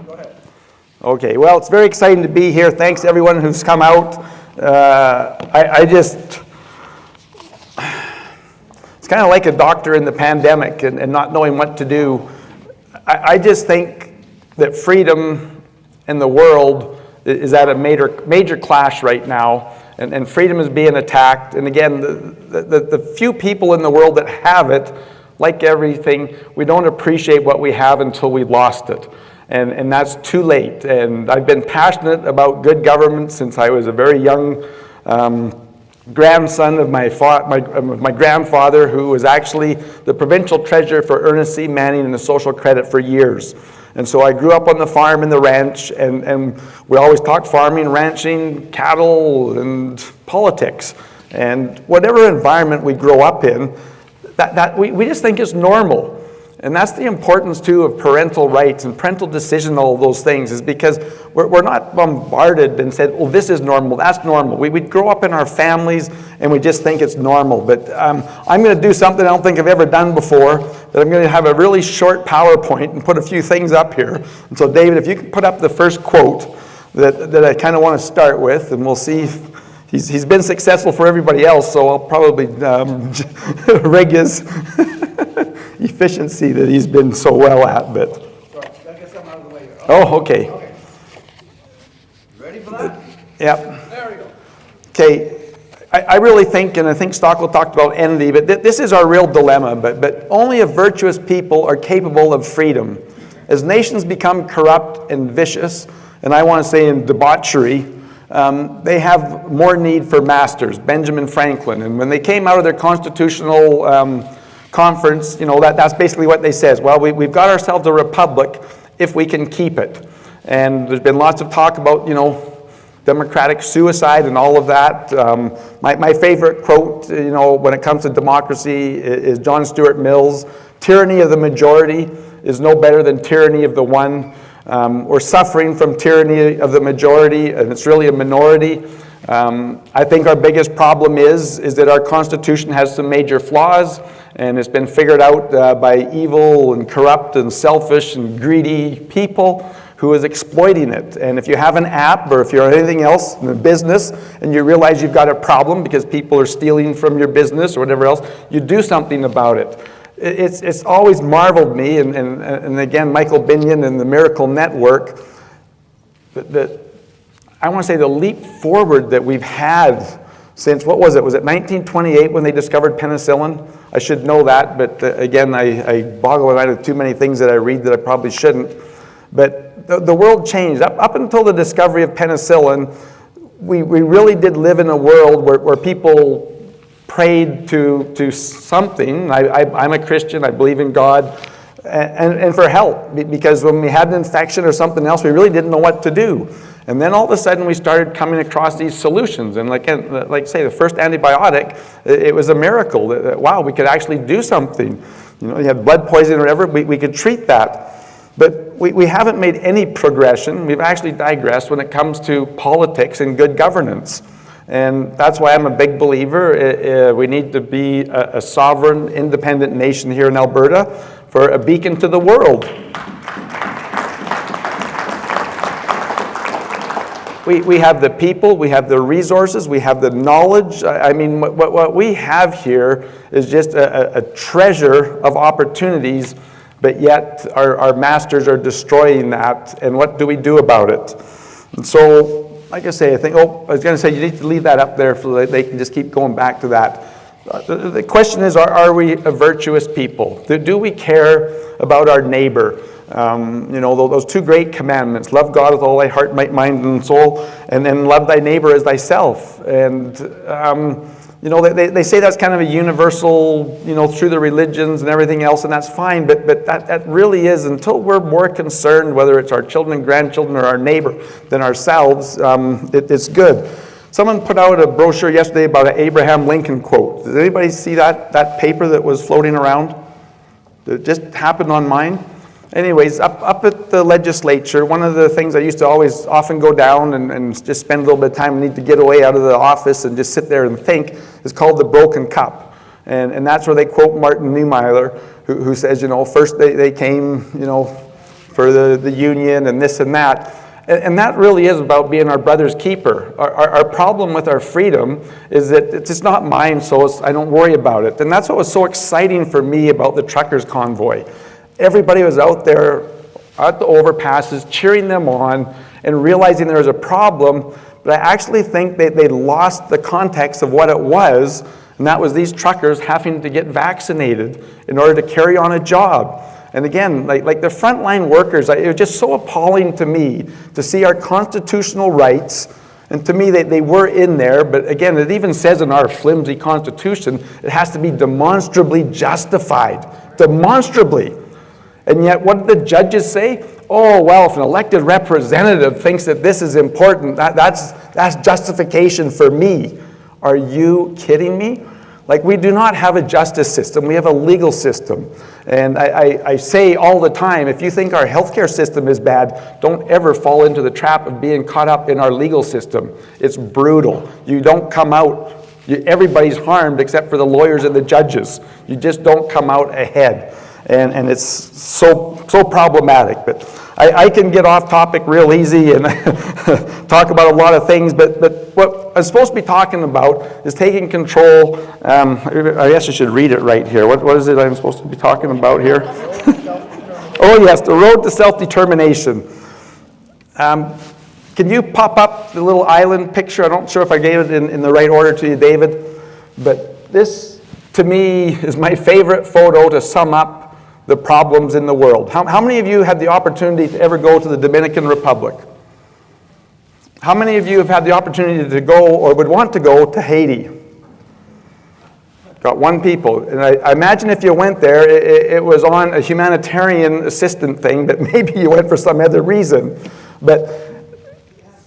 go ahead. Okay, well, it's very exciting to be here. Thanks to everyone who's come out. It's kind of like a doctor in the pandemic and not knowing what to do. I just think that freedom in the world is at a major clash right now, and freedom is being attacked. And again, the few people in the world that have it, like everything, we don't appreciate what we have until we've lost it. And that's too late. And I've been passionate about good government since I was a very young grandson of my grandfather, who was actually the provincial treasurer for Ernest C. Manning and the Social Credit for years. And so I grew up on the farm and the ranch, and we always talked farming, ranching, cattle, and politics. And whatever environment we grow up in, that we just think is normal. And that's the importance, too, of parental rights and parental decision, all of those things, is because we're not bombarded and said, well, this is normal, that's normal. We grow up in our families and we just think it's normal. But I'm going to do something I don't think I've ever done before, that I'm going to have a really short PowerPoint and put a few things up here. And so, David, if you can put up the first quote that I kind of want to start with, and we'll see if he's been successful for everybody else, so I'll probably rig his efficiency that he's been so well at. But Sorry, gotta get something out of the way here. oh, okay. Okay. Ready for that? Yep. There we go. Okay. I really think, and I think Stockwell talked about envy, but this is our real dilemma. But only a virtuous people are capable of freedom. As nations become corrupt and vicious, and I want to say in debauchery, they have more need for masters. Benjamin Franklin, and when they came out of their constitutional conference, you know, that's basically what they says. Well, we've got ourselves a republic if we can keep it. And there's been lots of talk about, you know, democratic suicide and all of that. My favorite quote, you know, when it comes to democracy is John Stuart Mill's, "Tyranny of the majority is no better than tyranny of the one." We're suffering from tyranny of the majority, and it's really a minority. I think our biggest problem is that our Constitution has some major flaws, and it's been figured out by evil and corrupt and selfish and greedy people who is exploiting it. And if you have an app, or if you're anything else in a business and you realize you've got a problem because people are stealing from your business or whatever else, you do something about it. It's always marveled me, and again, Michael Binion and the Miracle Network, that I want to say the leap forward that we've had since, what was it? Was it 1928 when they discovered penicillin? I should know that, but again, I boggle my mind with too many things that I read that I probably shouldn't. But the world changed. Up until the discovery of penicillin, we really did live in a world where people prayed to something. I'm a Christian, I believe in God, and for help, because when we had an infection or something else, we really didn't know what to do. And then all of a sudden we started coming across these solutions. And like say, the first antibiotic, it was a miracle that wow, we could actually do something. You know, you had blood poisoning or whatever, we could treat that. But we haven't made any progression. We've actually digressed when it comes to politics and good governance. And that's why I'm a big believer. We need to be a sovereign, independent nation here in Alberta for a beacon to the world. We have the people, we have the resources, we have the knowledge. I mean, what we have here is just a treasure of opportunities, but yet our masters are destroying that. And what do we do about it? And so, like I say, I was going to say, you need to leave that up there so that they can just keep going back to that. The question is, are we a virtuous people? Do we care about our neighbor? You know, those two great commandments, love God with all thy heart, might, mind, and soul, and then love thy neighbor as thyself. And, you know, they say that's kind of a universal, you know, through the religions and everything else, and that's fine, but that really is, until we're more concerned, whether it's our children, grandchildren, or our neighbor, than ourselves, it's good. Someone put out a brochure yesterday about an Abraham Lincoln quote. Did anybody see that paper that was floating around? It just happened on mine. Anyways, up at the legislature, one of the things I used to often go down and just spend a little bit of time and need to get away out of the office and just sit there and think is called the Broken Cup. And that's where they quote Martin Niemöller, who says, you know, first they came, you know, for the union and this and that. And that really is about being our brother's keeper. Our problem with our freedom is that it's just not mine, so I don't worry about it. And that's what was so exciting for me about the truckers' convoy. Everybody was out there at the overpasses, cheering them on, and realizing there was a problem. But I actually think they lost the context of what it was, and that was these truckers having to get vaccinated in order to carry on a job. And again, like the frontline workers, it was just so appalling to me to see our constitutional rights, and to me they were in there, but again, it even says in our flimsy Constitution, it has to be demonstrably justified. Demonstrably. And yet, what did the judges say? Oh, well, if an elected representative thinks that this is important, that's justification for me. Are you kidding me? Like, we do not have a justice system, we have a legal system. And I say all the time, if you think our healthcare system is bad, don't ever fall into the trap of being caught up in our legal system. It's brutal. You don't come out, everybody's harmed except for the lawyers and the judges. You just don't come out ahead. And it's so problematic. But I can get off topic real easy and talk about a lot of things, but what I'm supposed to be talking about is taking control. I guess I should read it right here. What is it I'm supposed to be talking about here? Oh yes, the road to self-determination. Can you pop up the little island picture? I'm not sure if I gave it in the right order to you, David, but this, to me, is my favorite photo to sum up the problems in the world. How many of you had the opportunity to ever go to the Dominican Republic? How many of you have had the opportunity to go or would want to go to Haiti? Got one people. And I imagine if you went there, it was on a humanitarian assistant thing, but maybe you went for some other reason. But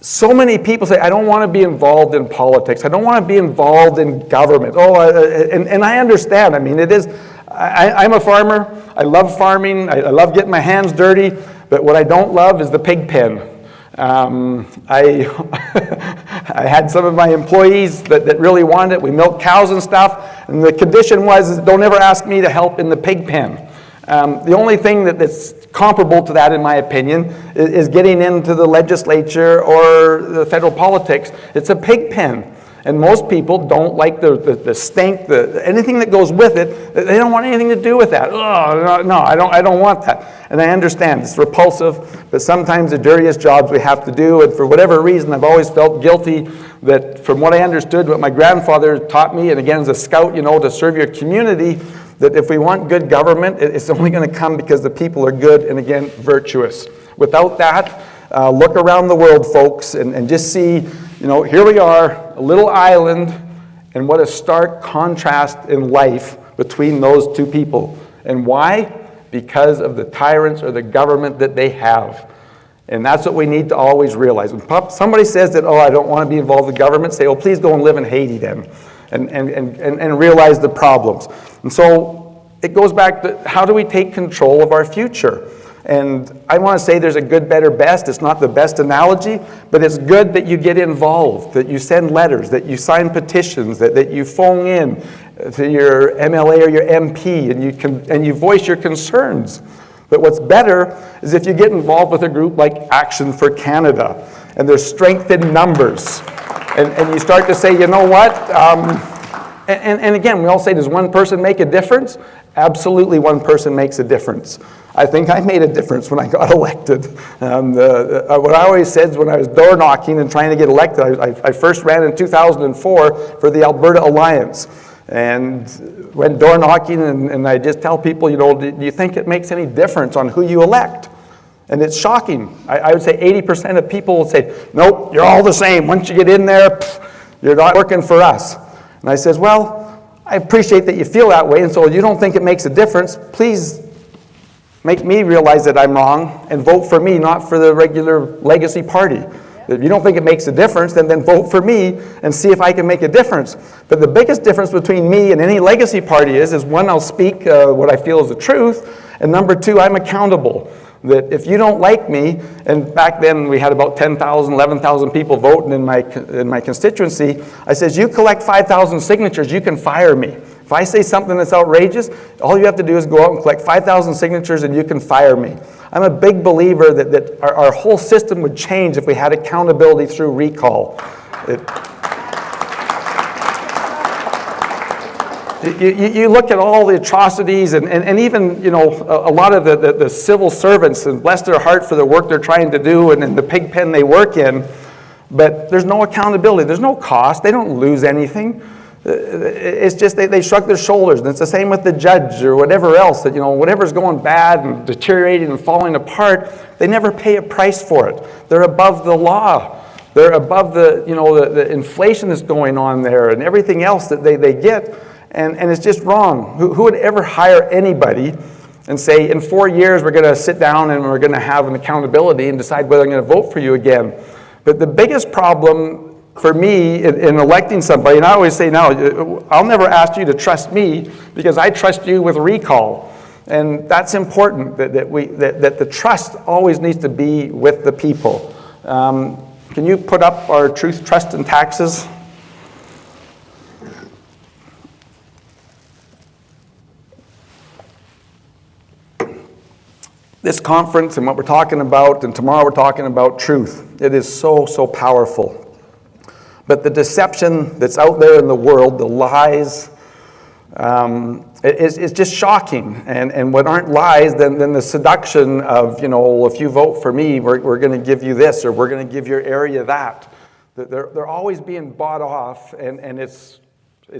so many people say, I don't want to be involved in politics. I don't want to be involved in government. And I understand. I mean, it is. I'm a farmer. I love farming. I love getting my hands dirty. But what I don't love is the pig pen. I had some of my employees that really wanted it. We milked cows and stuff. And the condition was, don't ever ask me to help in the pig pen. The only thing that's comparable to that, in my opinion, is getting into the legislature or the federal politics. It's a pig pen. And most people don't like the stink, anything that goes with it. They don't want anything to do with that. Oh, no, I don't want that. And I understand, it's repulsive, but sometimes the dirtiest jobs we have to do, and for whatever reason, I've always felt guilty that from what I understood, what my grandfather taught me, and again as a scout, to serve your community, that if we want good government, it's only going to come because the people are good and, again, virtuous. Without that, look around the world, folks, and just see, here we are, a little island, and what a stark contrast in life between those two people. And why? Because of the tyrants or the government that they have. And that's what we need to always realize. When somebody says that, I don't want to be involved with government, say, please go and live in Haiti then, and realize the problems. And so it goes back to, how do we take control of our future? And I want to say there's a good, better, best. It's not the best analogy, but it's good that you get involved, that you send letters, that you sign petitions, that you phone in to your MLA or your MP, and you voice your concerns. But what's better is if you get involved with a group like Action for Canada, and there's strength in numbers, and you start to say, you know what? And again, we all say, does one person make a difference? Absolutely, one person makes a difference. I think I made a difference when I got elected. What I always said is when I was door knocking and trying to get elected, I first ran in 2004 for the Alberta Alliance. And went door knocking, and I just tell people, do you think it makes any difference on who you elect? And it's shocking. I would say 80% of people will say, nope, you're all the same. Once you get in there, you're not working for us. And I says, well, I appreciate that you feel that way, and so you don't think it makes a difference. Please make me realize that I'm wrong and vote for me, not for the regular legacy party. If you don't think it makes a difference, then vote for me and see if I can make a difference. But the biggest difference between me and any legacy party is one, I'll speak what I feel is the truth, and number two, I'm accountable. That if you don't like me, and back then we had about 10,000, 11,000 people voting in my constituency, I says, you collect 5,000 signatures, you can fire me. If I say something that's outrageous, all you have to do is go out and collect 5,000 signatures and you can fire me. I'm a big believer that our whole system would change if we had accountability through recall. You look at all the atrocities and even, you know, a lot of the civil servants, and bless their heart for the work they're trying to do and in the pig pen they work in, but there's no accountability, there's no cost, they don't lose anything. It's just they shrug their shoulders, and it's the same with the judge or whatever else, that, you know, whatever's going bad and deteriorating and falling apart, they never pay a price for it. They're above the law. They're above the, you know, the inflation that's going on there and everything else that they get. And it's just wrong. Who would ever hire anybody and say, in 4 years, we're going to sit down and we're going to have an accountability and decide whether I'm going to vote for you again? But the biggest problem for me in electing somebody, and I always say now, I'll never ask you to trust me because I trust you with recall. And that's important, that the trust always needs to be with the people. Can you put up our truth, trust, and taxes? This conference and what we're talking about, and tomorrow we're talking about truth. It is so, so powerful. But the deception that's out there in the world, the lies, it's just shocking. And what aren't lies, then the seduction of, you know, if you vote for me, we're going to give you this, or we're going to give your area that. They're always being bought off, and it's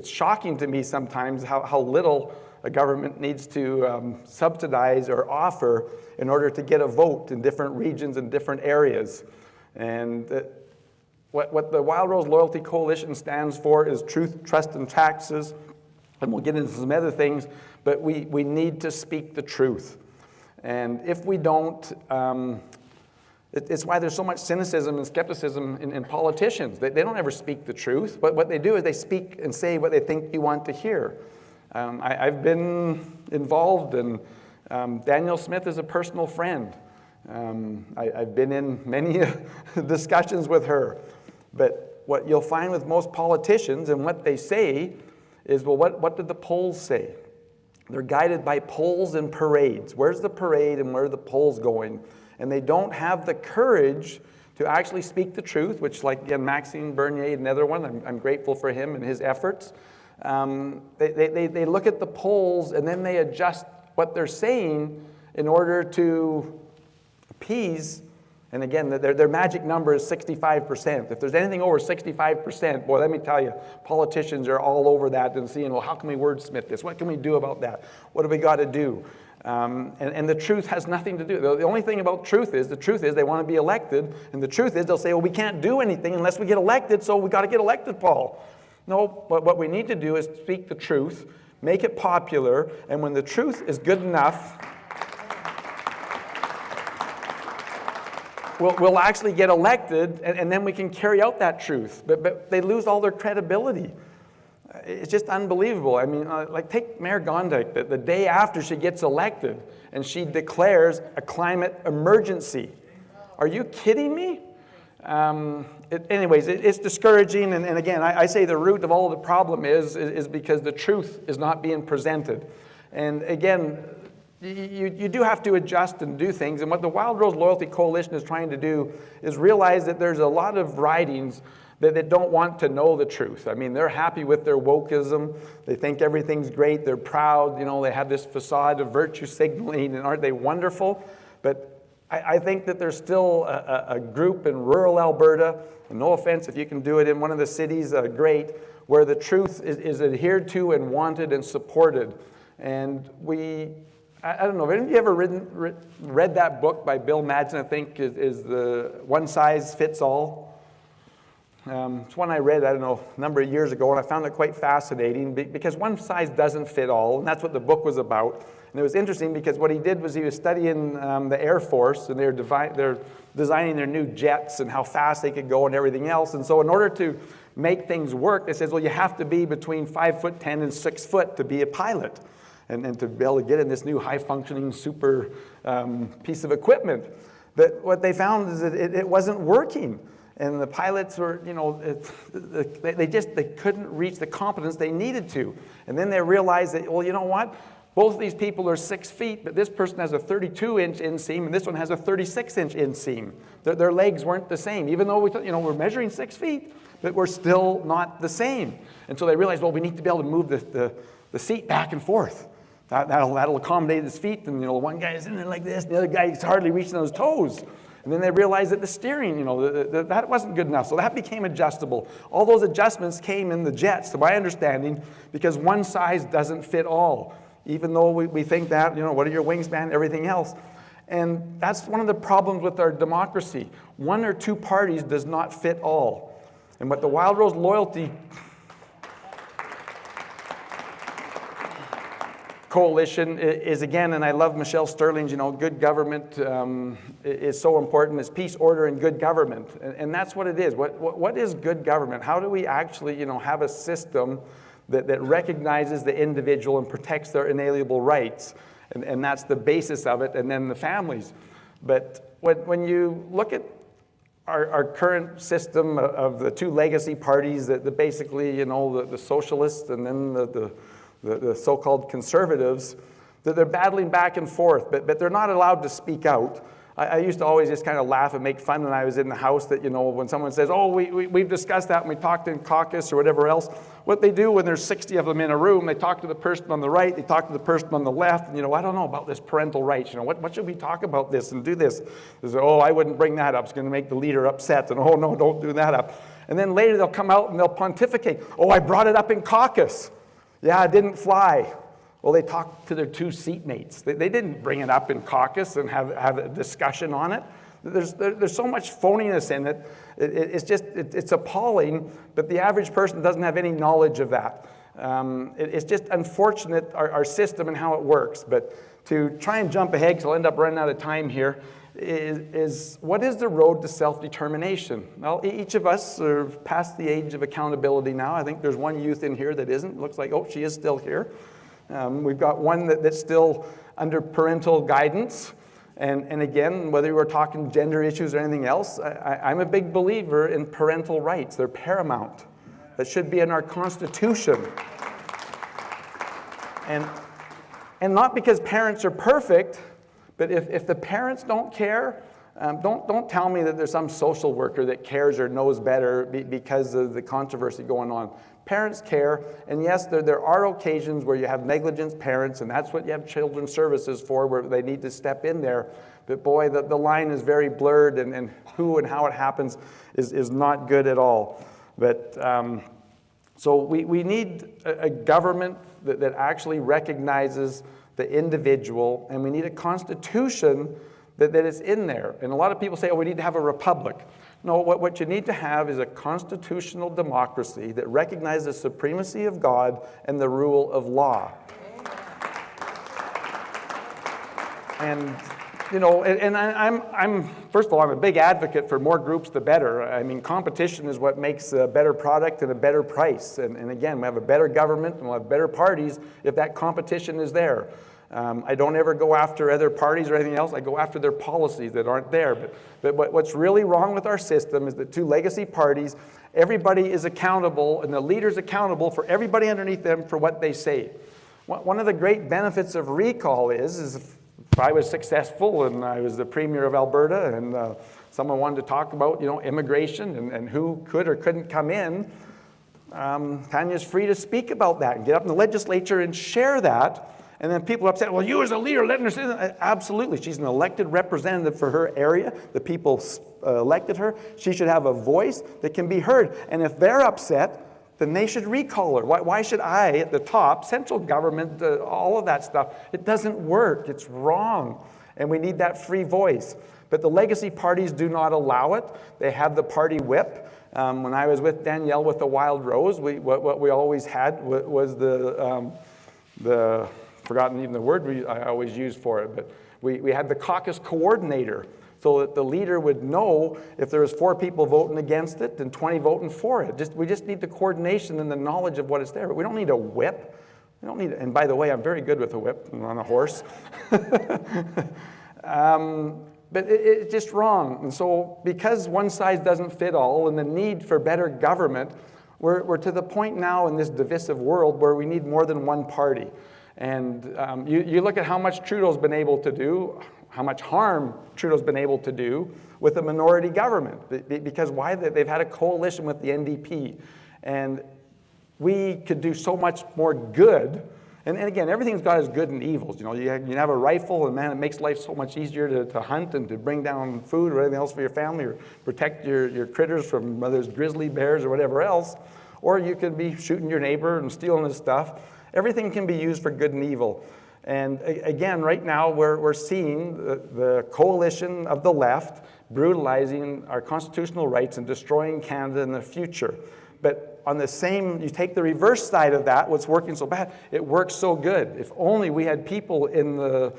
shocking to me sometimes how little a government needs to subsidize or offer in order to get a vote in different regions and different areas. And what the Wild Rose Loyalty Coalition stands for is truth, trust, and taxes. And we'll get into some other things, but we need to speak the truth. And if we don't, it's why there's so much cynicism and skepticism in politicians. They don't ever speak the truth, but what they do is they speak and say what they think you want to hear. I've been involved, and Danielle Smith is a personal friend. I've been in many discussions with her. But what you'll find with most politicians and what they say is, well, what did the polls say? They're guided by polls and parades. Where's the parade and where are the polls going? And they don't have the courage to actually speak the truth, which, like, again, Maxime Bernier, another one, I'm grateful for him and his efforts. They look at the polls and then they adjust what they're saying in order to appease. And again, their magic number is 65%. If there's anything over 65%, boy, let me tell you, politicians are all over that and seeing, well, how can we wordsmith this? What can we do about that? What do we got to do? And the truth has nothing to do. The only thing about truth is they want to be elected. And the truth is they'll say, well, we can't do anything unless we get elected, so we got to get elected, Paul. No, but what we need to do is speak the truth, make it popular, and when the truth is good enough, we'll actually get elected, and then we can carry out that truth. But they lose all their credibility. It's just unbelievable. I mean, like, take Mayor Gondik, the day after she gets elected, and she declares a climate emergency. Are you kidding me? Anyways, it's discouraging, and again, I say the root of all the problem is because the truth is not being presented. And again, you do have to adjust and do things, and what the Wild Rose Loyalty Coalition is trying to do is realize that there's a lot of ridings that don't want to know the truth. I mean, they're happy with their wokeism. They think everything's great. They're proud. You know, they have this facade of virtue signaling, and aren't they wonderful? But I think that there's still a group in rural Alberta, and no offense if you can do it in one of the cities, great, where the truth is adhered to and wanted and supported. And I don't know, have any of you ever read that book by Bill Madsen, I think, is the One Size Fits All? It's one I read, I don't know, a number of years ago, and I found it quite fascinating because one size doesn't fit all, and that's what the book was about. And it was interesting because what he did was he was studying the Air Force, and they're designing their new jets and how fast they could go and everything else. And so in order to make things work, they says, well, you have to be between 5'10" and 6 foot to be a pilot and to be able to get in this new high-functioning super piece of equipment. But what they found is that it wasn't working. And the pilots were, you know, they couldn't reach the competence they needed to. And then they realized that, well, you know what Both of these people are 6 feet, but this person has a 32-inch inseam, and this one has a 36-inch inseam. Their legs weren't the same, even though we're measuring 6 feet, but we're still not the same. And so they realized, well, we need to be able to move the seat back and forth. That'll accommodate his feet, and one guy is in there like this, and the other guy is hardly reaching those toes. And then they realized that the steering, that wasn't good enough. So that became adjustable. All those adjustments came in the jets, to my understanding, because one size doesn't fit all. Even though we think that, what are your wingspan, everything else. And that's one of the problems with our democracy. One or two parties does not fit all. And what the Wild Rose Loyalty Coalition is, again, and I love Michelle Sterling's, good government is so important. It's peace, order, and good government. And that's what it is. What is good government? How do we actually, have a system that recognizes the individual and protects their inalienable rights? And that's the basis of it, and then the families. But when you look at our current system of the two legacy parties, that basically, the socialists and then the so-called conservatives, that they're battling back and forth, but they're not allowed to speak out. I used to always just kind of laugh and make fun when I was in the House that, when someone says, oh, we've discussed that and we talked in caucus or whatever else. What they do when there's 60 of them in a room, they talk to the person on the right, they talk to the person on the left, and, I don't know about this parental rights. What should we talk about this and do this? They say, oh, I wouldn't bring that up. It's going to make the leader upset. And, oh, no, don't do that up. And then later they'll come out and they'll pontificate. Oh, I brought it up in caucus. Yeah, it didn't fly. Well, they talked to their two seatmates. They didn't bring it up in caucus and have a discussion on it. There's so much phoniness in it. It's appalling, but the average person doesn't have any knowledge of that. It's just unfortunate, our system and how it works. But to try and jump ahead, because I'll end up running out of time here, is what is the road to self-determination? Well, each of us are past the age of accountability now. I think there's one youth in here that isn't. Looks like, oh, she is still here. We've got one that's still under parental guidance. And again, whether we're talking gender issues or anything else, I'm a big believer in parental rights. They're paramount. That should be in our Constitution. And not because parents are perfect, but if the parents don't care, don't tell me that there's some social worker that cares or knows better because of the controversy going on. Parents care, and yes, there are occasions where you have negligent parents, and that's what you have children's services for, where they need to step in there. But boy, the line is very blurred, and who and how it happens is not good at all. But so we need a government that actually recognizes the individual, and we need a constitution that is in there. And a lot of people say, oh, we need to have a republic. No, what you need to have is a constitutional democracy that recognizes the supremacy of God and the rule of law. And, I'm first of all, I'm a big advocate for more groups, the better. I mean, competition is what makes a better product and a better price. And again, we have a better government and we'll have better parties if that competition is there. I don't ever go after other parties or anything else. I go after their policies that aren't there. But what's really wrong with our system is that two legacy parties, everybody is accountable, and the leader's accountable for everybody underneath them for what they say. One of the great benefits of recall is if I was successful and I was the Premier of Alberta and someone wanted to talk about, immigration and who could or couldn't come in, Tanya's free to speak about that and get up in the legislature and share that. And then people are upset, well, you as a leader letting her say that. Absolutely. She's an elected representative for her area. The people elected her. She should have a voice that can be heard. And if they're upset, then they should recall her. Why should I, at the top, central government, all of that stuff? It doesn't work. It's wrong. And we need that free voice. But the legacy parties do not allow it. They have the party whip. When I was with Danielle with the Wild Rose, what we always had was the forgotten even the word I always use for it, but we had the caucus coordinator so that the leader would know if there was 4 people voting against it and 20 voting for it. We just need the coordination and the knowledge of what is there. But we don't need a whip. We don't need, and by the way, I'm very good with a whip on a horse. But it's just wrong. And so because one size doesn't fit all and the need for better government, we're to the point now in this divisive world where we need more than one party. And you look at how much Trudeau's been able to do, how much harm Trudeau's been able to do with a minority government. Because why? They've had a coalition with the NDP. And we could do so much more good. And again, everything's got its good and evils. You know, you have a rifle, and man, it makes life so much easier to hunt and to bring down food or anything else for your family, or protect your critters from whether it's grizzly bears or whatever else. Or you could be shooting your neighbor and stealing his stuff. Everything can be used for good and evil. And again, right now, we're seeing the coalition of the left brutalizing our constitutional rights and destroying Canada in the future. But on the same, you take the reverse side of that, what's working so bad, it works so good. If only we had people in the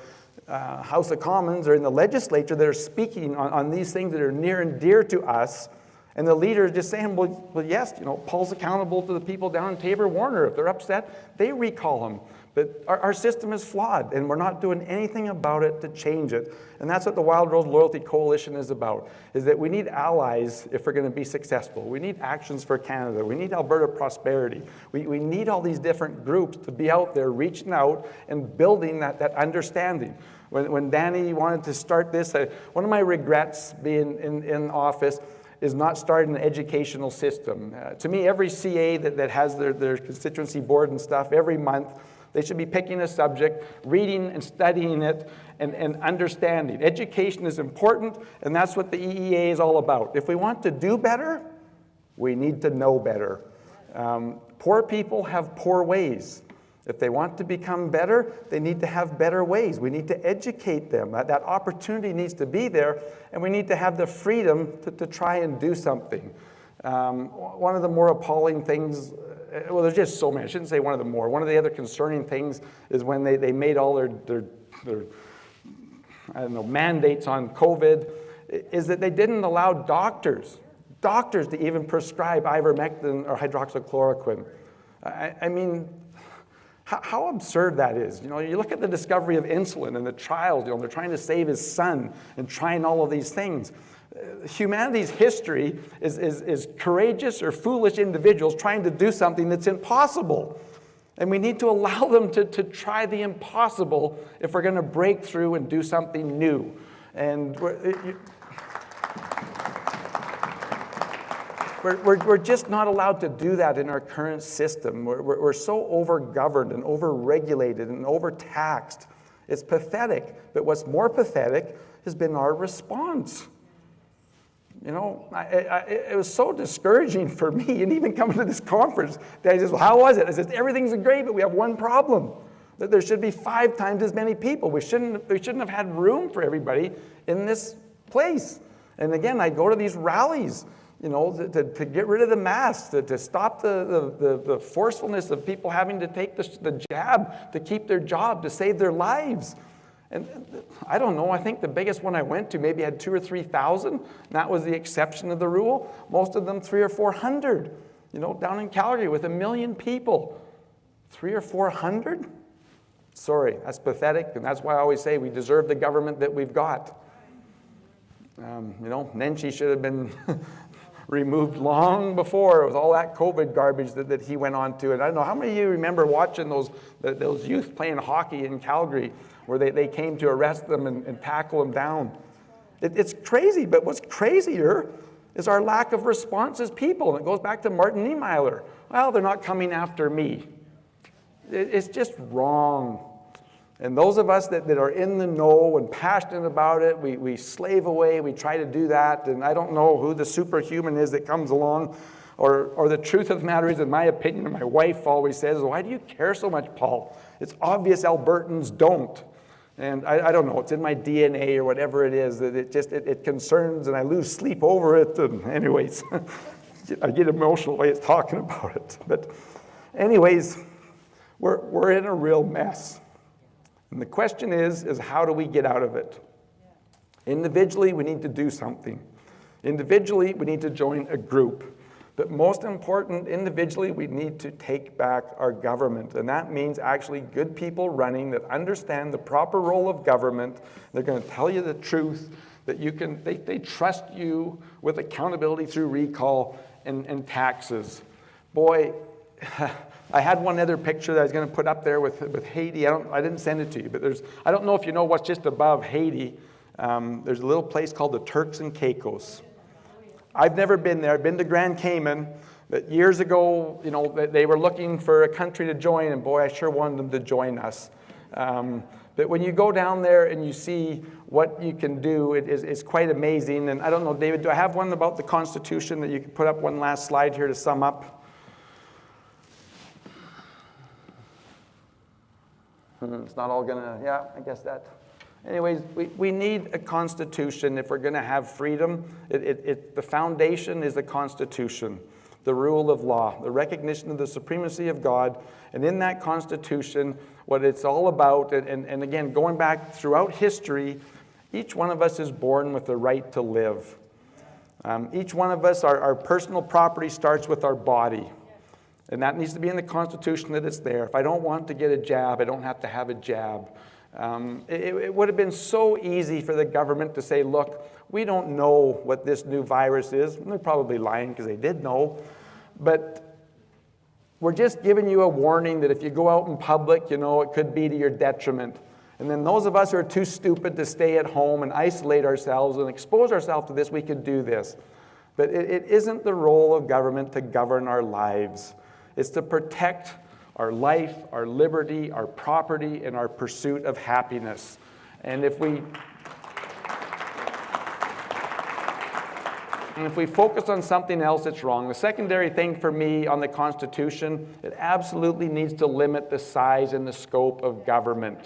House of Commons or in the legislature that are speaking on these things that are near and dear to us, and the leader is just saying, well, yes, you know, Paul's accountable to the people down in Tabor-Warner. If they're upset, they recall him. But our system is flawed, and we're not doing anything about it to change it. And that's what the Wild Rose Loyalty Coalition is about, is that we need allies if we're going to be successful. We need Actions for Canada. We need Alberta Prosperity. We need all these different groups to be out there reaching out and building that understanding. When Danny wanted to start this, one of my regrets being in office is not starting an educational system. To me, every CA that has their constituency board and stuff, every month, they should be picking a subject, reading and studying it, and understanding. Education is important, and that's what the EEA is all about. If we want to do better, we need to know better. Poor people have poor ways. If they want to become better, they need to have better ways. We need to educate them. That opportunity needs to be there, and we need to have the freedom to try and do something. One of the more appalling things, well, there's just so many. I shouldn't say one of the more. One of the other concerning things is when they made all their I don't know, mandates on COVID, is that they didn't allow doctors to even prescribe ivermectin or hydroxychloroquine. I mean, how absurd that is. You know, you look at the discovery of insulin and the trials, you know, they're trying to save his son and trying all of these things. Humanity's history is courageous or foolish individuals trying to do something that's impossible. And we need to allow them to try the impossible if we're going to break through and do something new. And we're just not allowed to do that in our current system. We're so over-governed and over-regulated and overtaxed. It's pathetic. But what's more pathetic has been our response. You know, it was so discouraging for me, and even coming to this conference, that I said, well, how was it? I said, everything's great, but we have one problem, that there should be 5 times as many people. We shouldn't have had room for everybody in this place. And again, I go to these rallies, you know, to get rid of the masks, to stop the forcefulness of people having to take the jab to keep their job, to save their lives. And I don't know, I think the biggest one I went to maybe had 2,000 or 3,000. That was the exception of the rule. Most of them 300 or 400. You know, down in Calgary with 1 million people. 300 or 400? Sorry, that's pathetic, and that's why I always say we deserve the government that we've got. You know, Nenshi should have been removed long before with all that COVID garbage that he went on to. And I don't know, how many of you remember watching those youth playing hockey in Calgary where they came to arrest them and tackle them down? It's crazy, but what's crazier is our lack of response as people. And it goes back to Martin Niemeyler. Well, they're not coming after me. It's just wrong. And those of us that are in the know and passionate about it, we slave away, we try to do that, and I don't know who the superhuman is that comes along, or the truth of the matter is, in my opinion, and my wife always says, why do you care so much, Paul? It's obvious Albertans don't. And I don't know, it's in my DNA or whatever it is, that it concerns, and I lose sleep over it, and anyways, I get emotional while it's talking about it. But anyways, we're in a real mess. And the question is how do we get out of it? Individually, we need to do something. Individually, we need to join a group. But most important, individually, we need to take back our government. And that means actually good people running that understand the proper role of government. They're going to tell you the truth, that they trust you with accountability through recall and taxes. Boy, I had one other picture that I was going to put up there with Haiti. I didn't send it to you, but I don't know if you know what's just above Haiti. There's a little place called the Turks and Caicos. I've never been there. I've been to Grand Cayman, but years ago, you know, they were looking for a country to join, and boy, I sure wanted them to join us. But when you go down there and you see what you can do, it's quite amazing. And I don't know, David, do I have one about the Constitution that you could put up one last slide here to sum up? It's not all gonna, yeah, I guess that. Anyways, we need a constitution if we're gonna have freedom. The foundation is the Constitution, the rule of law, the recognition of the supremacy of God. And in that Constitution, what it's all about, and again, going back throughout history, each one of us is born with the right to live. Each one of us, our personal property starts with our body. And that needs to be in the Constitution that it's there. If I don't want to get a jab, I don't have to have a jab. It would have been so easy for the government to say, look, we don't know what this new virus is. And they're probably lying because they did know. But we're just giving you a warning that if you go out in public, you know, it could be to your detriment. And then those of us who are too stupid to stay at home and isolate ourselves and expose ourselves to this, we could do this. But it isn't the role of government to govern our lives. It's to protect our life, our liberty, our property, and our pursuit of happiness. And if we focus on something else, it's wrong. The secondary thing for me on the Constitution, it absolutely needs to limit the size and the scope of government.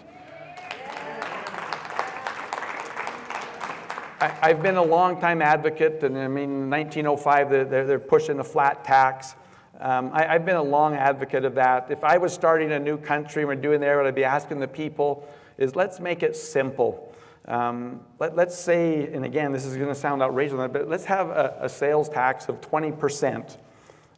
I've been a long-time advocate, and I mean, in 1905, they're pushing a flat tax. I've been a long advocate of that. If I was starting a new country and we're doing there, what I'd be asking the people is let's make it simple. Let's say, and again, this is going to sound outrageous, but let's have a sales tax of 20%.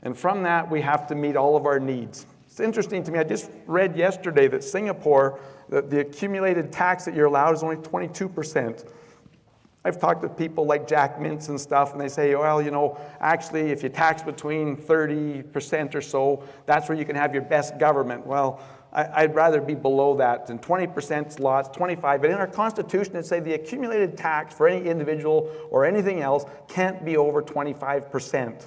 And from that, we have to meet all of our needs. It's interesting to me, I just read yesterday that Singapore, the accumulated tax that you're allowed is only 22%. I've talked to people like Jack Mintz and stuff, and they say, well, you know, actually, if you tax between 30% or so, that's where you can have your best government. Well, I'd rather be below that than 20% is lots, 25. But in our Constitution, it says the accumulated tax for any individual or anything else can't be over 25%.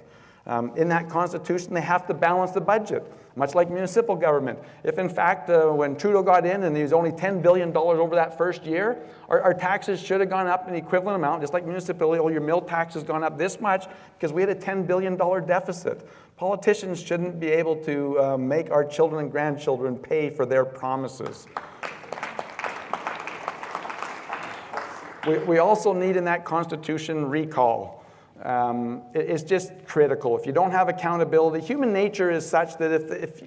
In that Constitution, they have to balance the budget, much like municipal government. If in fact, when Trudeau got in and there was only $10 billion over that first year, our taxes should have gone up an equivalent amount, just like municipality, your mill tax has gone up this much because we had a $10 billion deficit. Politicians shouldn't be able to make our children and grandchildren pay for their promises. We also need in that Constitution recall. It's just critical. If you don't have accountability, human nature is such that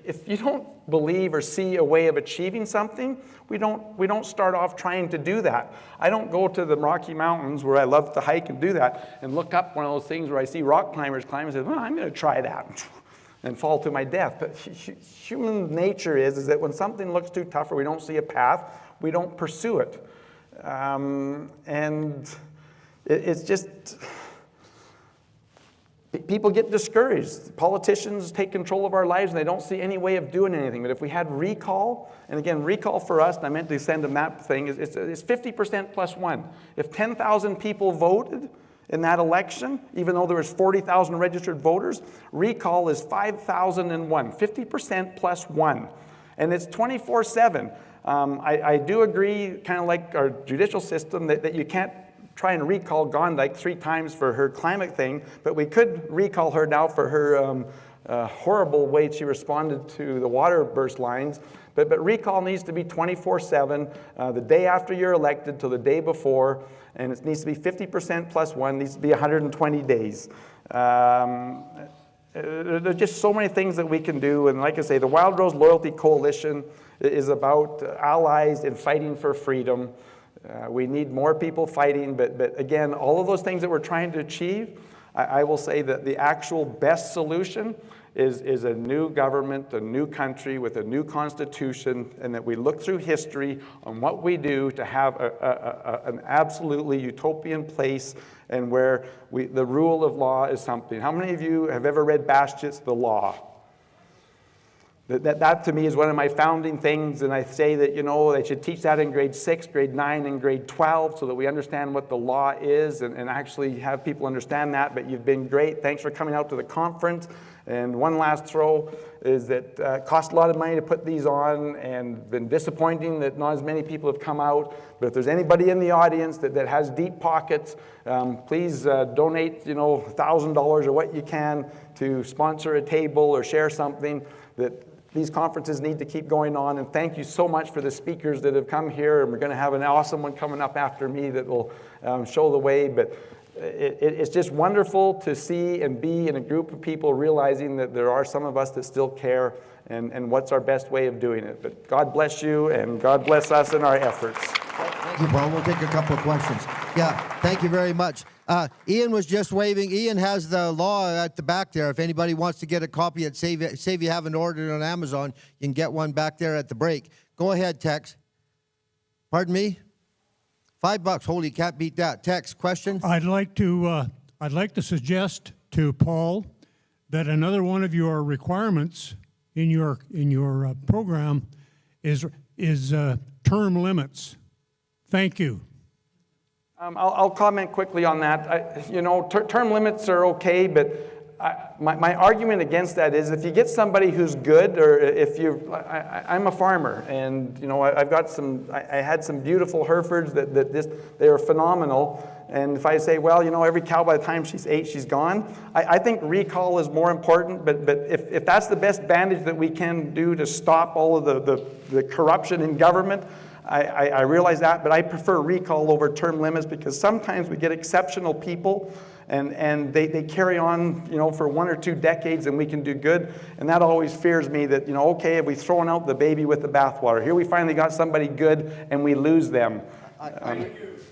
if you don't believe or see a way of achieving something, we don't start off trying to do that. I don't go to the Rocky Mountains where I love to hike and do that and look up one of those things where I see rock climbers climb and say, well, I'm going to try that and fall to my death. But human nature is that when something looks too tough or we don't see a path, we don't pursue it. And it's just... People get discouraged. Politicians take control of our lives and they don't see any way of doing anything. But if we had recall, and again, recall for us, and I meant to send them that thing, it's 50% plus one. If 10,000 people voted in that election, even though there was 40,000 registered voters, recall is 5,001, 50% plus one. And it's 24/7. I do agree, kind of like our judicial system, that you can't try and recall Gondike 3 times for her climate thing, but we could recall her now for her horrible way she responded to the water burst lines. But recall needs to be 24/7, the day after you're elected till the day before, and it needs to be 50% plus one, needs to be 120 days. There's just so many things that we can do, and like I say, the Wild Rose Loyalty Coalition is about allies in fighting for freedom. We need more people fighting, but again, all of those things that we're trying to achieve, I will say that the actual best solution is a new government, a new country with a new constitution, and that we look through history on what we do to have an absolutely utopian place and where the rule of law is something. How many of you have ever read Bastiat's The Law? That to me is one of my founding things, and I say that, they should teach that in grade 6, grade 9, and grade 12 so that we understand what the law is and actually have people understand that. But you've been great. Thanks for coming out to the conference. And one last throw is that it cost a lot of money to put these on, and been disappointing that not as many people have come out. But if there's anybody in the audience that has deep pockets, please donate, $1,000 or what you can to sponsor a table or share something. That these conferences need to keep going on, and thank you so much for the speakers that have come here, and we're going to have an awesome one coming up after me that will show the way. But it's just wonderful to see and be in a group of people realizing that there are some of us that still care, and what's our best way of doing it. But God bless you, and God bless us in our efforts. Thank you, Paul. We'll take a couple of questions. Yeah, thank you very much. Ian was just waving. Ian has the law at the back there. If anybody wants to get a copy, save you haven't ordered it on Amazon, you can get one back there at the break. Go ahead, Tex. Pardon me? $5. Holy, can't beat that. Tex, question? I'd like to suggest to Paul that another one of your requirements in your program is term limits. Thank you. I'll comment quickly on that. Term limits are okay, but my argument against that is if you get somebody who's good, or if I'm a farmer, and I've got I had some beautiful Herefords they are phenomenal. And if I say, well, every cow by the time she's 8, she's gone, I think recall is more important. But if that's the best bandage that we can do to stop all of the corruption in government, I realize that, but I prefer recall over term limits, because sometimes we get exceptional people and they carry on, for 1 or 2 decades, and we can do good. And that always fears me that, okay, have we thrown out the baby with the bathwater? Here we finally got somebody good and we lose them.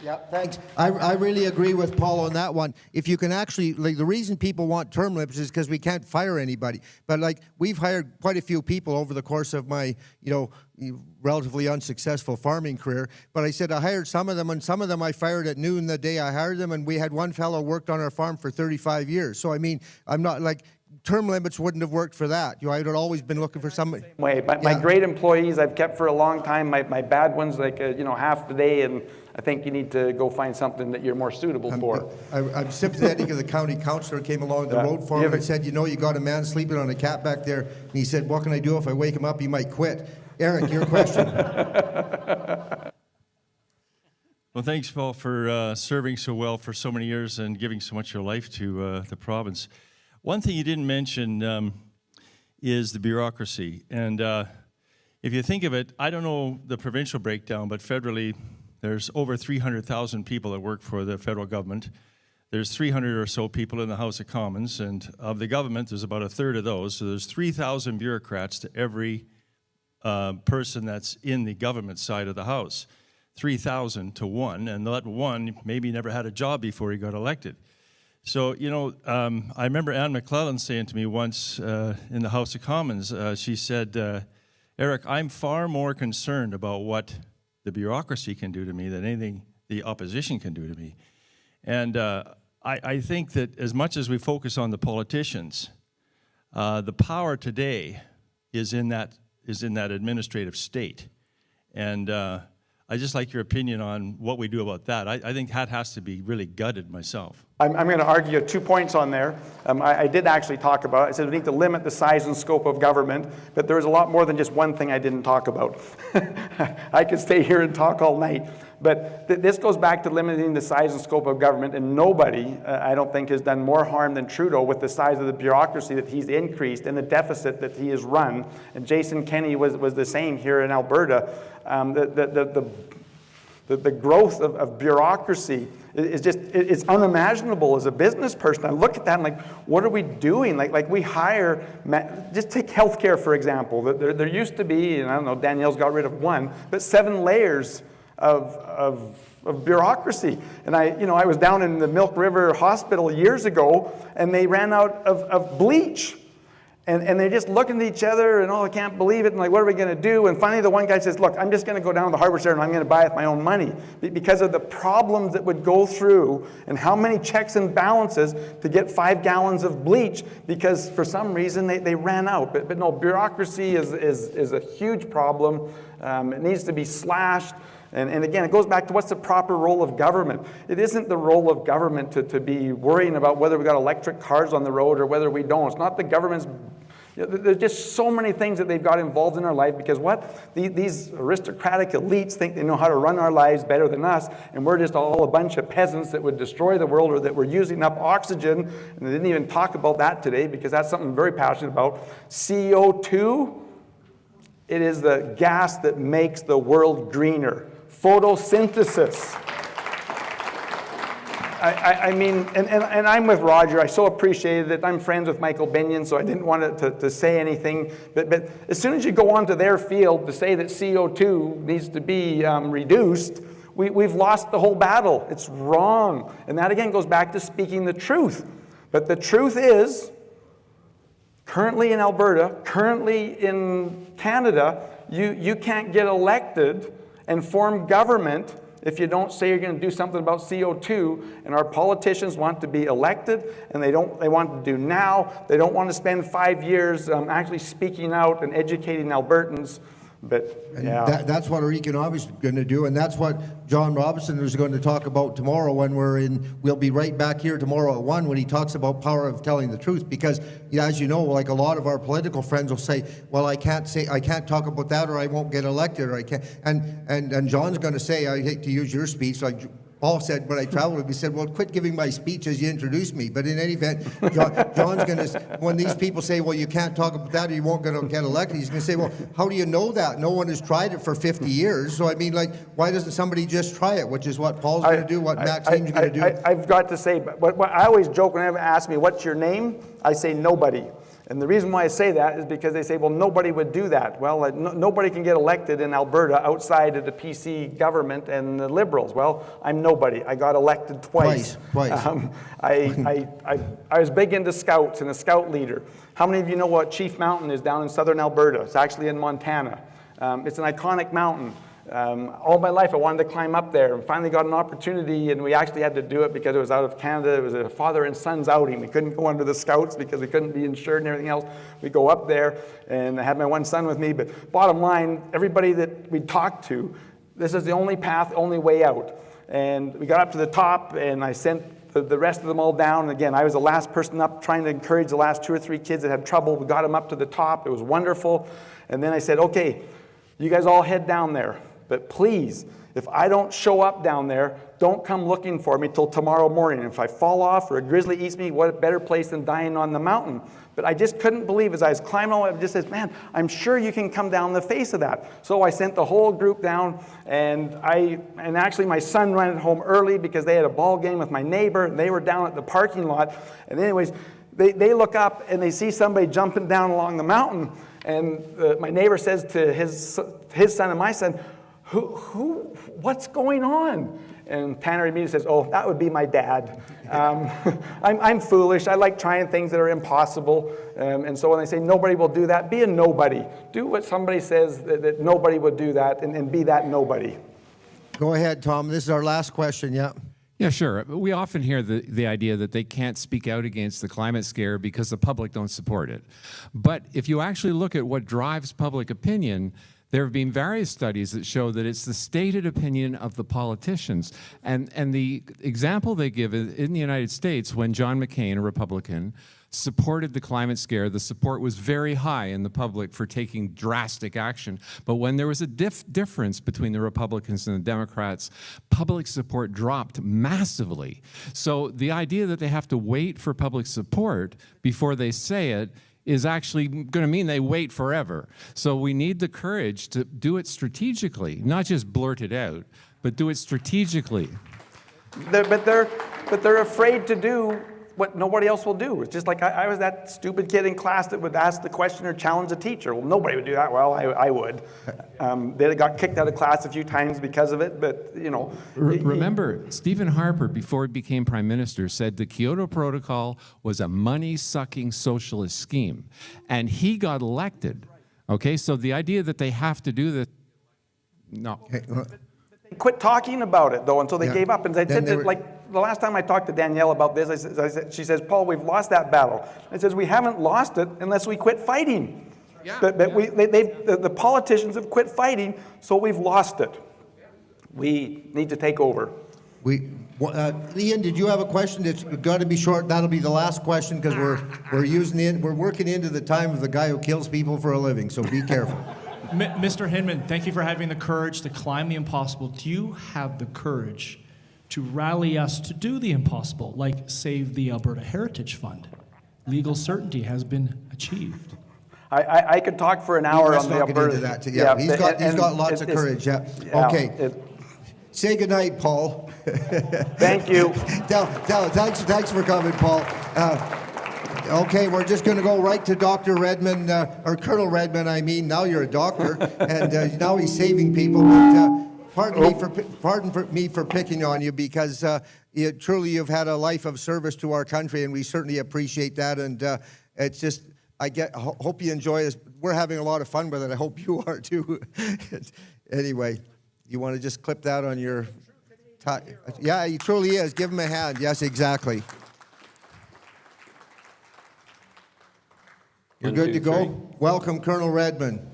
Yeah, thanks. I really agree with Paul on that one. If you can actually, the reason people want term limits is because we can't fire anybody. But we've hired quite a few people over the course of my, relatively unsuccessful farming career. But I said I hired some of them, and some of them I fired at noon the day I hired them, and we had one fellow worked on our farm for 35 years. So I'm not term limits wouldn't have worked for that. I'd always been looking for somebody. Way, but my great employees I've kept for a long time. My bad ones, half the day, and I think you need to go find something that you're more suitable for. I'm sympathetic of the county councillor came along the road for him and said, you got a man sleeping on a cat back there, and he said, what can I do if I wake him up? He might quit. Eric, your question. Well, thanks, Paul, for serving so well for so many years and giving so much of your life to the province. One thing you didn't mention is the bureaucracy. And if you think of it, I don't know the provincial breakdown, but federally, there's over 300,000 people that work for the federal government. There's 300 or so people in the House of Commons, and of the government, there's about a third of those. So there's 3,000 bureaucrats to every person that's in the government side of the House. 3,000 to 1, and that one maybe never had a job before he got elected. So, I remember Anne McClellan saying to me once in the House of Commons, she said, Eric, I'm far more concerned about what the bureaucracy can do to me than anything the opposition can do to me. And I think that as much as we focus on the politicians, the power today is in that administrative state. And I just like your opinion on what we do about that. I think that has to be really gutted myself. I'm going to argue 2 points on there. I did actually talk about it. I said we need to limit the size and scope of government, but there's a lot more than just one thing I didn't talk about. I could stay here and talk all night. But this goes back to limiting the size and scope of government, and nobody, I don't think, has done more harm than Trudeau with the size of the bureaucracy that he's increased and the deficit that he has run. And Jason Kenney was the same here in Alberta. The growth of bureaucracy is just, it's unimaginable as a business person. I look at that and like, what are we doing? Like we hire, just take healthcare for example. There used to be, and I don't know, Danielle's got rid of one, but 7 layers of bureaucracy. And I was down in the Milk River Hospital years ago, and they ran out of bleach. And they're just looking at each other and, oh, I can't believe it, and like, what are we going to do? And finally the one guy says, look, I'm just going to go down to the hardware store and I'm going to buy it with my own money, because of the problems that would go through and how many checks and balances to get 5 gallons of bleach, because for some reason they ran out. But no, bureaucracy is a huge problem. It needs to be slashed. And again, it goes back to what's the proper role of government. It isn't the role of government to be worrying about whether we got electric cars on the road or whether we don't. It's not the government's. There's just so many things that they've got involved in our life, because what? These aristocratic elites think they know how to run our lives better than us, and we're just all a bunch of peasants that would destroy the world, or that we're using up oxygen. And they didn't even talk about that today, because that's something I'm very passionate about. CO2, it is the gas that makes the world greener. Photosynthesis. I mean, and I'm with Roger. I so appreciated it. I'm friends with Michael Binion, so I didn't want to say anything. But as soon as you go onto their field to say that CO2 needs to be reduced, we've lost the whole battle. It's wrong. And that, again, goes back to speaking the truth. But the truth is, currently in Alberta, currently in Canada, you can't get elected and form government if you don't say you're going to do something about CO2. And our politicians want to be elected, and they want to do now. They don't want to spend 5 years actually speaking out and educating Albertans. But yeah, that's what our economics is going to do, and that's what John Robinson is going to talk about tomorrow when we'll be right back here tomorrow at 1 when he talks about power of telling the truth. Because, as you know, like a lot of our political friends will say, well, I can't talk about that, or I won't get elected, or I can't. And John's going to say, I hate to use your speech, like Paul said, when I traveled, he said, well, quit giving my speech as you introduced me. But in any event, John's going to, when these people say, well, you can't talk about that or you won't get elected, he's going to say, well, how do you know that? No one has tried it for 50 years. So, I mean, like, why doesn't somebody just try it, which is what Paul's going to do, what Maxine's going to do. I've got to say, but I always joke when they ask me, what's your name? I say nobody. And the reason why I say that is because they say, well, nobody would do that. Well, nobody can get elected in Alberta outside of the PC government and the Liberals. Well, I'm nobody. I got elected twice. I was big into scouts and a scout leader. How many of you know what Chief Mountain is down in southern Alberta? It's actually in Montana. It's an iconic mountain. All my life I wanted to climb up there, and finally got an opportunity, and we actually had to do it because it was out of Canada. It was a father and son's outing. We couldn't go under the scouts because we couldn't be insured and everything else. We go up there, and I had my one son with me, but bottom line, everybody that we talked to, this is the only path, only way out. And we got up to the top, and I sent the rest of them all down. And again, I was the last person up trying to encourage the last 2 or 3 kids that had trouble. We got them up to the top. It was wonderful. And then I said, okay, you guys all head down there. But please, if I don't show up down there, don't come looking for me till tomorrow morning. If I fall off or a grizzly eats me, what a better place than dying on the mountain. But I just couldn't believe, as I was climbing all the way, I just said, man, I'm sure you can come down the face of that. So I sent the whole group down, and actually my son ran home early because they had a ball game with my neighbor, and they were down at the parking lot. And anyways, they look up and they see somebody jumping down along the mountain, and my neighbor says to his son and my son, what's going on? And Tanner immediately says, oh, that would be my dad. I'm foolish. I like trying things that are impossible. And so when they say nobody will do that, be a nobody. Do what somebody says that nobody would do that, and be that nobody. Go ahead, Tom. This is our last question, yeah. Yeah, sure. We often hear the idea that they can't speak out against the climate scare because the public don't support it. But if you actually look at what drives public opinion, there have been various studies that show that it's the stated opinion of the politicians. And the example they give is in the United States, when John McCain, a Republican, supported the climate scare, the support was very high in the public for taking drastic action. But when there was a difference between the Republicans and the Democrats, public support dropped massively. So the idea that they have to wait for public support before they say it is actually going to mean they wait forever. So we need the courage to do it strategically, not just blurt it out, but do it strategically. But they're afraid to do what nobody else will do. It's just like I was that stupid kid in class that would ask the question or challenge the teacher. Well, nobody would do that. Well, I would. They got kicked out of class a few times because of it, but, you know. Remember, Stephen Harper, before he became Prime Minister, said the Kyoto Protocol was a money-sucking socialist scheme, and he got elected. Okay, so the idea that they have to do this, no. Okay, well, They quit talking about it, though, until they Yeah. gave up. And I Then said, they were- like, the last time I talked to Danielle about this, she says, Paul, we've lost that battle. I says, we haven't lost it unless we quit fighting. Yeah, The politicians have quit fighting, so we've lost it. We need to take over. Ian, did you have a question? It's got to be short. That'll be the last question because we're working into the time of the guy who kills people for a living. So be careful. Mr. Hinman, thank you for having the courage to climb the impossible. Do you have the courage to rally us to do the impossible, like save the Alberta Heritage Fund? Legal certainty has been achieved. I could talk for an hour Let's on the not get Alberta. into that. Yeah, he's got lots of courage. Yeah. Okay. Say goodnight, Paul. Thank you. Thanks for coming, Paul. Okay, we're just going to go right to Dr. Redmond, or Colonel Redmond, I mean. Now you're a doctor, and now he's saving people. But, pardon me for picking on you, because truly you've had a life of service to our country, and we certainly appreciate that. And it's just, hope you enjoy this. We're having a lot of fun with it. I hope you are too. Anyway, you want to just clip that on your... Yeah, he truly is. Give him a hand. Yes, exactly. You're good to go? Welcome, Colonel Redmond.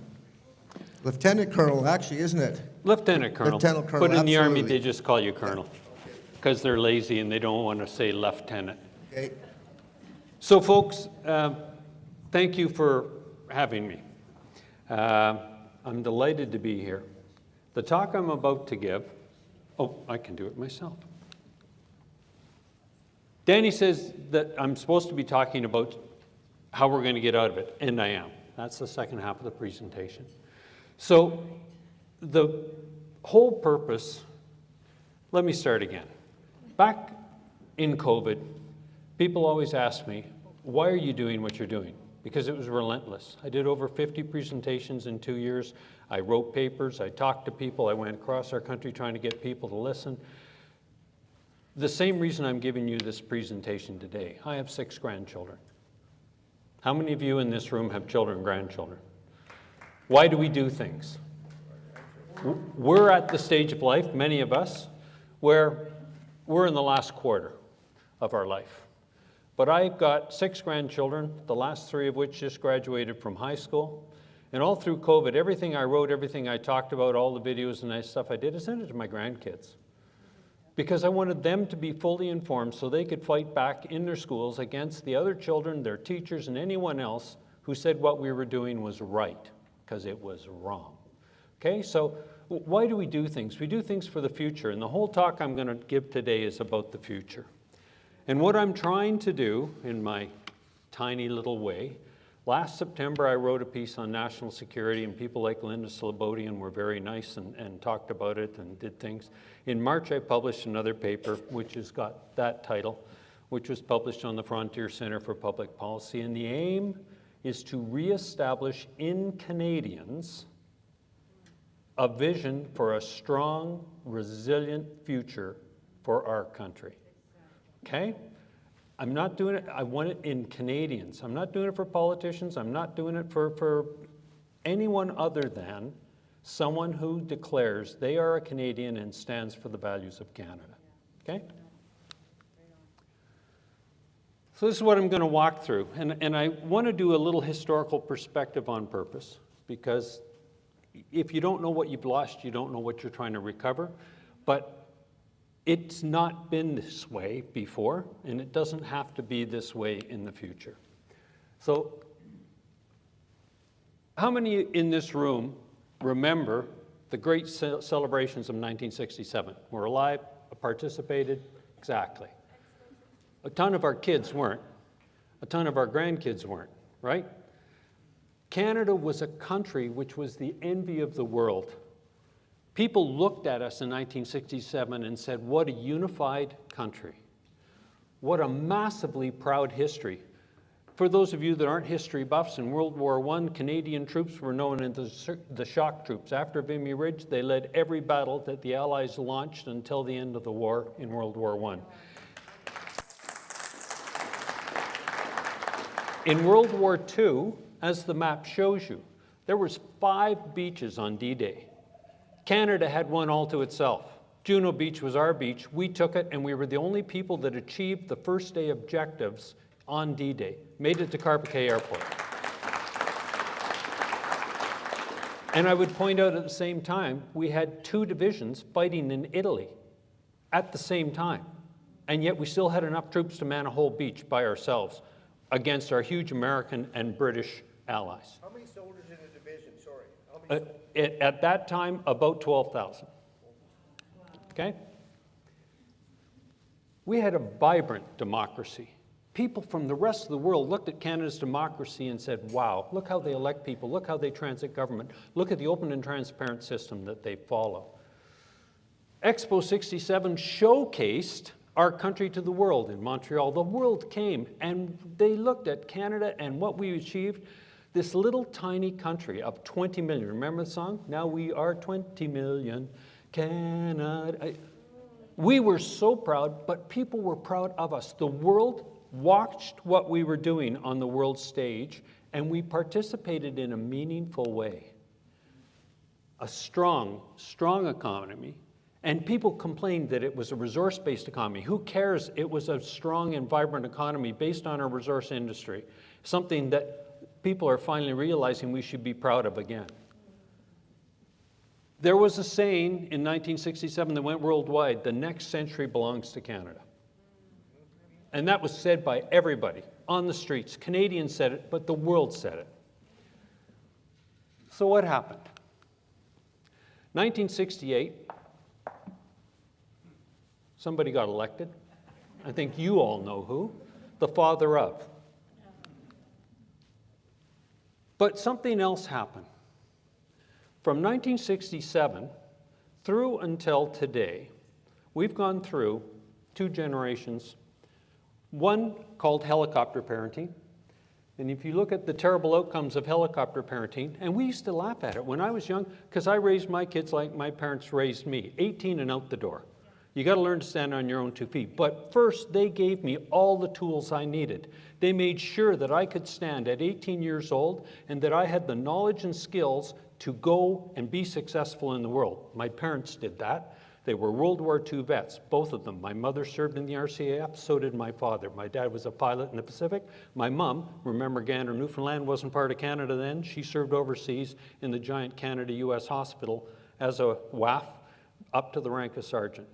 Lieutenant Colonel, actually, isn't it? Lieutenant Colonel. Lieutenant Colonel, But in the Army, absolutely. they just call you Colonel because they're lazy and they don't want to say Lieutenant. Okay. So, folks, thank you for having me. I'm delighted to be here. The talk I'm about to give, I can do it myself. Danny says that I'm supposed to be talking about how we're going to get out of it, and I am. That's the second half of the presentation. So the whole purpose, let me start again. Back in COVID, people always ask me, why are you doing what you're doing? Because it was relentless. I did over 50 presentations in 2 years. I wrote papers, I talked to people, I went across our country trying to get people to listen. The same reason I'm giving you this presentation today. I have 6 grandchildren. How many of you in this room have children, grandchildren? Why do we do things? We're at the stage of life, many of us, where we're in the last quarter of our life. But I've got 6 grandchildren, the last 3 of which just graduated from high school. And all through COVID, everything I wrote, everything I talked about, all the videos and nice stuff I did, I sent it to my grandkids. Because I wanted them to be fully informed so they could fight back in their schools against the other children, their teachers, and anyone else who said what we were doing was right, because it was wrong. Okay, so why do we do things? We do things for the future, and the whole talk I'm going to give today is about the future. And what I'm trying to do in my tiny little way, last September I wrote a piece on national security, and people like Linda Slobodian were very nice and talked about it and did things. In March I published another paper which has got that title, which was published on the Frontier Centre for Public Policy, and the aim is to reestablish in Canadians a vision for a strong, resilient future for our country. Okay? I'm not doing it, I want it in Canadians. I'm not doing it for politicians. I'm not doing it for anyone other than someone who declares they are a Canadian and stands for the values of Canada. Okay? So this is what I'm going to walk through. And I want to do a little historical perspective on purpose, because if you don't know what you've lost, you don't know what you're trying to recover. But it's not been this way before, and it doesn't have to be this way in the future. So, how many in this room remember the great celebrations of 1967? We're alive, participated, exactly. A ton of our kids weren't. A ton of our grandkids weren't, right? Canada was a country which was the envy of the world. People looked at us in 1967 and said, what a unified country. What a massively proud history. For those of you that aren't history buffs, in World War I, Canadian troops were known as the shock troops. After Vimy Ridge, they led every battle that the Allies launched until the end of the war in World War I. In World War II, as the map shows you, there was 5 beaches on D-Day. Canada had one all to itself. Juno Beach was our beach. We took it, and we were the only people that achieved the first day objectives on D-Day, made it to Carpe Airport. And I would point out at the same time, we had 2 divisions fighting in Italy at the same time. And yet we still had enough troops to man a whole beach by ourselves against our huge American and British allies. How many soldiers in a division? Sorry. How many At that time, about 12,000. Okay? We had a vibrant democracy. People from the rest of the world looked at Canada's democracy and said, wow, look how they elect people, look how they transit government, look at the open and transparent system that they follow. Expo 67 showcased our country to the world in Montreal. The world came and they looked at Canada and what we achieved. This little tiny country of 20 million. Remember the song? Now we are 20 million. Canada. We were so proud, but people were proud of us. The world watched what we were doing on the world stage, and we participated in a meaningful way. A strong, strong economy. And people complained that it was a resource-based economy. Who cares? It was a strong and vibrant economy based on our resource industry, something that people are finally realizing we should be proud of again. There was a saying in 1967 that went worldwide, the next century belongs to Canada. And that was said by everybody on the streets. Canadians said it, but the world said it. So what happened? 1968, somebody got elected. I think you all know who. The father of. But something else happened. From 1967 through until today, we've gone through 2 generations. One called helicopter parenting. And if you look at the terrible outcomes of helicopter parenting, and we used to laugh at it when I was young, because I raised my kids like my parents raised me, 18 and out the door. You got to learn to stand on your own 2 feet. But first, they gave me all the tools I needed. They made sure that I could stand at 18 years old and that I had the knowledge and skills to go and be successful in the world. My parents did that. They were World War II vets, both of them. My mother served in the RCAF, so did my father. My dad was a pilot in the Pacific. My mom, remember Gander, Newfoundland wasn't part of Canada then. She served overseas in the giant Canada-US hospital as a WAF up to the rank of sergeant.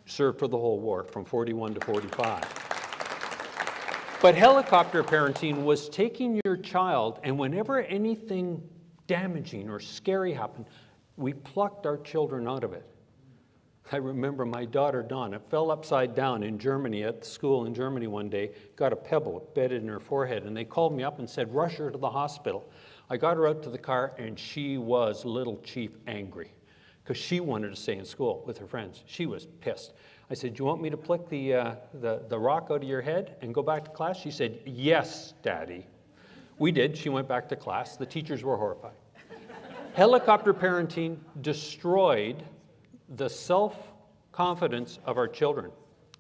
Served for the whole war, from 41 to 45. But helicopter parenting was taking your child, and whenever anything damaging or scary happened, we plucked our children out of it. I remember my daughter Donna fell upside down in Germany at the school in Germany one day, got a pebble embedded in her forehead, and they called me up and said, rush her to the hospital. I got her out to the car, and she was little chief angry because she wanted to stay in school with her friends. She was pissed. I said, do you want me to pluck the rock out of your head and go back to class? She said, yes, Daddy. We did. She went back to class. The teachers were horrified. Helicopter parenting destroyed the self-confidence of our children,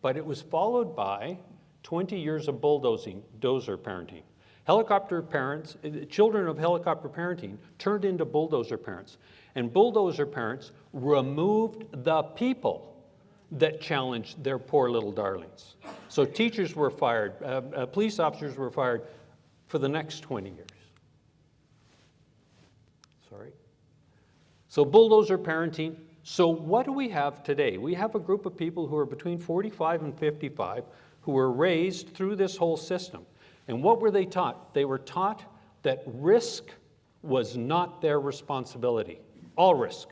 but it was followed by 20 years of bulldozer parenting. Helicopter parents, children of helicopter parenting turned into bulldozer parents, and bulldozer parents removed the people that challenged their poor little darlings. So teachers were fired, police officers were fired for the next 20 years. Sorry. So bulldozer parenting. So what do we have today? We have a group of people who are between 45 and 55 who were raised through this whole system. And what were they taught? They were taught that risk was not their responsibility. All risk.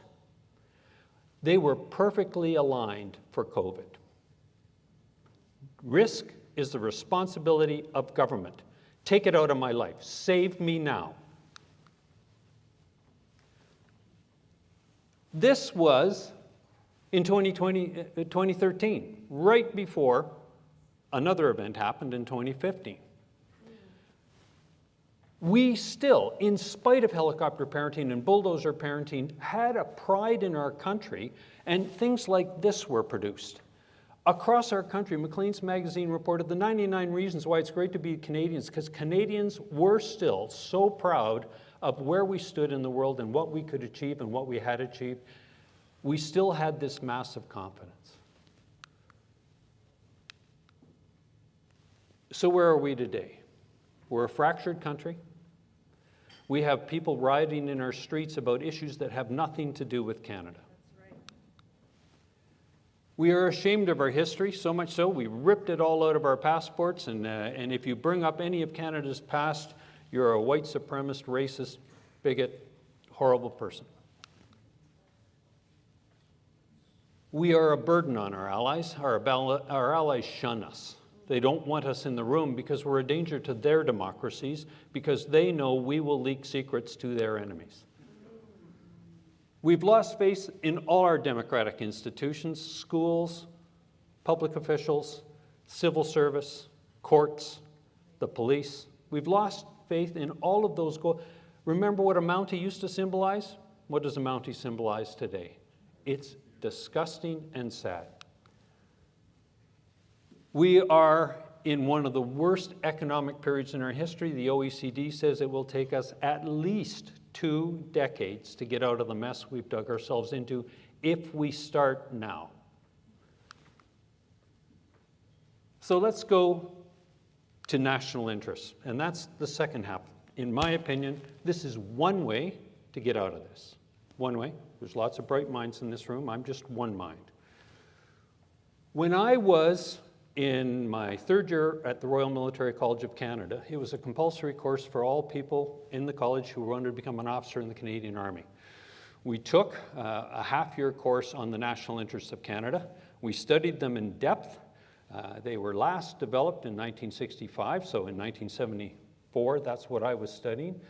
They were perfectly aligned for COVID. Risk is the responsibility of government. Take it out of my life. Save me now. This was in 2013, right before another event happened in 2015. We still, in spite of helicopter parenting and bulldozer parenting, had a pride in our country, and things like this were produced. Across our country, Maclean's magazine reported the 99 reasons why it's great to be Canadians, because Canadians were still so proud of where we stood in the world and what we could achieve and what we had achieved. We still had this massive confidence. So where are we today? We're a fractured country. We have people rioting in our streets about issues that have nothing to do with Canada. That's right. We are ashamed of our history, so much so we ripped it all out of our passports, and if you bring up any of Canada's past, you're a white supremacist, racist, bigot, horrible person. We are a burden on our allies. Our allies shun us. They don't want us in the room because we're a danger to their democracies, because they know we will leak secrets to their enemies. We've lost faith in all our democratic institutions, schools, public officials, civil service, courts, the police. We've lost faith in all of those goals. Remember what a Mountie used to symbolize? What does a Mountie symbolize today? It's disgusting and sad. We are in one of the worst economic periods in our history. The OECD says it will take us at least 2 decades to get out of the mess we've dug ourselves into if we start now. So let's go to national interests, and that's the second half. In my opinion, this is one way to get out of this. One way. There's lots of bright minds in this room. I'm just one mind. When I was in my 3rd year at the Royal Military College of Canada, it was a compulsory course for all people in the college who wanted to become an officer in the Canadian Army. We took a half-year course on the national interests of Canada. We studied them in depth. They were last developed in 1965, so in 1974, that's what I was studying.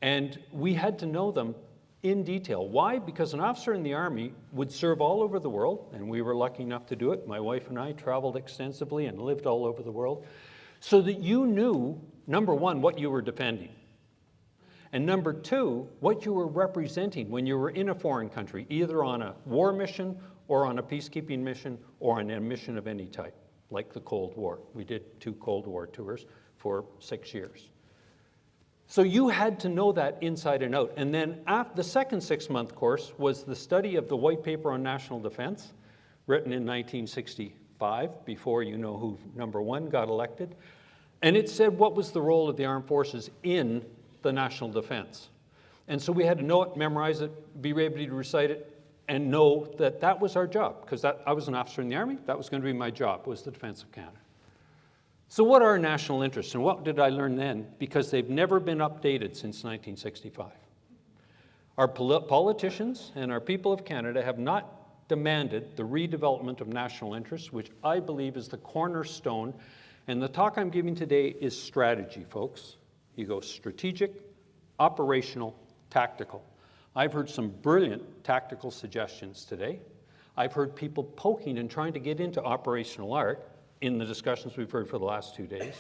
And we had to know them in detail. Why? Because an officer in the Army would serve all over the world, and we were lucky enough to do it. My wife and I traveled extensively and lived all over the world, so that you knew, number one, what you were defending, and number two, what you were representing when you were in a foreign country, either on a war mission or on a peacekeeping mission or on a mission of any type, like the Cold War. We did 2 Cold War tours for 6 years. So you had to know that inside and out. And then the second 6-month course was the study of the White Paper on National Defense, written in 1965, before you know who number 1 got elected. And it said what was the role of the armed forces in the national defense. And so we had to know it, memorize it, be able to recite it, and know that that was our job, because I was an officer in the Army. That was going to be my job, was the defense of Canada. So what are national interests, and what did I learn then? Because they've never been updated since 1965. Our politicians and our people of Canada have not demanded the redevelopment of national interests, which I believe is the cornerstone. And the talk I'm giving today is strategy, folks. You go strategic, operational, tactical. I've heard some brilliant tactical suggestions today. I've heard people poking and trying to get into operational art in the discussions we've heard for the last 2 days.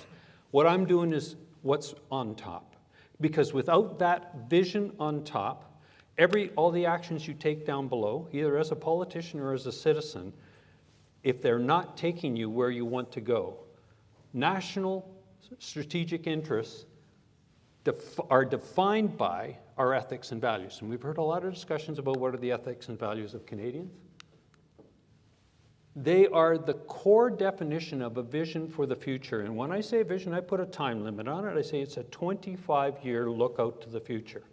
What I'm doing is what's on top. Because without that vision on top, all the actions you take down below, either as a politician or as a citizen, if they're not taking you where you want to go, national strategic interests are defined by our ethics and values. And we've heard a lot of discussions about what are the ethics and values of Canadians. They are the core definition of a vision for the future. And when I say vision, I put a time limit on it. I say it's a 25-year look out to the future.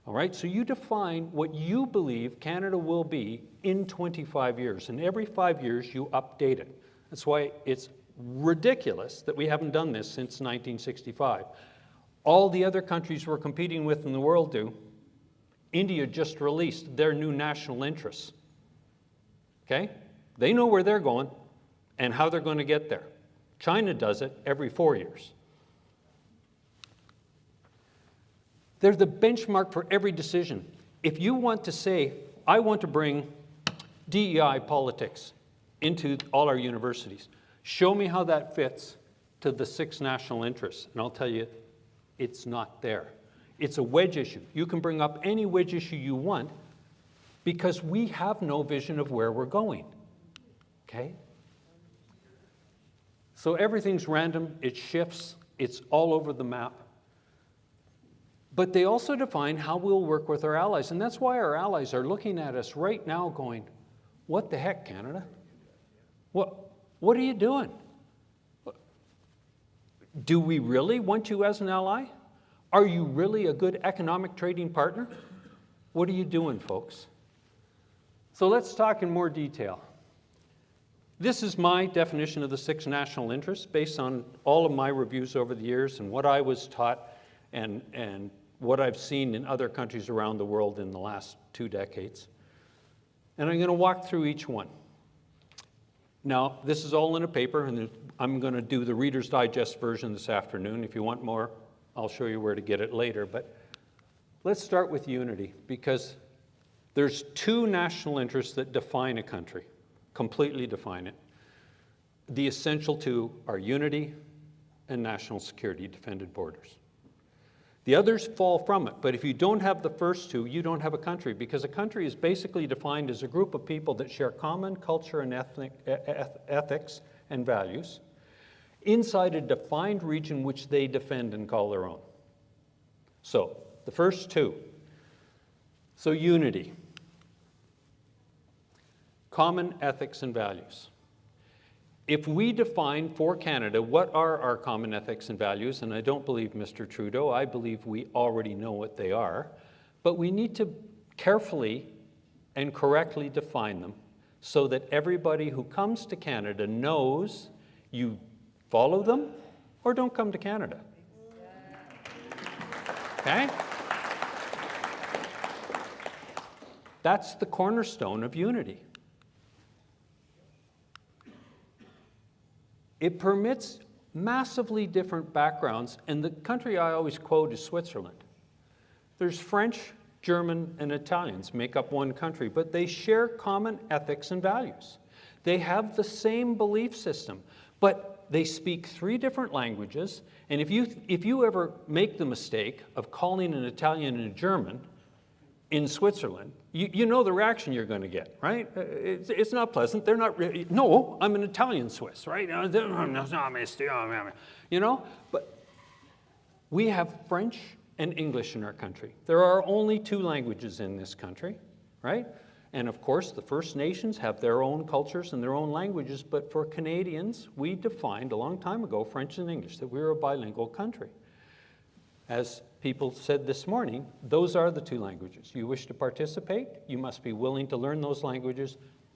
All right, so you define what you believe Canada will be in 25 years. And every 5 years, you update it. That's why it's ridiculous that we haven't done this since 1965. All the other countries we're competing with in the world do. India just released their new national interests. Okay? They know where they're going and how they're going to get there. China does it every 4 years. They're the benchmark for every decision. If you want to say, I want to bring DEI politics into all our universities, Show me how that fits to the 6 national interests, and I'll tell you, it's not there. It's a wedge issue. You can bring up any wedge issue you want because we have no vision of where we're going, okay? So everything's random, it shifts, it's all over the map. But they also define how we'll work with our allies, and that's why our allies are looking at us right now going, what the heck, Canada? What are you doing? Do we really want you as an ally? Are you really a good economic trading partner? What are you doing, folks? So let's talk in more detail. This is my definition of the 6 national interests based on all of my reviews over the years and what I was taught and what I've seen in other countries around the world in the last 2 decades. And I'm going to walk through each one. Now, this is all in a paper, and I'm going to do the Reader's Digest version this afternoon. If you want more, I'll show you where to get it later. But let's start with unity, because there's 2 national interests that define a country, completely define it. The essential 2 are unity and national security, defended borders. The others fall from it, but if you don't have the first 2, you don't have a country, because a country is basically defined as a group of people that share common culture and ethics and values inside a defined region which they defend and call their own. So, the first 2. So, unity. Common ethics and values. If we define for Canada what are our common ethics and values, and I don't believe Mr. Trudeau, I believe we already know what they are, but we need to carefully and correctly define them so that everybody who comes to Canada knows you follow them or don't come to Canada. Okay? That's the cornerstone of unity. It permits massively different backgrounds, and the country I always quote is Switzerland. There's French, German, and Italians make up one country, but they share common ethics and values. They have the same belief system, but they speak 3 different languages, and if you ever make the mistake of calling an Italian and a German in Switzerland, you know the reaction you're going to get, right? It's not pleasant. They're not really, no, I'm an Italian Swiss, right? You know, but we have French and English in our country. There are only 2 languages in this country, right? And of course, the First Nations have their own cultures and their own languages, but for Canadians, we defined a long time ago French and English, that we're a bilingual country. As people said this morning, those are the 2 languages. You wish to participate, you must be willing to learn those languages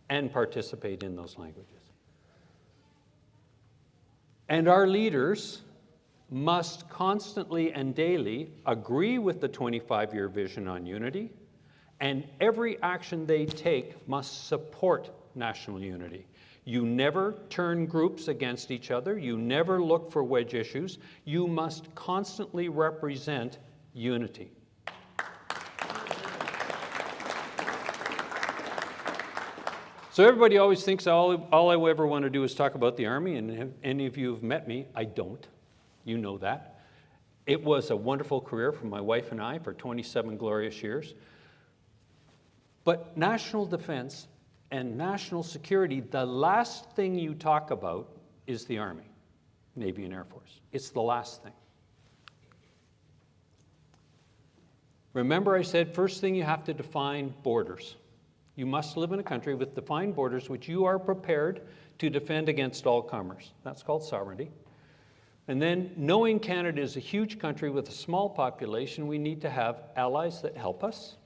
and participate in those languages. And our leaders must constantly and daily agree with the 25-year vision on unity, and every action they take must support national unity. You never turn groups against each other. You never look for wedge issues. You must constantly represent unity. So everybody always thinks all I ever want to do is talk about the Army, and if any of you have met me, I don't. You know that. It was a wonderful career for my wife and I for 27 glorious years. But national defense and national security, the last thing you talk about is the Army, Navy, and Air Force. It's the last thing. Remember I said first thing you have to define borders. You must live in a country with defined borders which you are prepared to defend against all comers. That's called sovereignty. And then knowing Canada is a huge country with a small population, we need to have allies that help us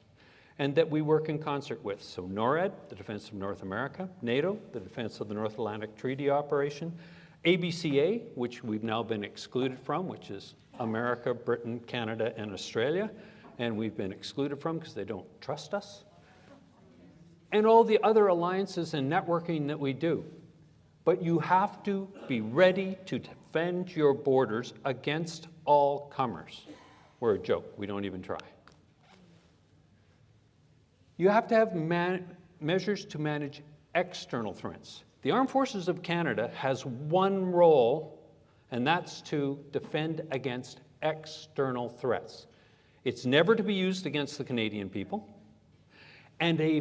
and that we work in concert with. So NORAD, the defense of North America, NATO, the defense of the North Atlantic Treaty Operation, ABCA, which we've now been excluded from, which is America, Britain, Canada, and Australia, and we've been excluded from because they don't trust us, and all the other alliances and networking that we do. But you have to be ready to defend your borders against all comers. We're a joke, we don't even try. You have to have measures to manage external threats. The Armed Forces of Canada has one role, and that's to defend against external threats. It's never to be used against the Canadian people. And a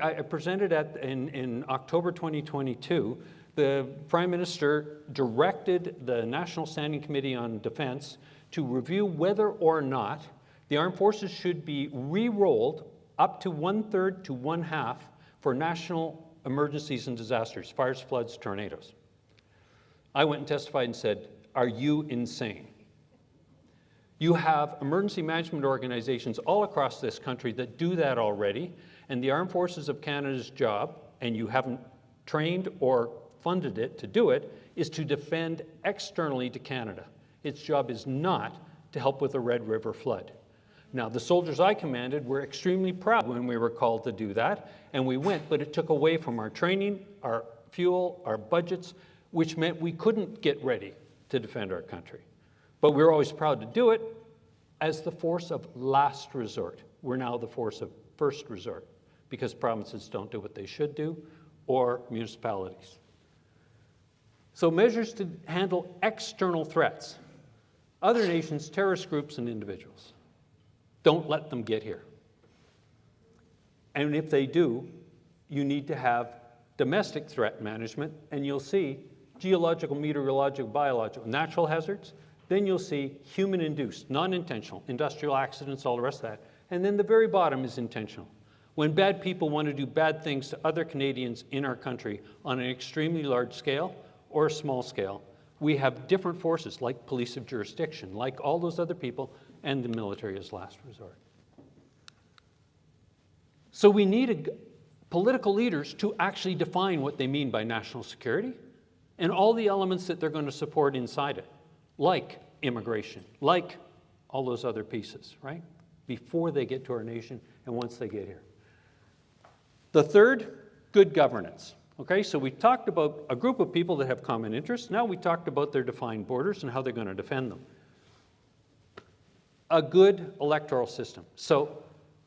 I presented in October 2022, the Prime Minister directed the National Standing Committee on Defense to review whether or not the armed forces should be re-rolled up to 1/3 to 1/2 for national emergencies and disasters, fires, floods, tornadoes. I went and testified and said, are you insane? You have emergency management organizations all across this country that do that already, and the Armed Forces of Canada's job, and you haven't trained or funded it to do it, is to defend externally to Canada. Its job is not to help with the Red River flood. Now, the soldiers I commanded were extremely proud when we were called to do that, and we went, but it took away from our training, our fuel, our budgets, which meant we couldn't get ready to defend our country. But we were always proud to do it as the force of last resort. We're now the force of first resort because provinces don't do what they should do, or municipalities. So measures to handle external threats. Other nations, terrorist groups, and individuals. Don't let them get here. And if they do, you need to have domestic threat management, and you'll see geological, meteorological, biological, natural hazards. Then you'll see human-induced, non-intentional, industrial accidents, all the rest of that. And then the very bottom is intentional. When bad people want to do bad things to other Canadians in our country on an extremely large scale or a small scale, we have different forces like police of jurisdiction, like all those other people, and the military as last resort. So we need political leaders to actually define what they mean by national security and all the elements that they're going to support inside it, like immigration, like all those other pieces, right? Before they get to our nation and once they get here. The third, good governance. Okay, so we talked about a group of people that have common interests. Now we talked about their defined borders and how they're going to defend them. A good electoral system. So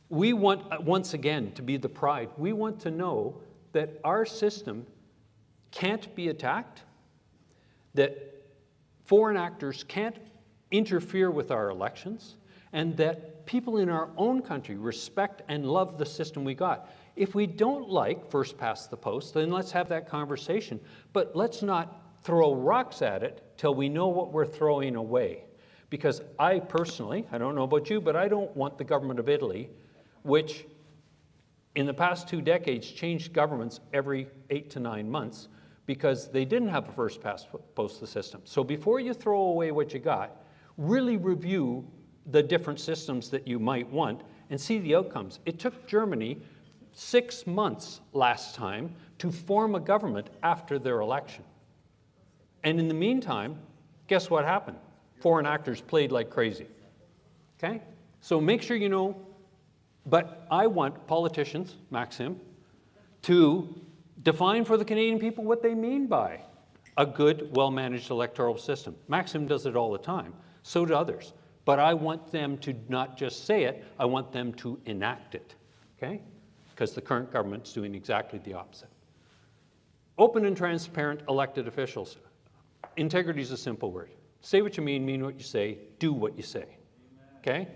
we want, once again, to be the pride. We want to know that our system can't be attacked, that foreign actors can't interfere with our elections, and that people in our own country respect and love the system we got. If we don't like first past the post, then let's have that conversation. But let's not throw rocks at it till we know what we're throwing away. Because I personally, I don't know about you, but I don't want the government of Italy, which in the past 2 decades changed governments every 8 to 9 months because they didn't have a first past post system. So before you throw away what you got, really review the different systems that you might want and see the outcomes. It took Germany 6 months last time to form a government after their election. And in the meantime, guess what happened? Foreign actors played like crazy. Okay? So make sure you know, but I want politicians, Maxim, to define for the Canadian people what they mean by a good, well-managed electoral system. Maxim does it all the time. So do others. But I want them to not just say it, I want them to enact it. Okay? Because the current government's doing exactly the opposite. Open and transparent elected officials. Integrity is a simple word. Say what you mean what you say, do what you say. Okay?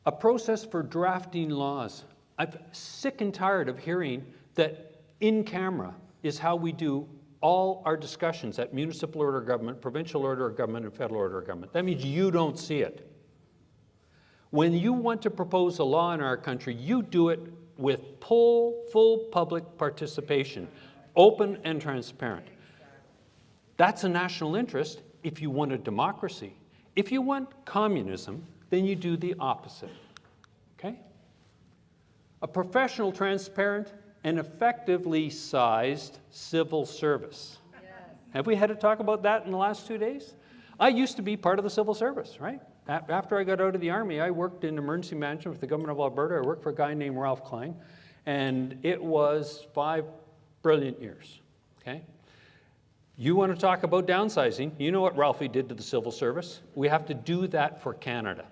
A process for drafting laws. I'm sick and tired of hearing that in camera is how we do all our discussions at municipal order of government, provincial order of government, and federal order of government. That means you don't see it. When you want to propose a law in our country, you do it with full public participation, open and transparent. That's a national interest if you want a democracy. If you want communism, then you do the opposite. Okay? A professional, transparent, and effectively sized civil service. Yes. Have we had to talk about that in the last 2 days? I used to be part of the civil service, right? After I got out of the Army, I worked in emergency management with the government of Alberta. I worked for a guy named Ralph Klein, and it was 5 brilliant years, okay? You want to talk about downsizing, you know what Ralphie did to the civil service? We have to do that for Canada.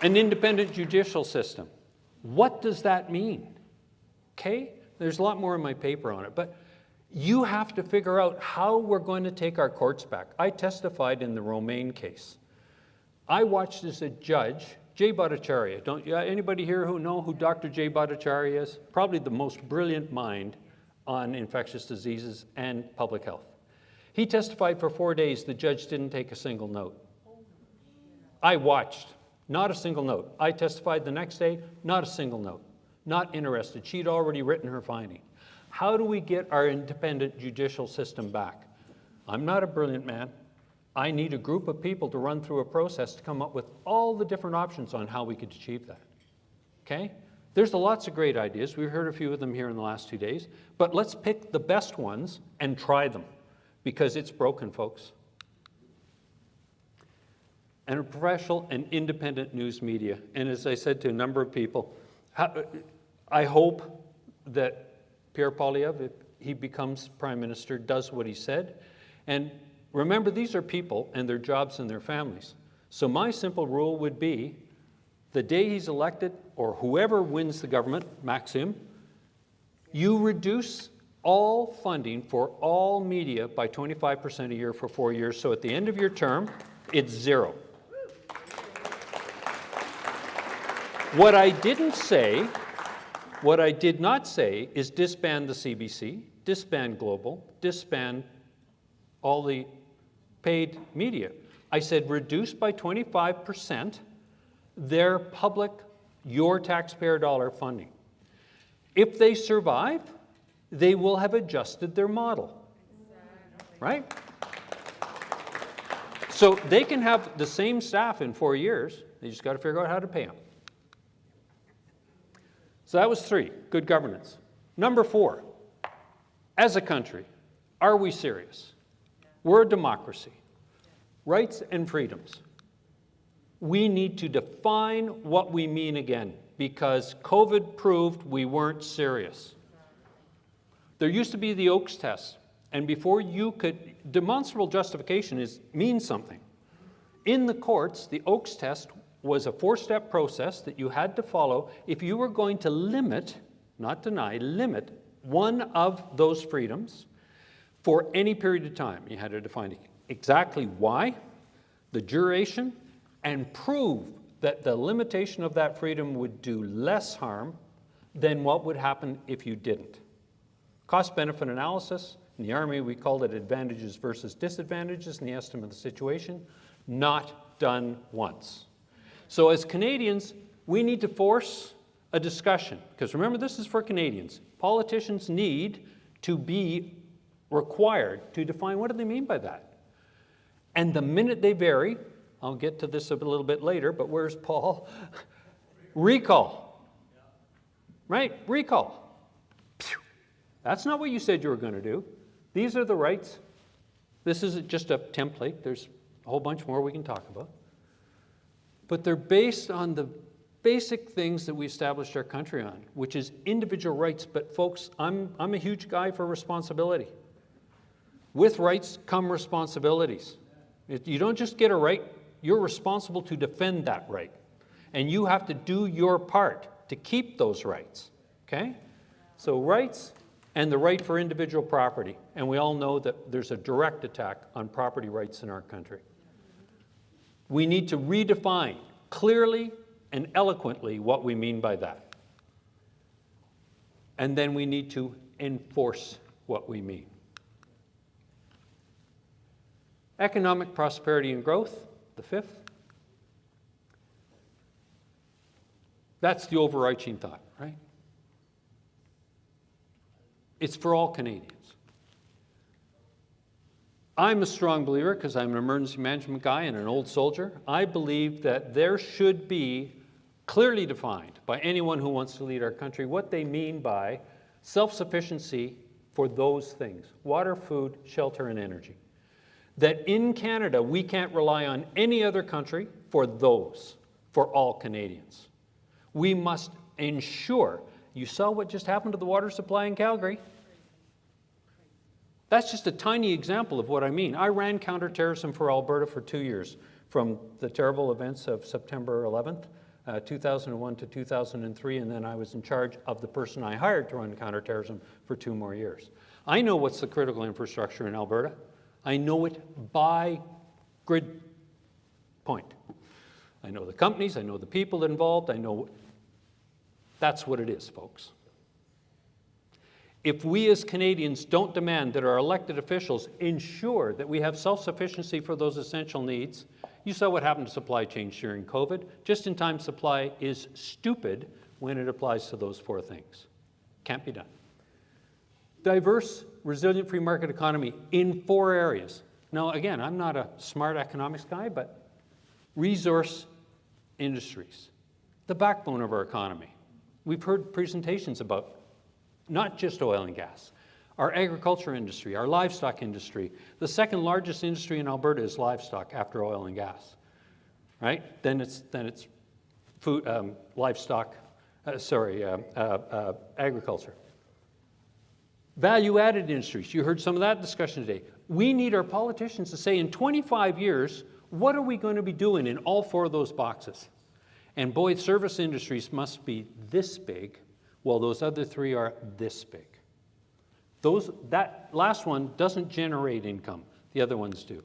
An independent judicial system. What does that mean? Okay? There's a lot more in my paper on it, but you have to figure out how we're going to take our courts back. I testified in the Romaine case. I watched as a judge, Jay Bhattacharya. Anybody here know who Dr. Jay Bhattacharya is? Probably the most brilliant mind on infectious diseases and public health. He testified for 4 days. The judge didn't take a single note. I watched, not a single note. I testified the next day, not a single note. Not interested. She'd already written her finding. How do we get our independent judicial system back? I'm not a brilliant man. I need a group of people to run through a process to come up with all the different options on how we could achieve that. Okay? There's lots of great ideas. We've heard a few of them here in the last 2 days. But let's pick the best ones and try them, because it's broken, folks. And a professional and independent news media. And as I said to a number of people, I hope that Pierre Poilievre, if he becomes Prime Minister, does what he said. And remember, these are people and their jobs and their families. So my simple rule would be, the day he's elected, or whoever wins the government, Maxim, you reduce all funding for all media by 25% a year for 4 years. So at the end of your term, it's zero. What I did not say is disband the CBC, disband Global, disband all the paid media. I said reduce by 25% their public, your taxpayer dollar funding. If they survive, they will have adjusted their model, right? So they can have the same staff in 4 years. They just got to figure out how to pay them. So that was 3, good governance. Number 4, as a country, are we serious? We're a democracy. Rights and freedoms. We need to define what we mean again, because COVID proved we weren't serious. There used to be the Oakes test, and before you could, demonstrable justification means something. In the courts, the Oakes test was a 4-step process that you had to follow if you were going to limit, not deny, limit one of those freedoms for any period of time. You had to define exactly why, the duration, and prove that the limitation of that freedom would do less harm than what would happen if you didn't. Cost-benefit analysis. In the Army, we called it advantages versus disadvantages in the estimate of the situation. Not done once. So as Canadians, we need to force a discussion, because remember, this is for Canadians. Politicians need to be required to define what do they mean by that. And the minute they vary, I'll get to this a little bit later, but where's Paul? Recall. Right? Recall. That's not what you said you were going to do. These are the rights. This isn't just a template. There's a whole bunch more we can talk about. But they're based on the basic things that we established our country on, which is individual rights. But folks, I'm a huge guy for responsibility. With rights come responsibilities. You don't just get a right, you're responsible to defend that right. And you have to do your part to keep those rights, okay? So rights and the right for individual property. And we all know that there's a direct attack on property rights in our country. We need to redefine clearly and eloquently what we mean by that. And then we need to enforce what we mean. Economic prosperity and growth, the 5th. That's the overarching thought, right? It's for all Canadians. I'm a strong believer, because I'm an emergency management guy and an old soldier. I believe that there should be clearly defined by anyone who wants to lead our country what they mean by self-sufficiency for those things: water, food, shelter, and energy. That in Canada, we can't rely on any other country for those, for all Canadians. We must ensure. You saw what just happened to the water supply in Calgary. That's just a tiny example of what I mean. I ran counterterrorism for Alberta for 2 years, from the terrible events of September 11th 2001 to 2003, and then I was in charge of the person I hired to run counterterrorism for 2 more years. I know what's the critical infrastructure in Alberta. I know it by grid point. I know the companies, I know the people involved, I know. That's what it is, folks. If we as Canadians don't demand that our elected officials ensure that we have self-sufficiency for those essential needs, you saw what happened to supply chains during COVID. Just-in-time supply is stupid when it applies to those 4 things. Can't be done. Diverse, resilient free market economy in 4 areas. Now, again, I'm not a smart economics guy, but resource industries, the backbone of our economy. We've heard presentations about not just oil and gas, our agriculture industry, our livestock industry. The second largest industry in Alberta is livestock after oil and gas, right? Then it's food, livestock, agriculture. Value-added industries, you heard some of that discussion today. We need our politicians to say in 25 years, what are we going to be doing in all 4 of those boxes? And boy, service industries must be this big, while those other 3 are this big. That last one doesn't generate income. The other ones do.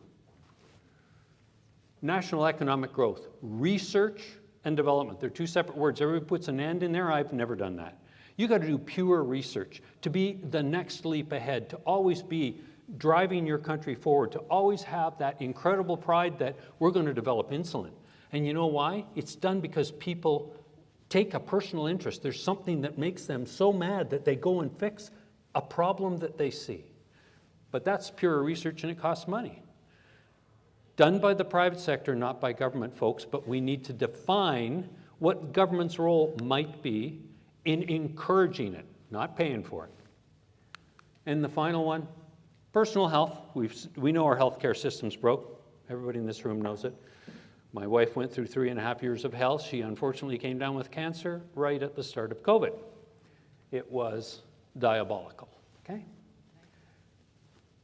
National economic growth, research and development. They're 2 separate words. Everybody puts an and in there. I've never done that. You got to do pure research to be the next leap ahead, to always be driving your country forward, to always have that incredible pride that we're going to develop insulin. And you know why? It's done because people take a personal interest. There's something that makes them so mad that they go and fix a problem that they see. But that's pure research and it costs money. Done by the private sector, not by government, folks, but we need to define what government's role might be in encouraging it, not paying for it. And the final one, personal health. We know our healthcare system's broke. Everybody in this room knows it. My wife went through 3.5 years of hell. She unfortunately came down with cancer right at the start of COVID. It was diabolical, okay?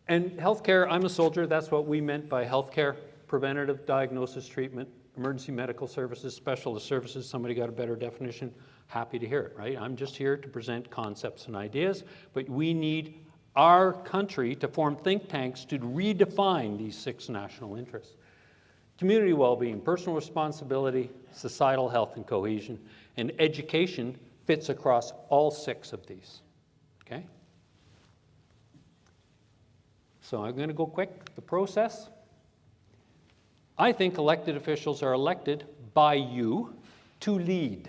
And healthcare, I'm a soldier. That's what we meant by healthcare: preventative, diagnosis, treatment, emergency medical services, specialist services. Somebody got a better definition? Happy to hear it, right? I'm just here to present concepts and ideas, but we need our country to form think tanks to redefine these 6 national interests. Community well-being, personal responsibility, societal health and cohesion, and education fits across all 6 of these, okay? So I'm going to go quick. The process. I think elected officials are elected by you to lead.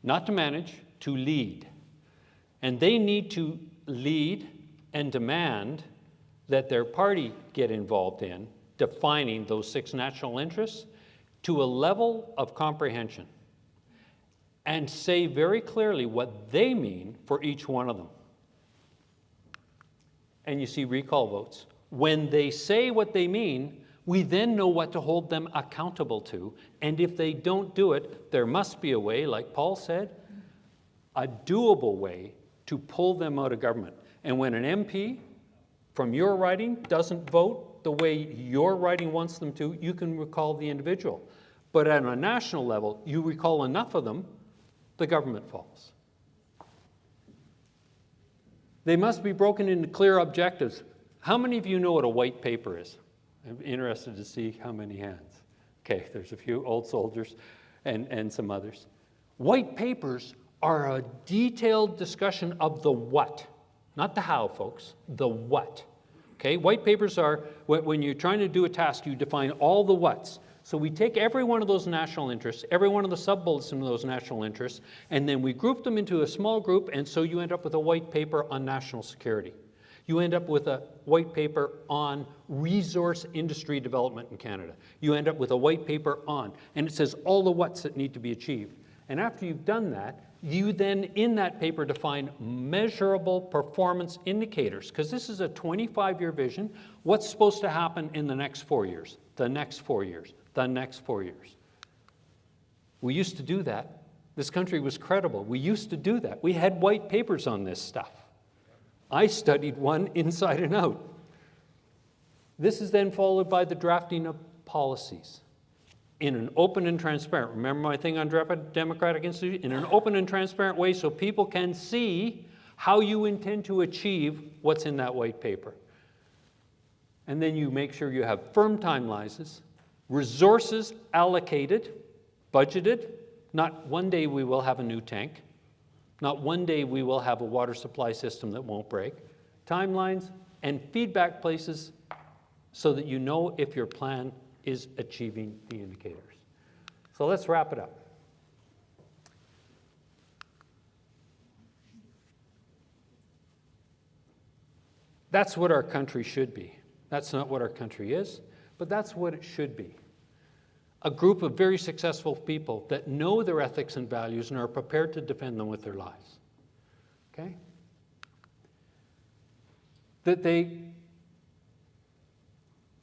Not to manage, to lead. And they need to lead and demand that their party get involved in defining those 6 national interests to a level of comprehension and say very clearly what they mean for each one of them. And you see recall votes. When they say what they mean, we then know what to hold them accountable to. And if they don't do it, there must be a way, like Paul said, a doable way to pull them out of government. And when an MP from your riding doesn't vote the way your riding wants them to, you can recall the individual. But at a national level, you recall enough of them, the government falls. They must be broken into clear objectives. How many of you know what a white paper is? I'm interested to see how many hands. Okay, there's a few old soldiers and some others. White papers are a detailed discussion of the what, not the how, folks, the what. Okay, white papers are, when you're trying to do a task, you define all the whats. So we take every one of those national interests, every one of the sub-bullets in those national interests, and then we group them into a small group, and so you end up with a white paper on national security. You end up with a white paper on resource industry development in Canada. You end up with a white paper on, and it says all the whats that need to be achieved. And after you've done that, you then, in that paper, define measurable performance indicators, because this is a 25-year vision. What's supposed to happen in the next 4 years, the next 4 years, the next 4 years? We used to do that. This country was credible. We used to do that. We had white papers on this stuff. I studied one inside and out. This is then followed by the drafting of policies. in an open and transparent, remember my thing on democratic institutions, in an open and transparent way so people can see how you intend to achieve what's in that white paper. And then you make sure you have firm timelines, resources allocated, budgeted. Not one day we will have a new tank. Not one day we will have a water supply system that won't break. Timelines and feedback places so that you know if your plan is achieving the indicators. So let's wrap it up. That's what our country should be. That's not what our country is, but that's what it should be. A group of very successful people that know their ethics and values and are prepared to defend them with their lives. Okay? That they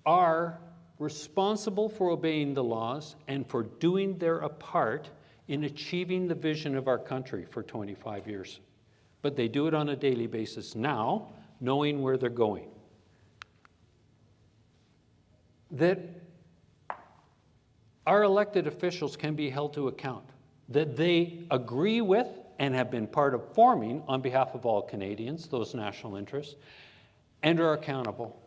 are responsible for obeying the laws and for doing their part in achieving the vision of our country for 25 years. But they do it on a daily basis now, knowing where they're going. That our elected officials can be held to account, that they agree with and have been part of forming on behalf of all Canadians, those national interests, and are accountable.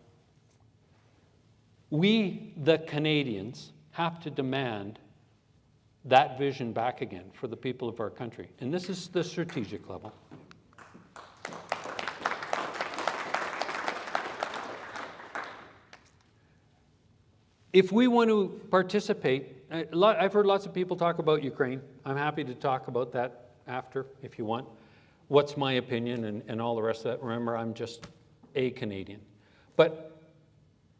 We, the Canadians, have to demand that vision back again for the people of our country. And this is the strategic level. If we want to participate, I've heard lots of people talk about Ukraine. I'm happy to talk about that after, if you want. What's my opinion and all the rest of that. Remember, I'm just a Canadian. But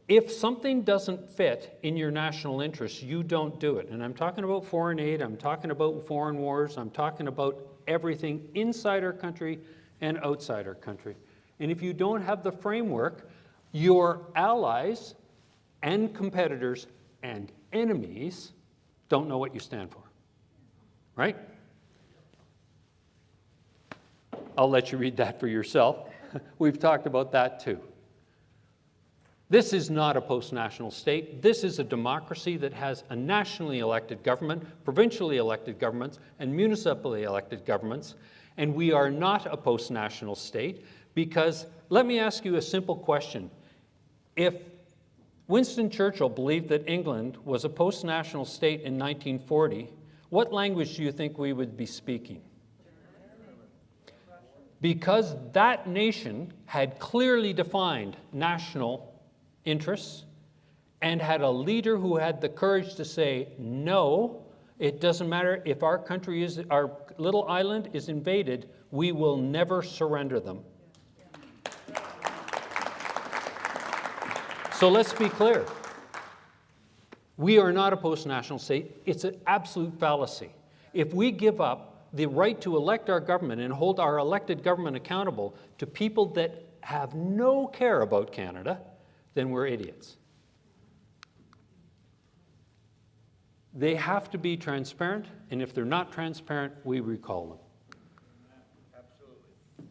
if something doesn't fit in your national interests, you don't do it. And I'm talking about foreign aid, I'm talking about foreign wars, I'm talking about everything inside our country and outside our country. And if you don't have the framework, your allies and competitors and enemies don't know what you stand for, right? I'll let you read that for yourself. We've talked about that too. This is not a post-national state. This is a democracy that has a nationally elected government, provincially elected governments, and municipally elected governments. And we are not a post-national state because, let me ask you a simple question. If Winston Churchill believed that England was a post-national state in 1940, what language do you think we would be speaking? Because that nation had clearly defined national interests and had a leader who had the courage to say, no, it doesn't matter if our country is, our little island is invaded, we will never surrender them. So let's be clear. We are not a post-national state. It's an absolute fallacy. If we give up the right to elect our government and hold our elected government accountable to people that have no care about Canada, then we're idiots. They have to be transparent, and if they're not transparent, we recall them. Absolutely.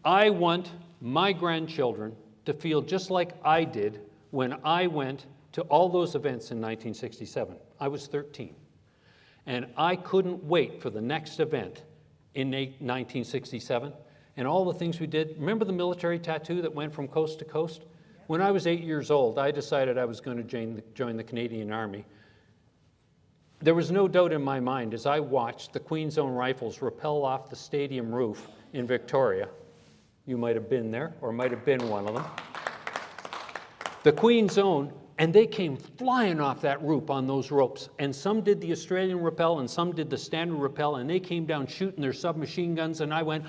I want my grandchildren to feel just like I did when I went to all those events in 1967. I was 13. And I couldn't wait for the next event in 1967 and all the things we did. Remember the military tattoo that went from coast to coast? When I was 8 years old, I decided I was going to join the Canadian Army. There was no doubt in my mind as I watched the Queen's Own Rifles rappel off the stadium roof in Victoria. You might have been there, or might have been one of them. The Queen's Own, and they came flying off that roof on those ropes. And some did the Australian rappel and some did the standard rappel, and they came down shooting their submachine guns, and I went,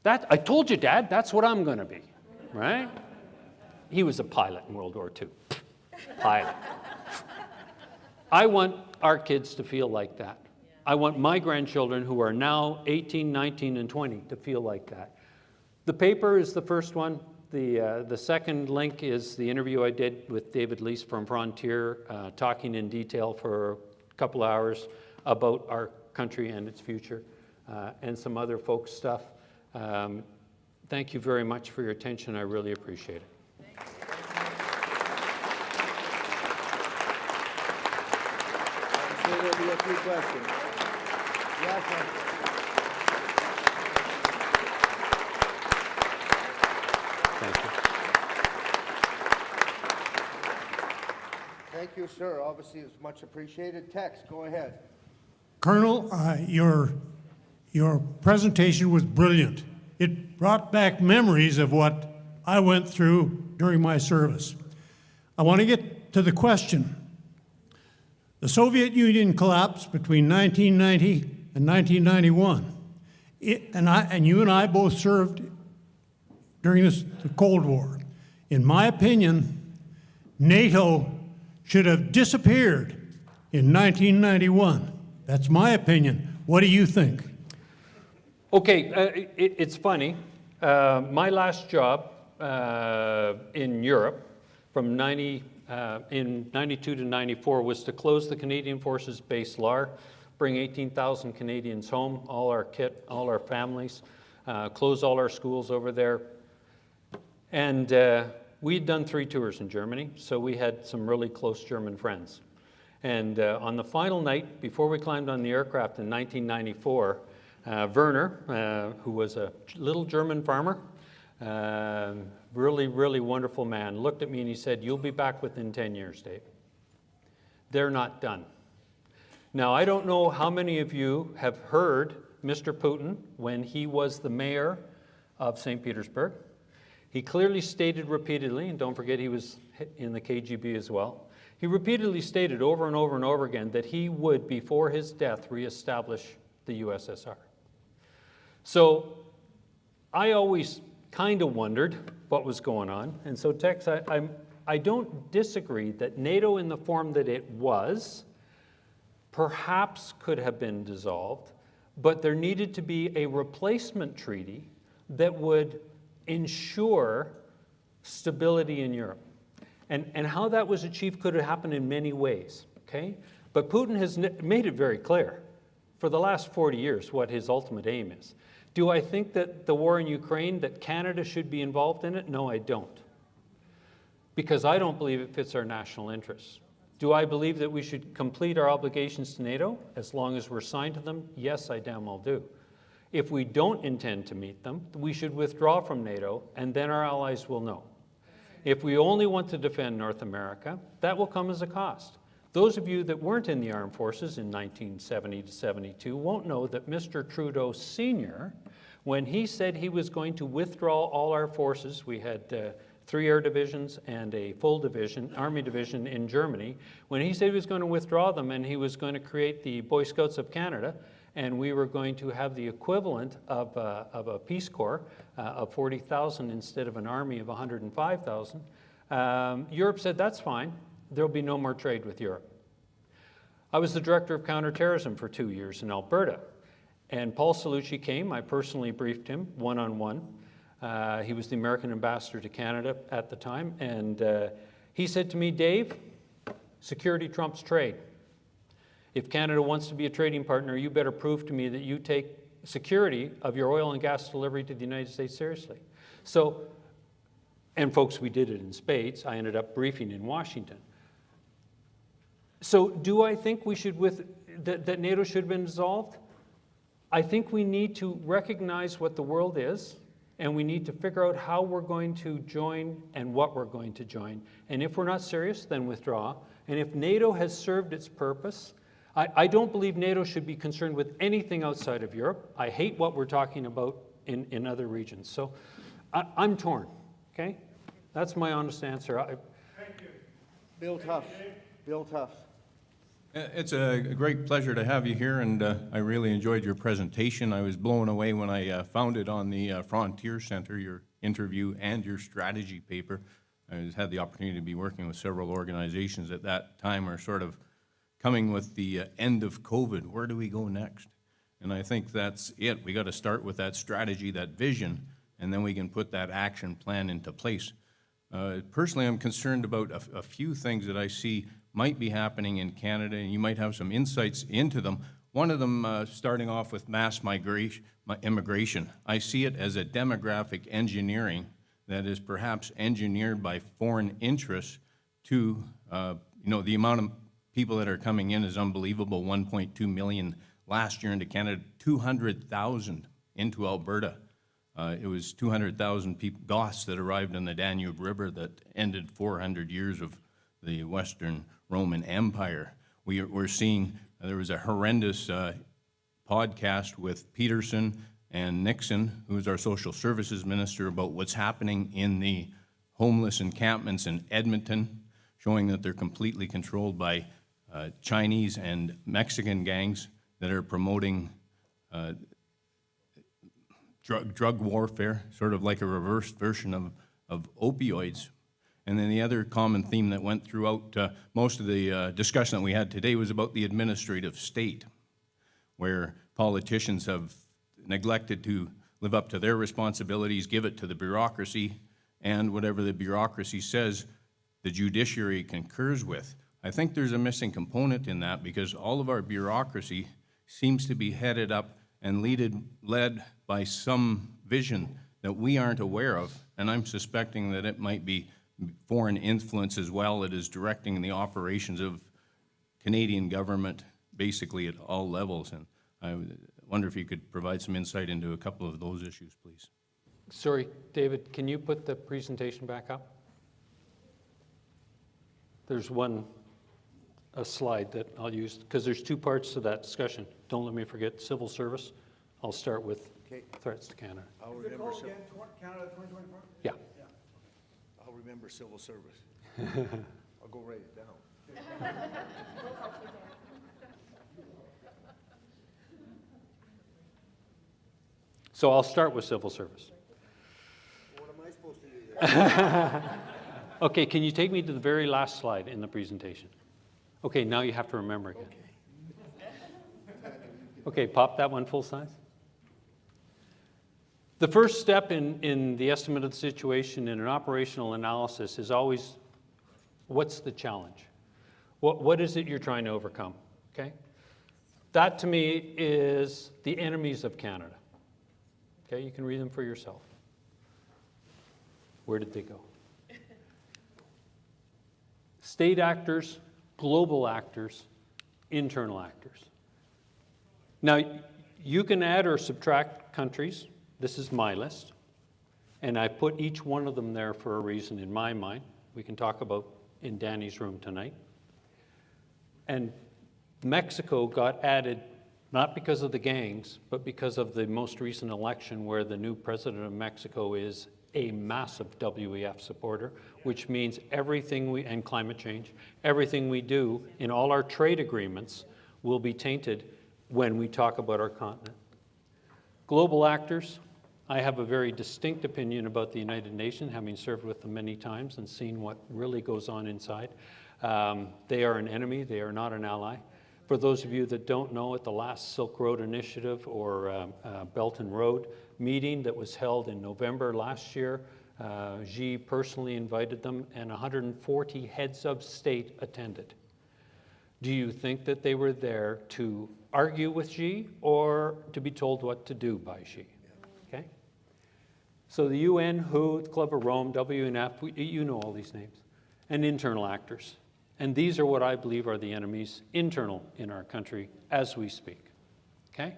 I told you, Dad, that's what I'm going to be, right? He was a pilot in World War II. Pilot. I want our kids to feel like that. I want my grandchildren, who are now 18, 19, and 20, to feel like that. The paper is the first one. The second link is the interview I did with David Lease from Frontier, talking in detail for a couple hours about our country and its future, and some other folks' stuff. Thank you very much for your attention. I really appreciate it. you a few questions. Yes, sir. Thank you. Thank you, sir. Obviously, it's much appreciated. Tex, go ahead. Colonel, your presentation was brilliant. It brought back memories of what I went through during my service. I want to get to the question. The Soviet Union collapsed between 1990 and 1991. And you and I both served during the Cold War. In my opinion, NATO should have disappeared in 1991. That's my opinion. What do you think? Okay, it's funny. My last job in Europe from in 92 to 94 was to close the Canadian Forces Base LAR, bring 18,000 Canadians home, all our kit, all our families, close all our schools over there. And we'd done 3 tours in Germany, so we had some really close German friends. And on the final night, before we climbed on the aircraft in 1994, Werner, who was a little German farmer, really, really wonderful man, looked at me and he said, "You'll be back within 10 years, Dave." They're not done. Now, I don't know how many of you have heard Mr. Putin when he was the mayor of St. Petersburg. He clearly stated repeatedly, and don't forget he was in the KGB as well, he repeatedly stated over and over and over again that he would, before his death, reestablish the USSR. So I always kind of wondered what was going on. And so, Tex, I don't disagree that NATO in the form that it was perhaps could have been dissolved, but there needed to be a replacement treaty that would ensure stability in Europe. And how that was achieved could have happened in many ways, okay? But Putin has made it very clear for the last 40 years what his ultimate aim is. Do I think that the war in Ukraine, that Canada should be involved in it? No, I don't. Because I don't believe it fits our national interests. Do I believe that we should complete our obligations to NATO as long as we're signed to them? Yes, I damn well do. If we don't intend to meet them, we should withdraw from NATO, and then our allies will know. If we only want to defend North America, that will come as a cost. Those of you that weren't in the armed forces in 1970 to 72 won't know that Mr. Trudeau Sr., when he said he was going to withdraw all our forces, we had 3 air divisions and a full division, army division in Germany, when he said he was going to withdraw them and he was going to create the Boy Scouts of Canada, and we were going to have the equivalent of a Peace Corps of 40,000 instead of an army of 105,000. Europe said, that's fine. There'll be no more trade with Europe. I was the director of counterterrorism for 2 years in Alberta. And Paul Cellucci came. I personally briefed him one-on-one. He was the American ambassador to Canada at the time. And he said to me, Dave, security trumps trade. If Canada wants to be a trading partner, you better prove to me that you take security of your oil and gas delivery to the United States seriously. So, and folks, we did it in spades. I ended up briefing in Washington. So do I think we should, that NATO should have been dissolved? I think we need to recognize what the world is, and we need to figure out how we're going to join and what we're going to join. And if we're not serious, then withdraw. And if NATO has served its purpose, I don't believe NATO should be concerned with anything outside of Europe. I hate what we're talking about in other regions. So I'm torn, okay? That's my honest answer. Thank you. Bill Tuff. Bill Tuff. It's a great pleasure to have you here, and I really enjoyed your presentation. I was blown away when I found it on the Frontier Center, your interview and your strategy paper. I had the opportunity to be working with several organizations at that time, are sort of coming with the end of COVID. Where do we go next? And I think that's it. We got to start with that strategy, that vision, and then we can put that action plan into place. Personally, I'm concerned about a few things that I see might be happening in Canada, and you might have some insights into them. One of them, starting off with mass immigration. I see it as a demographic engineering that is perhaps engineered by foreign interests to, the amount of people that are coming in is unbelievable. 1.2 million last year into Canada, 200,000 into Alberta. It was 200,000 Goths that arrived on the Danube River that ended 400 years of the Western Roman Empire. We're seeing, there was a horrendous podcast with Peterson and Nixon, who is our social services minister, about what's happening in the homeless encampments in Edmonton, showing that they're completely controlled by Chinese and Mexican gangs that are promoting drug warfare, sort of like a reverse version of opioids. And then the other common theme that went throughout most of the discussion that we had today was about the administrative state, where politicians have neglected to live up to their responsibilities, give it to the bureaucracy, and whatever the bureaucracy says, the judiciary concurs with. I think there's a missing component in that, because all of our bureaucracy seems to be headed up and led by some vision that we aren't aware of, and I'm suspecting that it might be foreign influence as well that is directing the operations of Canadian government basically at all levels. And I wonder if you could provide some insight into a couple of those issues, please. Sorry, David, can you put the presentation back up? There's a slide that I'll use, because there's two parts to that discussion. Don't let me forget civil service. I'll start with threats to Canada. I'll remember Canada 2024? Yeah. I'll remember civil service. I'll go write it down. So I'll start with civil service. What am I supposed to do then? Okay, can you take me to the very last slide in the presentation? Okay, now you have to remember again. Okay, pop that one full size. The first step in the estimate of the situation in an operational analysis is always, what's the challenge? What is it you're trying to overcome, okay? That to me is the enemies of Canada. Okay, you can read them for yourself. Where did they go? State actors, global actors, internal actors. Now, you can add or subtract countries. This is my list. And I put each one of them there for a reason in my mind. We can talk about in Danny's room tonight. And Mexico got added not because of the gangs, but because of the most recent election where the new president of Mexico is a massive WEF supporter, which means everything and climate change, everything we do in all our trade agreements will be tainted when we talk about our continent. Global actors, I have a very distinct opinion about the United Nations, having served with them many times and seen what really goes on inside. They are an enemy, they are not an ally. For those of you that don't know, at the last Silk Road Initiative or Belt and Road meeting that was held in November last year, Xi personally invited them and 140 heads of state attended. Do you think that they were there to argue with Xi or to be told what to do by Xi? Okay? So the UN, WHO, the Club of Rome, WNF, you know all these names, and internal actors. And these are what I believe are the enemies internal in our country as we speak, okay?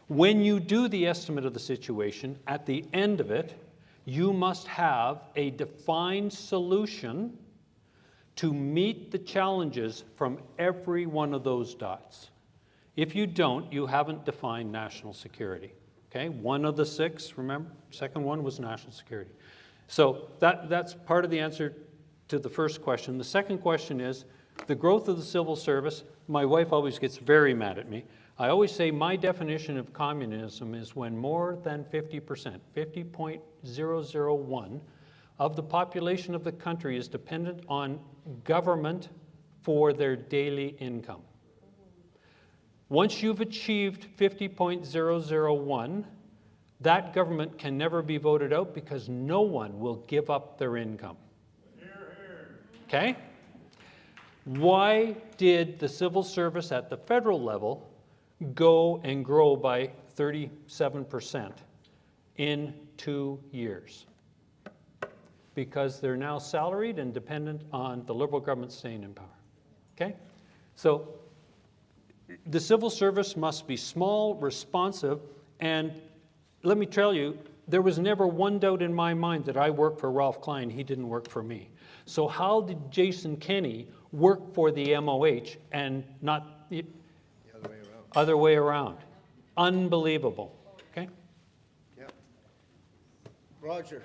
When you do the estimate of the situation, at the end of it, you must have a defined solution to meet the challenges from every one of those dots. If you don't, you haven't defined national security, okay? One of the six, remember, second one was national security. So that's part of the answer to the first question. The second question is the growth of the civil service. My wife always gets very mad at me. I always say my definition of communism is when more than 50%, 50.001 of the population of the country is dependent on government for their daily income. Once you've achieved 50.001, that government can never be voted out because no one will give up their income. Okay? Why did the civil service at the federal level go and grow by 37% in 2 years? Because they're now salaried and dependent on the Liberal government staying in power. Okay? So the civil service must be small, responsive, and let me tell you, there was never one doubt in my mind that I worked for Ralph Klein, he didn't work for me. So how did Jason Kenney work for the MOH and not the other way around? Unbelievable, okay? Yeah. Roger.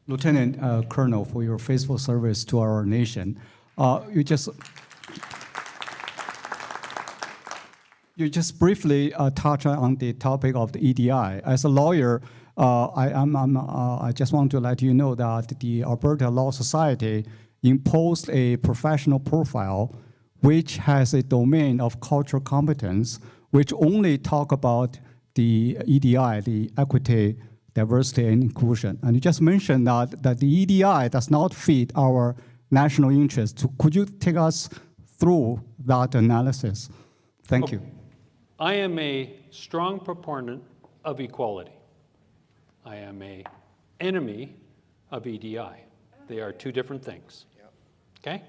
Lieutenant Colonel, for your faithful service to our nation. You just briefly touched on the topic of the EDI. As a lawyer, I just want to let you know that the Alberta Law Society imposed a professional profile which has a domain of cultural competence, which only talk about the EDI, the equity, diversity, and inclusion. And you just mentioned that the EDI does not fit our national interest. So could you take us through that analysis? Thank you. I am a strong proponent of equality. I am an enemy of EDI. They are two different things. Okay?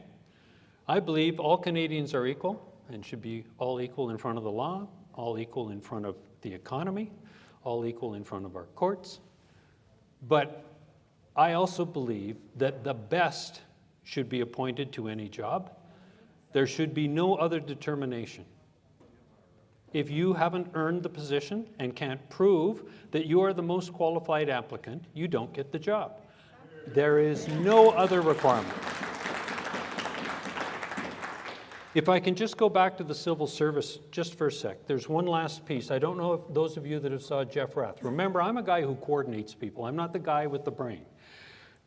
I believe all Canadians are equal and should be all equal in front of the law, all equal in front of the economy, all equal in front of our courts. But I also believe that the best should be appointed to any job. There should be no other determination. If you haven't earned the position and can't prove that you are the most qualified applicant, you don't get the job. There is no other requirement. If I can just go back to the civil service just for a sec, there's one last piece. I don't know if those of you that have saw Jeff Rath. Remember, I'm a guy who coordinates people. I'm not the guy with the brain.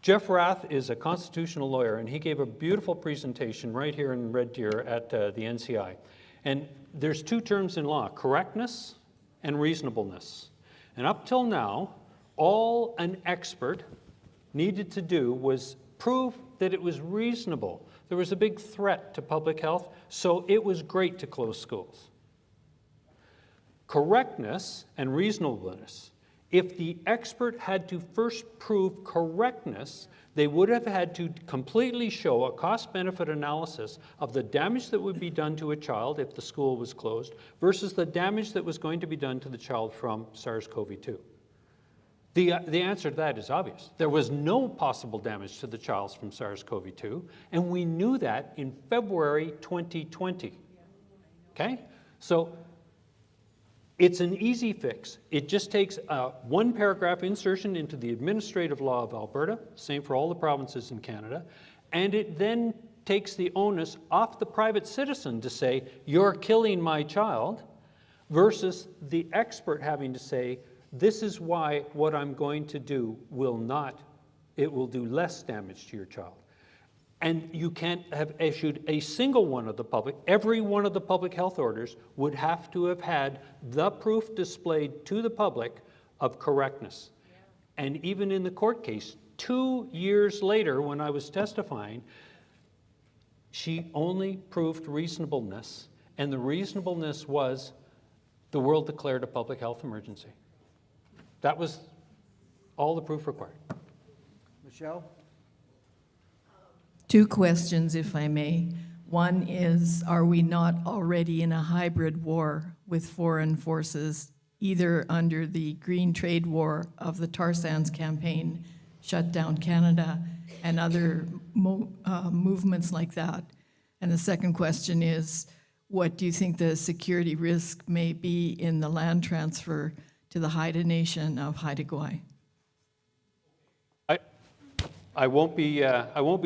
Jeff Rath is a constitutional lawyer, and he gave a beautiful presentation right here in Red Deer at the NCI. And there's two terms in law, correctness and reasonableness. And up till now, all an expert needed to do was prove that it was reasonable. There was a big threat to public health, so it was great to close schools. Correctness and reasonableness. If the expert had to first prove correctness, they would have had to completely show a cost-benefit analysis of the damage that would be done to a child if the school was closed versus the damage that was going to be done to the child from SARS-CoV-2. The answer to that is obvious. There was no possible damage to the child from SARS-CoV-2, and we knew that in February 2020. Okay? So it's an easy fix. It just takes a one-paragraph insertion into the administrative law of Alberta, same for all the provinces in Canada, and it then takes the onus off the private citizen to say, you're killing my child, versus the expert having to say, this is why what I'm going to do will do less damage to your child. And you can't have issued a single one of the every one of the public health orders would have to have had the proof displayed to the public of correctness. Yeah. And even in the court case, 2 years later when I was testifying, she only proved reasonableness, and the reasonableness was the world declared a public health emergency. That was all the proof required. Michelle? Two questions, if I may. One is, are we not already in a hybrid war with foreign forces, either under the Green Trade War of the tar sands campaign, shut down Canada, and other movements like that? And the second question is, what do you think the security risk may be in the land transfer to the Haida Nation of Haida Gwaii? I won't be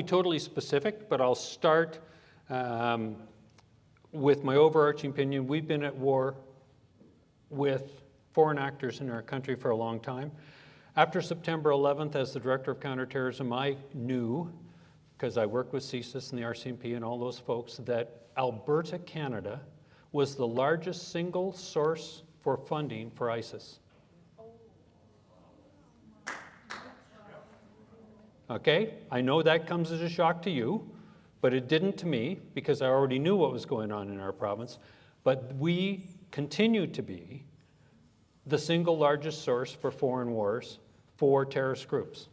totally specific, but I'll start with my overarching opinion. We've been at war with foreign actors in our country for a long time. After September 11th, as the Director of Counterterrorism, I knew, because I worked with CSIS and the RCMP and all those folks, that Alberta, Canada, was the largest single source for funding for ISIS. Okay, I know that comes as a shock to you, but it didn't to me because I already knew what was going on in our province. But we continue to be the single largest source for foreign wars for terrorist groups.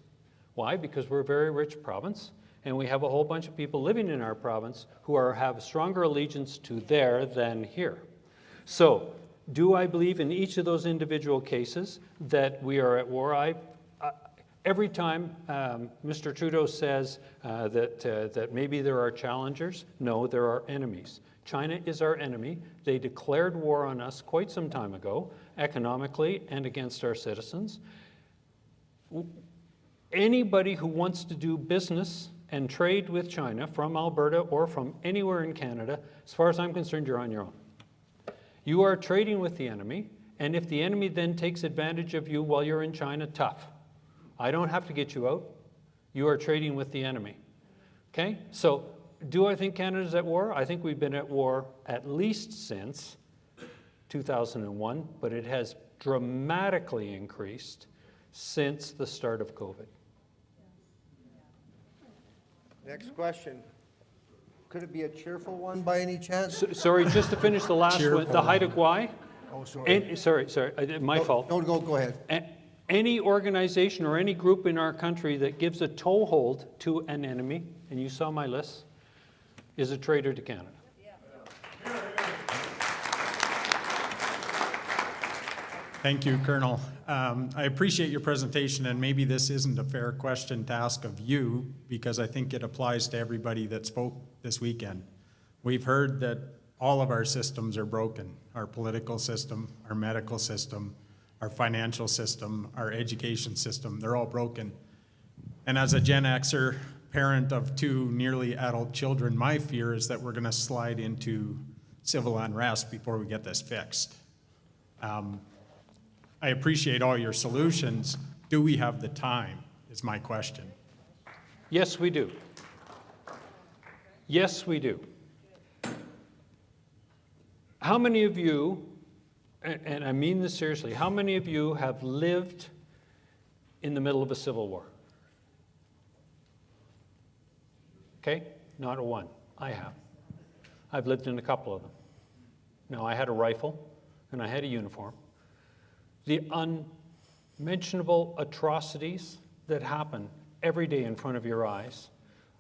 Why? Because we're a very rich province, and we have a whole bunch of people living in our province who have stronger allegiance to there than here. So, do I believe in each of those individual cases that we are at war? Every time Mr. Trudeau says that maybe there are challengers, no, there are enemies. China is our enemy. They declared war on us quite some time ago, economically and against our citizens. Anybody who wants to do business and trade with China from Alberta or from anywhere in Canada, as far as I'm concerned, you're on your own. You are trading with the enemy, and if the enemy then takes advantage of you while you're in China, tough. I don't have to get you out. You are trading with the enemy. Okay? So, do I think Canada's at war? I think we've been at war at least since 2001, but it has dramatically increased since the start of COVID. Next question. Could it be a cheerful one by any chance? Sorry, just to finish the last one, the Haida Gwaii. Oh, sorry. Sorry, my fault. Go ahead. Any organization or any group in our country that gives a toehold to an enemy, and you saw my list, is a traitor to Canada. Thank you, Colonel. I appreciate your presentation, and maybe this isn't a fair question to ask of you, because I think it applies to everybody that spoke this weekend. We've heard that all of our systems are broken. Our political system, our medical system, our financial system, our education system, they're all broken. And as a Gen Xer, parent of 2 nearly adult children, my fear is that we're going to slide into civil unrest before we get this fixed. I appreciate all your solutions. Do we have the time, is my question. Yes, we do. Yes, we do. How many of you, and I mean this seriously, how many of you have lived in the middle of a civil war? Okay, not a one. I have. I've lived in a couple of them. Now, I had a rifle and I had a uniform. The unmentionable atrocities that happen every day in front of your eyes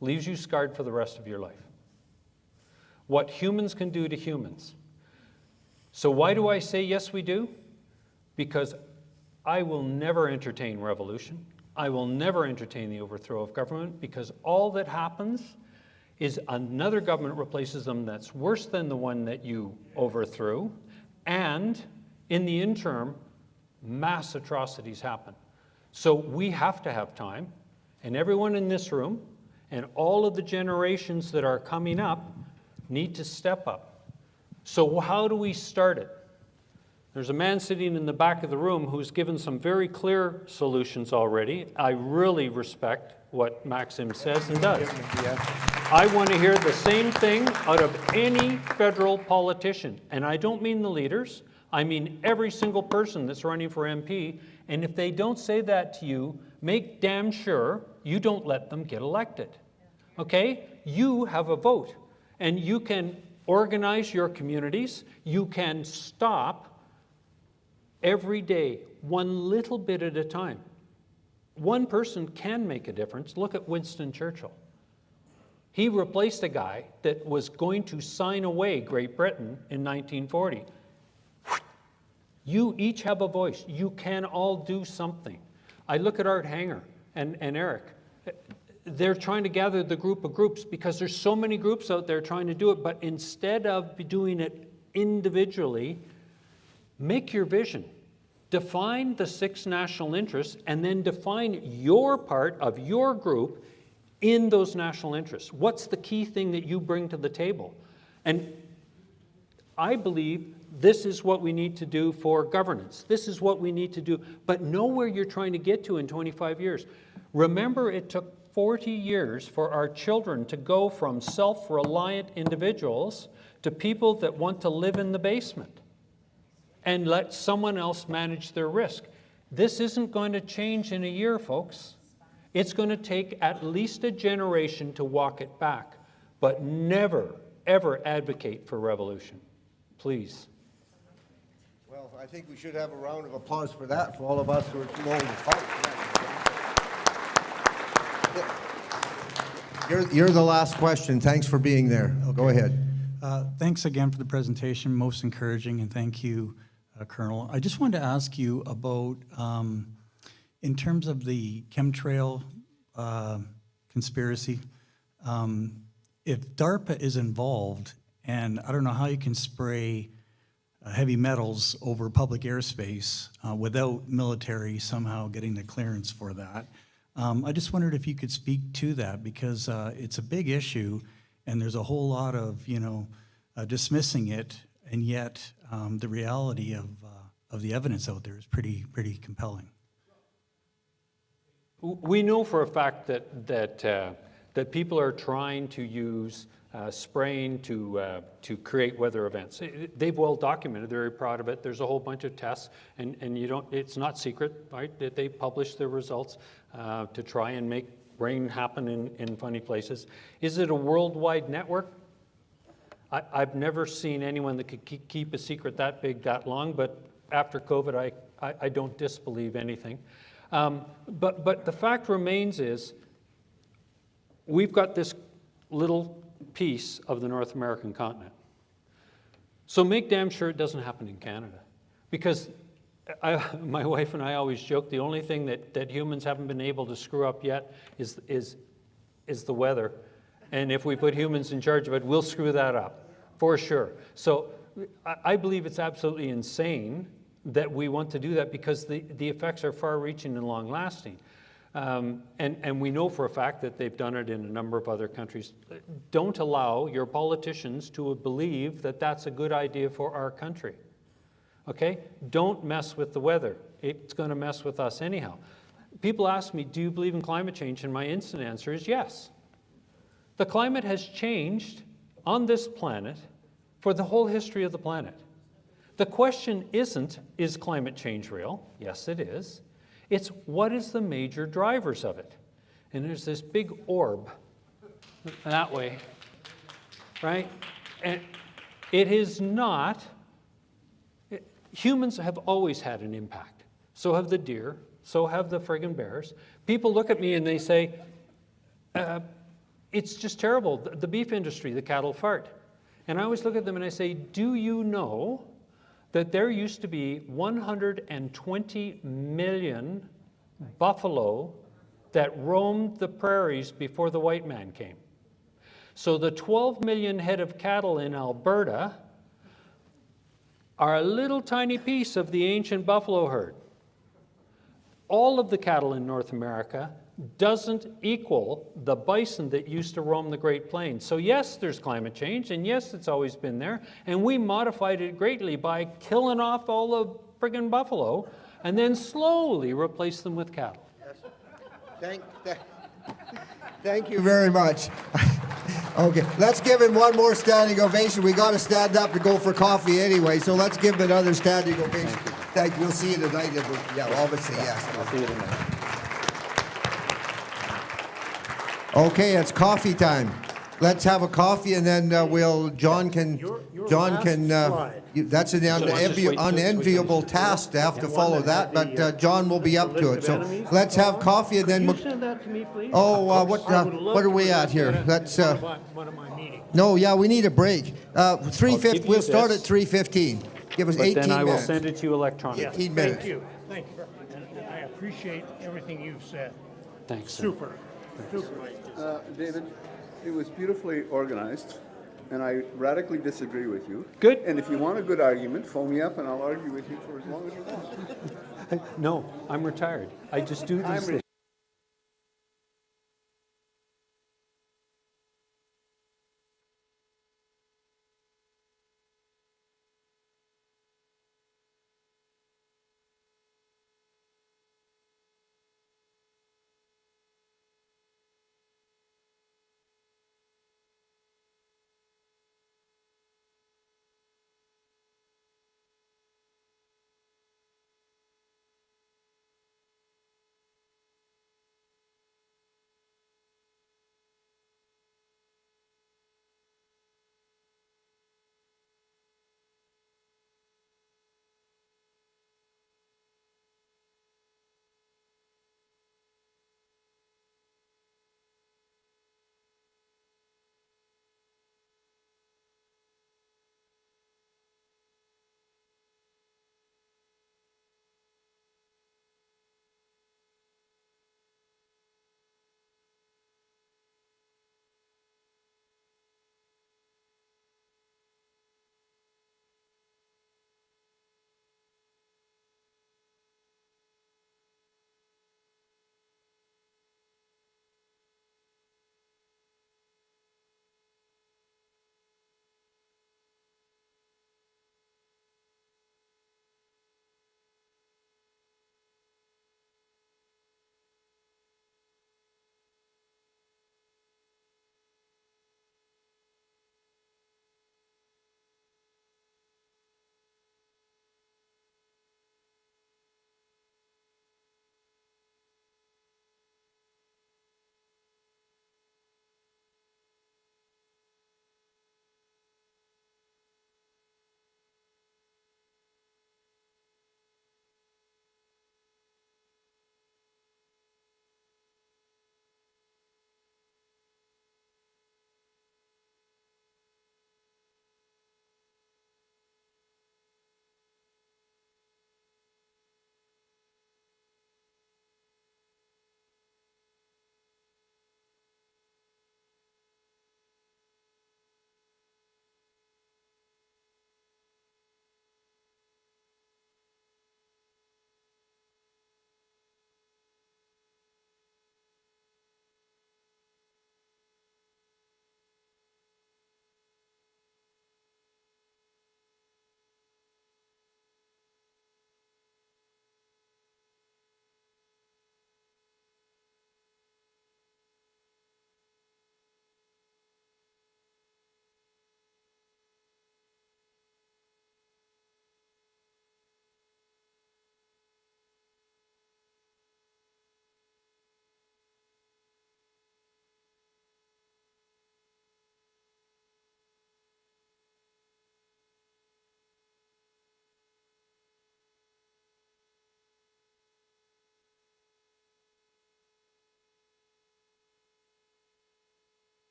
leaves you scarred for the rest of your life. What humans can do to humans. So why do I say yes, we do? Because I will never entertain revolution. I will never entertain the overthrow of government, because all that happens is another government replaces them that's worse than the one that you overthrew, and in the interim, mass atrocities happen. So we have to have time, and everyone in this room and all of the generations that are coming up need to step up. So how do we start it? There's a man sitting in the back of the room who's given some very clear solutions already. I really respect what Maxim says and does. I want to hear the same thing out of any federal politician, and I don't mean the leaders. I mean every single person that's running for MP, and if they don't say that to you, make damn sure you don't let them get elected. Okay? You have a vote, and you can organize your communities. You can stop every day, one little bit at a time. One person can make a difference. Look at Winston Churchill. He replaced a guy that was going to sign away Great Britain in 1940. You each have a voice. You can all do something. I look at Art Hanger and Eric. They're trying to gather the group of groups because there's so many groups out there trying to do it, but instead of doing it individually, make your vision. Define the 6 national interests and then define your part of your group in those national interests. What's the key thing that you bring to the table? And I believe this is what we need to do for governance. This is what we need to do, but know where you're trying to get to in 25 years. Remember, it took 40 years for our children to go from self-reliant individuals to people that want to live in the basement and let someone else manage their risk. This isn't going to change in a year, folks. It's going to take at least a generation to walk it back, but never, ever advocate for revolution. Please. Well, I think we should have a round of applause for that, for all of us who are willing to fight for that. You're the last question. Thanks for being there. Go ahead. Thanks again for the presentation, most encouraging, and thank you, Colonel. I just wanted to ask you about, in terms of the chemtrail conspiracy, if DARPA is involved, and I don't know how you can spray heavy metals over public airspace without military somehow getting the clearance for that. I just wondered if you could speak to that, because it's a big issue, and there's a whole lot of, dismissing it, and yet the reality of the evidence out there is pretty compelling. We know for a fact that people are trying to use spraying to create weather events. They've well documented. They're very proud of it. There's a whole bunch of tests, and it's not secret, right? That they publish their results to try and make rain happen in funny places. Is it a worldwide network? I've never seen anyone that could keep a secret that big that long, but after COVID, I don't disbelieve anything. But the fact remains is we've got this little piece of the North American continent. So make damn sure it doesn't happen in Canada. Because my wife and I always joke, the only thing that humans haven't been able to screw up yet is the weather. And if we put humans in charge of it, we'll screw that up, for sure. So I believe it's absolutely insane that we want to do that, because the effects are far-reaching and long-lasting. And we know for a fact that they've done it in a number of other countries. Don't allow your politicians to believe that that's a good idea for our country. Okay? Don't mess with the weather. It's going to mess with us anyhow. People ask me, do you believe in climate change? And my instant answer is yes. The climate has changed on this planet for the whole history of the planet. The question isn't, is climate change real? Yes, it is. It's what is the major drivers of it? And there's this big orb that way, right? And it is not, humans have always had an impact. So have the deer, so have the friggin' bears. People look at me and they say, it's just terrible, the beef industry, the cattle fart. And I always look at them and I say, do you know that there used to be 120 million buffalo that roamed the prairies before the white man came? So the 12 million head of cattle in Alberta are a little tiny piece of the ancient buffalo herd. All of the cattle in North America doesn't equal the bison that used to roam the Great Plains. So yes, there's climate change, and yes, it's always been there, and we modified it greatly by killing off all the friggin' buffalo and then slowly replace them with cattle. Yes. Thank you very much. Okay, let's give him one more standing ovation. We got to stand up to go for coffee anyway, so let's give him another standing ovation. Thank you. We'll see you tonight. Yeah, obviously, yes. I'll see you tonight. Okay, it's coffee time. Let's have a coffee, and then John can, that's an unenviable task to have to follow that, but John will be up to it. So let's have coffee, and then we'll. Send that to me, please? Oh, what are we at here? Let's. One of my meetings. No, yeah, we need a break. 3:50. We'll start at 3:15. Give us 18 minutes. Then I will send it to you electronically. 18 minutes. Thank you. Thank you. And I appreciate everything you've said. Thanks. Sir. Super. Super. David, it was beautifully organized, and I radically disagree with you. Good. And if you want a good argument, phone me up and I'll argue with you for as long as you want. No, I'm retired. I just do these things.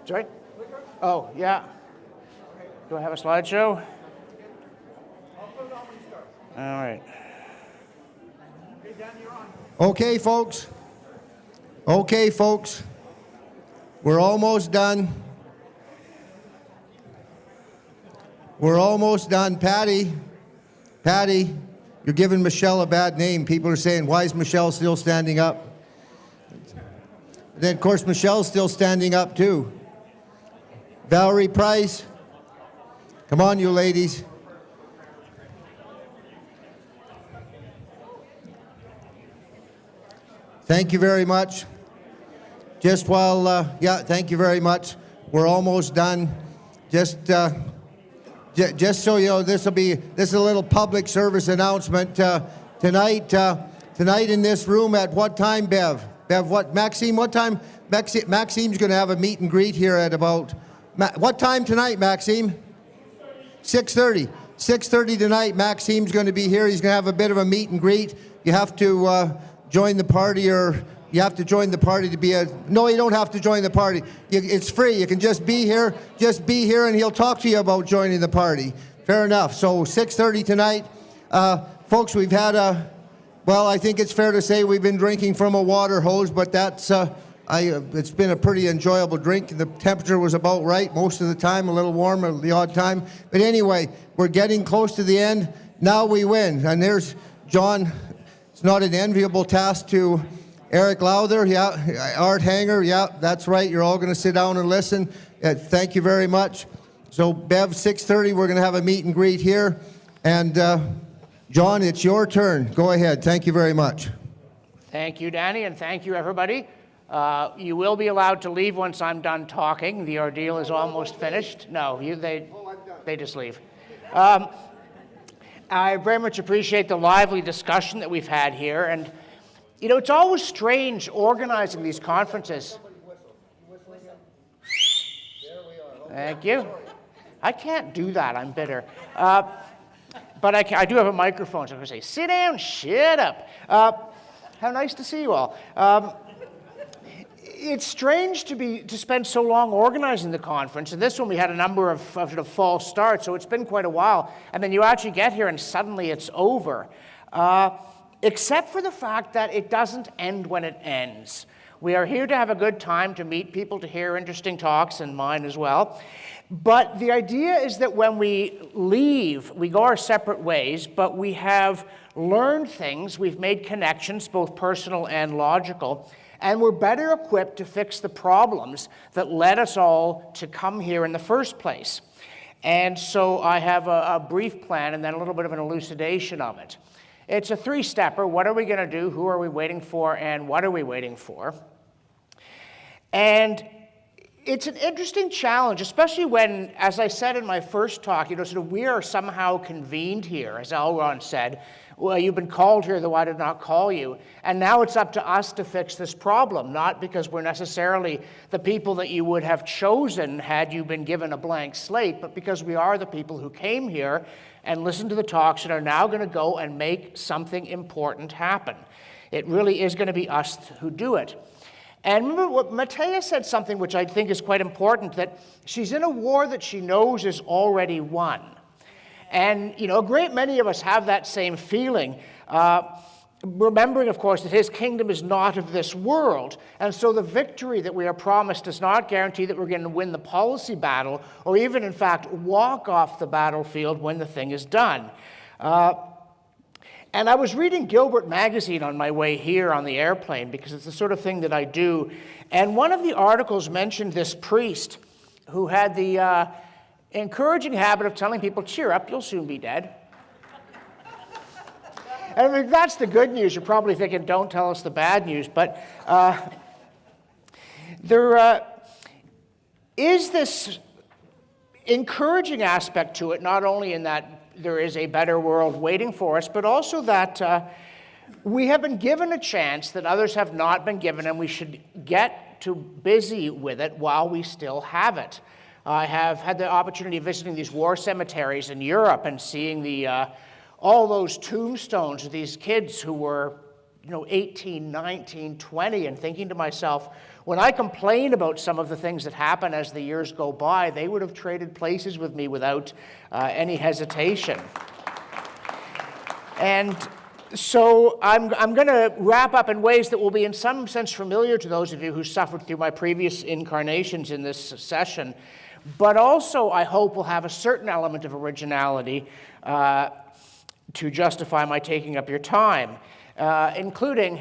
Sorry? Oh, yeah. Do I have a slideshow? All right. Okay, folks. Okay, folks. We're almost done. We're almost done. Patty, you're giving Michelle a bad name. People are saying, why is Michelle still standing up? Then, of course, Michelle's still standing up, too. Valerie Price. Come on, you ladies. Thank you very much. Just while, yeah, thank you very much. We're almost done. Just so you know, this is a little public service announcement. Tonight in this room at what time, Bev? Bev, what? Maxime, what time? Maxime's going to have a meet and greet here at about, what time tonight, Maxime? 6:30. 6:30 tonight, Maxime's going to be here. He's going to have a bit of a meet and greet. You have to join the party, or you have to join the party to be a... No, you don't have to join the party. It's free. You can just be here, and he'll talk to you about joining the party. Fair enough. So 6:30 tonight. Folks, we've had a... Well, I think it's fair to say we've been drinking from a water hose, but that's... it's been a pretty enjoyable drink. The temperature was about right most of the time, a little warmer the odd time. But anyway, we're getting close to the end. Now we win. And there's John. It's not an enviable task to Eric Lowther, yeah, Art Hanger, yeah, that's right. You're all going to sit down and listen. Thank you very much. So, Bev, 6:30, we're going to have a meet and greet here. And John, it's your turn. Go ahead. Thank you very much. Thank you, Danny, and thank you, everybody. You will be allowed to leave once I'm done talking. The ordeal is almost finished. No, they just leave. I very much appreciate the lively discussion that we've had here. And, you know, it's always strange organizing these conferences. Thank you. I can't do that. I'm bitter. But I do have a microphone, so I'm going to say, sit down, shut up. How nice to see you all. It's strange to spend so long organizing the conference, and this one we had a number of sort of false starts, so it's been quite a while, and then you actually get here and suddenly it's over. Except for the fact that it doesn't end when it ends. We are here to have a good time, to meet people, to hear interesting talks, and mine as well. But the idea is that when we leave, we go our separate ways, but we have learned things, we've made connections, both personal and logical, and we're better equipped to fix the problems that led us all to come here in the first place. And so I have a brief plan and then a little bit of an elucidation of it. It's a three-stepper. What are we going to do? Who are we waiting for? And what are we waiting for? And it's an interesting challenge, especially when, as I said in my first talk, you know, sort of we are somehow convened here, as Elron said. Well, you've been called here, though I did not call you. And now it's up to us to fix this problem, not because we're necessarily the people that you would have chosen had you been given a blank slate, but because we are the people who came here and listened to the talks and are now going to go and make something important happen. It really is going to be us who do it. And remember, what Matea said something which I think is quite important, that she's in a war that she knows is already won. And, you know, a great many of us have that same feeling, remembering, of course, that his kingdom is not of this world. And so the victory that we are promised does not guarantee that we're going to win the policy battle, or even, in fact, walk off the battlefield when the thing is done. And I was reading Gilbert magazine on my way here on the airplane, because it's the sort of thing that I do. And one of the articles mentioned this priest who had the encouraging habit of telling people, cheer up, you'll soon be dead. And I mean, that's the good news. You're probably thinking, don't tell us the bad news. But there is this encouraging aspect to it, not only in that there is a better world waiting for us, but also that we have been given a chance that others have not been given, and we should get too busy with it while we still have it. I have had the opportunity of visiting these war cemeteries in Europe and seeing all those tombstones of these kids who were 18, 19, 20, and thinking to myself, when I complain about some of the things that happen as the years go by, they would have traded places with me without any hesitation. And so I'm going to wrap up in ways that will be in some sense familiar to those of you who suffered through my previous incarnations in this session, but also I hope will have a certain element of originality to justify my taking up your time, including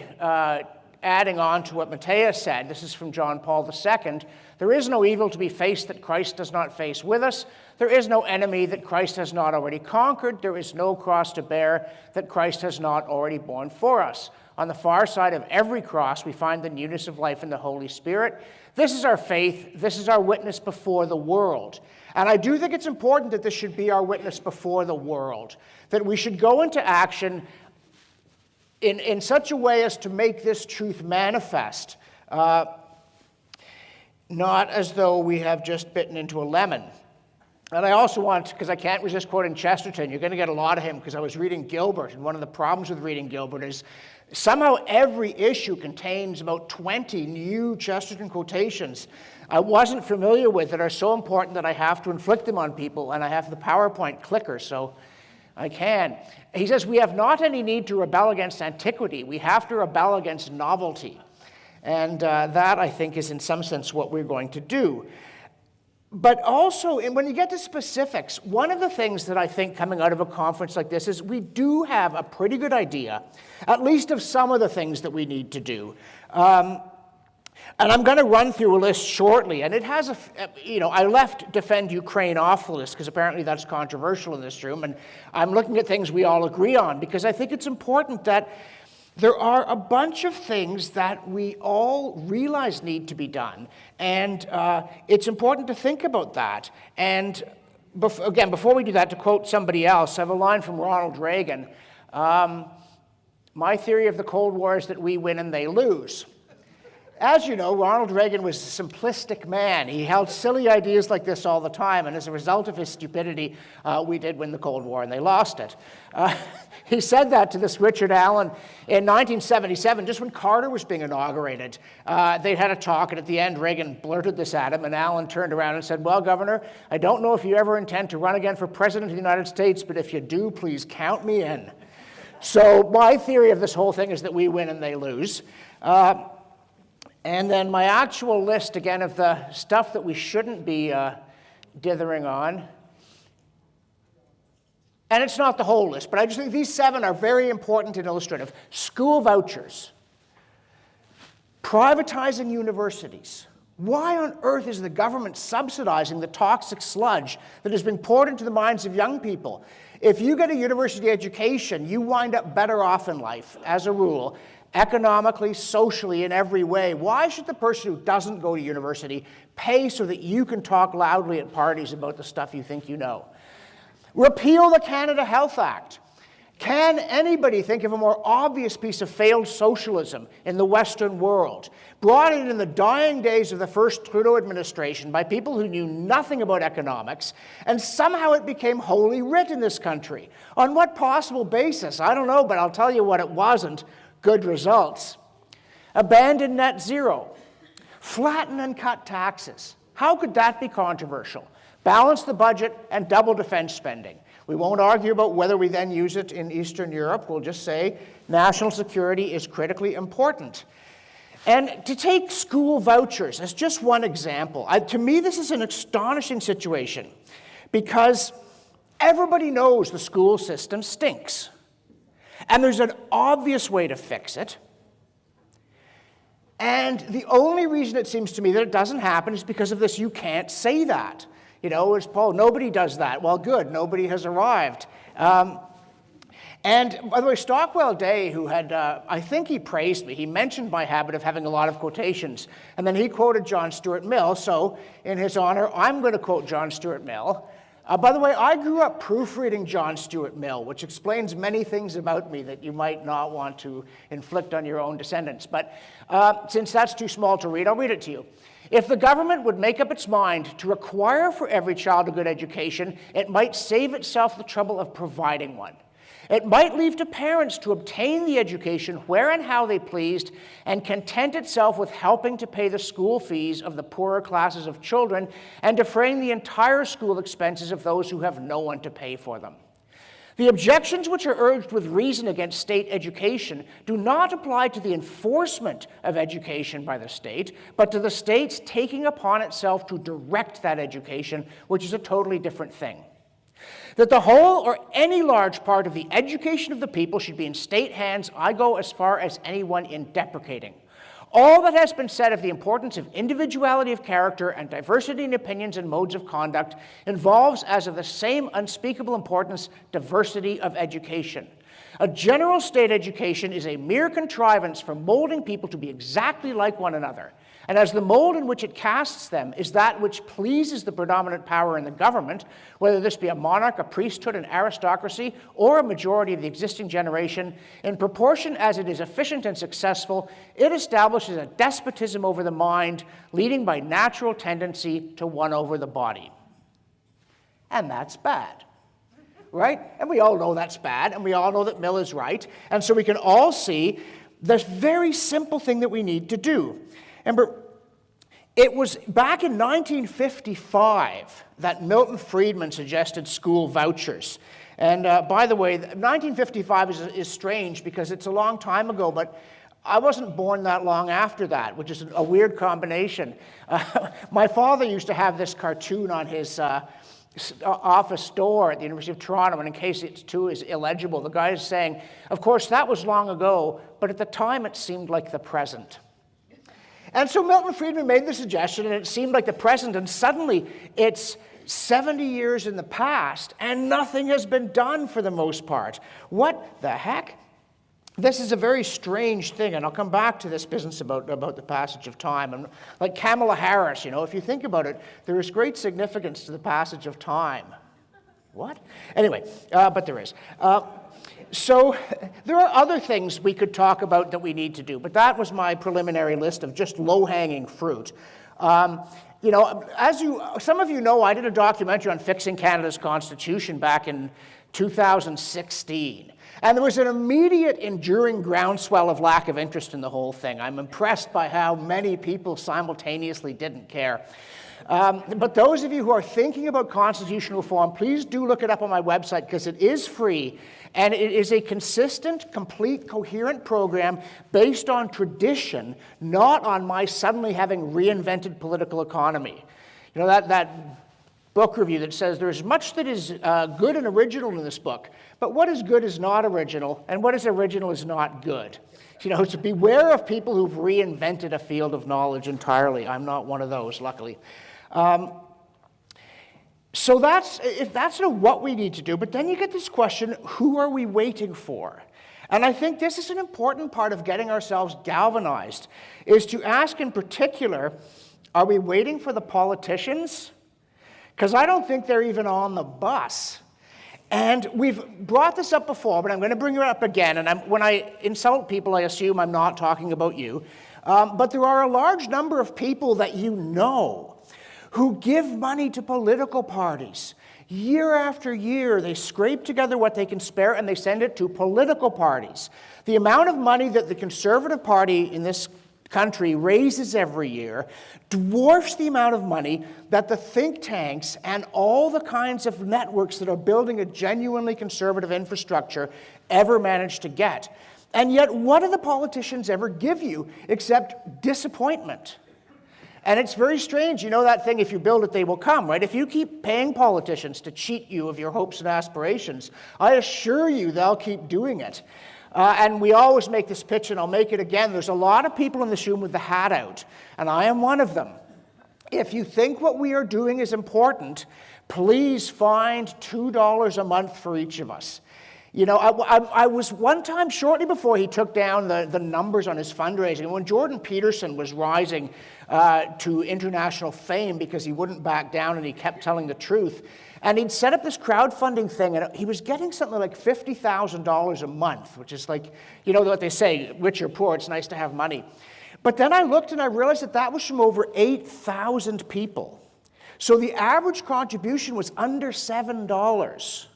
adding on to what Matthias said. This is from John Paul II. There is no evil to be faced that Christ does not face with us. There is no enemy that Christ has not already conquered. There is no cross to bear that Christ has not already borne for us. On the far side of every cross, we find the newness of life in the Holy Spirit. This is our faith. This is our witness before the world. And I do think it's important that this should be our witness before the world, that we should go into action in such a way as to make this truth manifest, not as though we have just bitten into a lemon. And I also want, because I can't resist quoting Chesterton, you're going to get a lot of him because I was reading Gilbert, and one of the problems with reading Gilbert is somehow every issue contains about 20 new Chesterton quotations I wasn't familiar with that are so important that I have to inflict them on people, and I have the PowerPoint clicker, so I can. He says, we have not any need to rebel against antiquity. We have to rebel against novelty. And that, I think, is in some sense what we're going to do. But also, when you get to specifics, one of the things that I think coming out of a conference like this is we do have a pretty good idea, at least of some of the things that we need to do. And I'm going to run through a list shortly, and it has I left Defend Ukraine off the list because apparently that's controversial in this room, and I'm looking at things we all agree on because I think it's important that there are a bunch of things that we all realize need to be done, and it's important to think about that. And again, before we do that, to quote somebody else, I have a line from Ronald Reagan. My theory of the Cold War is that we win and they lose. As you know, Ronald Reagan was a simplistic man. He held silly ideas like this all the time, and as a result of his stupidity, we did win the Cold War, and they lost it. He said that to this Richard Allen in 1977, just when Carter was being inaugurated. They had a talk, and at the end, Reagan blurted this at him, and Allen turned around and said, well, Governor, I don't know if you ever intend to run again for President of the United States, but if you do, please count me in. So my theory of this whole thing is that we win and they lose. And then my actual list, again, of the stuff that we shouldn't be dithering on. And it's not the whole list, but I just think these 7 are very important and illustrative. School vouchers. Privatizing universities. Why on earth is the government subsidizing the toxic sludge that has been poured into the minds of young people? If you get a university education, you wind up better off in life, as a rule, economically, socially, in every way. Why should the person who doesn't go to university pay so that you can talk loudly at parties about the stuff you think you know? Repeal the Canada Health Act. Can anybody think of a more obvious piece of failed socialism in the Western world, brought in the dying days of the first Trudeau administration by people who knew nothing about economics, and somehow it became holy writ in this country? On what possible basis? I don't know, but I'll tell you what it wasn't. Good results. Abandon net zero. Flatten and cut taxes. How could that be controversial? Balance the budget and double defense spending. We won't argue about whether we then use it in Eastern Europe. We'll just say national security is critically important. And to take school vouchers as just one example, to me this is an astonishing situation because everybody knows the school system stinks. And there's an obvious way to fix it. And the only reason it seems to me that it doesn't happen is because of this you can't say that. You know, as Paul, nobody does that. Well, good, nobody has arrived. And by the way, Stockwell Day, who had, I think he praised me, he mentioned my habit of having a lot of quotations. And then he quoted John Stuart Mill. So in his honor, I'm going to quote John Stuart Mill. By the way, I grew up proofreading John Stuart Mill, which explains many things about me that you might not want to inflict on your own descendants. But since that's too small to read, I'll read it to you. If the government would make up its mind to require for every child a good education, it might save itself the trouble of providing one. It might leave to parents to obtain the education where and how they pleased and content itself with helping to pay the school fees of the poorer classes of children and defraying the entire school expenses of those who have no one to pay for them. The objections which are urged with reason against state education do not apply to the enforcement of education by the state, but to the state's taking upon itself to direct that education, which is a totally different thing. That the whole or any large part of the education of the people should be in state hands, I go as far as anyone in deprecating. All that has been said of the importance of individuality of character and diversity in opinions and modes of conduct involves, as of the same unspeakable importance, diversity of education. A general state education is a mere contrivance for molding people to be exactly like one another. And as the mold in which it casts them is that which pleases the predominant power in the government, whether this be a monarch, a priesthood, an aristocracy, or a majority of the existing generation, in proportion as it is efficient and successful, it establishes a despotism over the mind, leading by natural tendency to one over the body. And that's bad. Right? And we all know that's bad, and we all know that Mill is right. And so we can all see this very simple thing that we need to do. Remember, it was back in 1955 that Milton Friedman suggested school vouchers. And by the way, 1955 is strange because it's a long time ago, but I wasn't born that long after that, which is a weird combination. My father used to have this cartoon on his office door at the University of Toronto, and in case it too is illegible, the guy is saying, of course, that was long ago, but at the time it seemed like the present. And so Milton Friedman made the suggestion, and it seemed like the present, and suddenly it's 70 years in the past, and nothing has been done for the most part. What the heck? This is a very strange thing, and I'll come back to this business about the passage of time. And like Kamala Harris, you know, if you think about it, there is great significance to the passage of time. What? Anyway, but there is. So there are other things we could talk about that we need to do, but that was my preliminary list of just low-hanging fruit. You know, as some of you know, I did a documentary on fixing Canada's Constitution back in 2016. And there was an immediate, enduring groundswell of lack of interest in the whole thing. I'm impressed by how many people simultaneously didn't care. But those of you who are thinking about constitutional reform, please do look it up on my website because it is free. And it is a consistent, complete, coherent program based on tradition, not on my suddenly having reinvented political economy. You know, that book review that says there's much that is good and original in this book, but what is good is not original, and what is original is not good. You know, so beware of people who've reinvented a field of knowledge entirely. I'm not one of those, luckily. So that's sort of what we need to do. But then you get this question, who are we waiting for? And I think this is an important part of getting ourselves galvanized, is to ask in particular, are we waiting for the politicians? Because I don't think they're even on the bus. And we've brought this up before, but I'm going to bring it up again. And when I insult people, I assume I'm not talking about you. But there are a large number of people that you know who give money to political parties. Year after year, they scrape together what they can spare and they send it to political parties. The amount of money that the Conservative Party in this country raises every year dwarfs the amount of money that the think tanks and all the kinds of networks that are building a genuinely conservative infrastructure ever manage to get. And yet, what do the politicians ever give you except disappointment? And it's very strange. You know that thing, if you build it, they will come, right? If you keep paying politicians to cheat you of your hopes and aspirations, I assure you they'll keep doing it. And we always make this pitch, and I'll make it again. There's a lot of people in this room with the hat out, and I am one of them. If you think what we are doing is important, please find $2 a month for each of us. You know, I was one time, shortly before he took down the numbers on his fundraising, when Jordan Peterson was rising to international fame because he wouldn't back down and he kept telling the truth, and he'd set up this crowdfunding thing, and he was getting something like $50,000 a month, which is like, you know what they say, rich or poor, it's nice to have money. But then I looked and I realized that was from over 8,000 people. So the average contribution was under $7.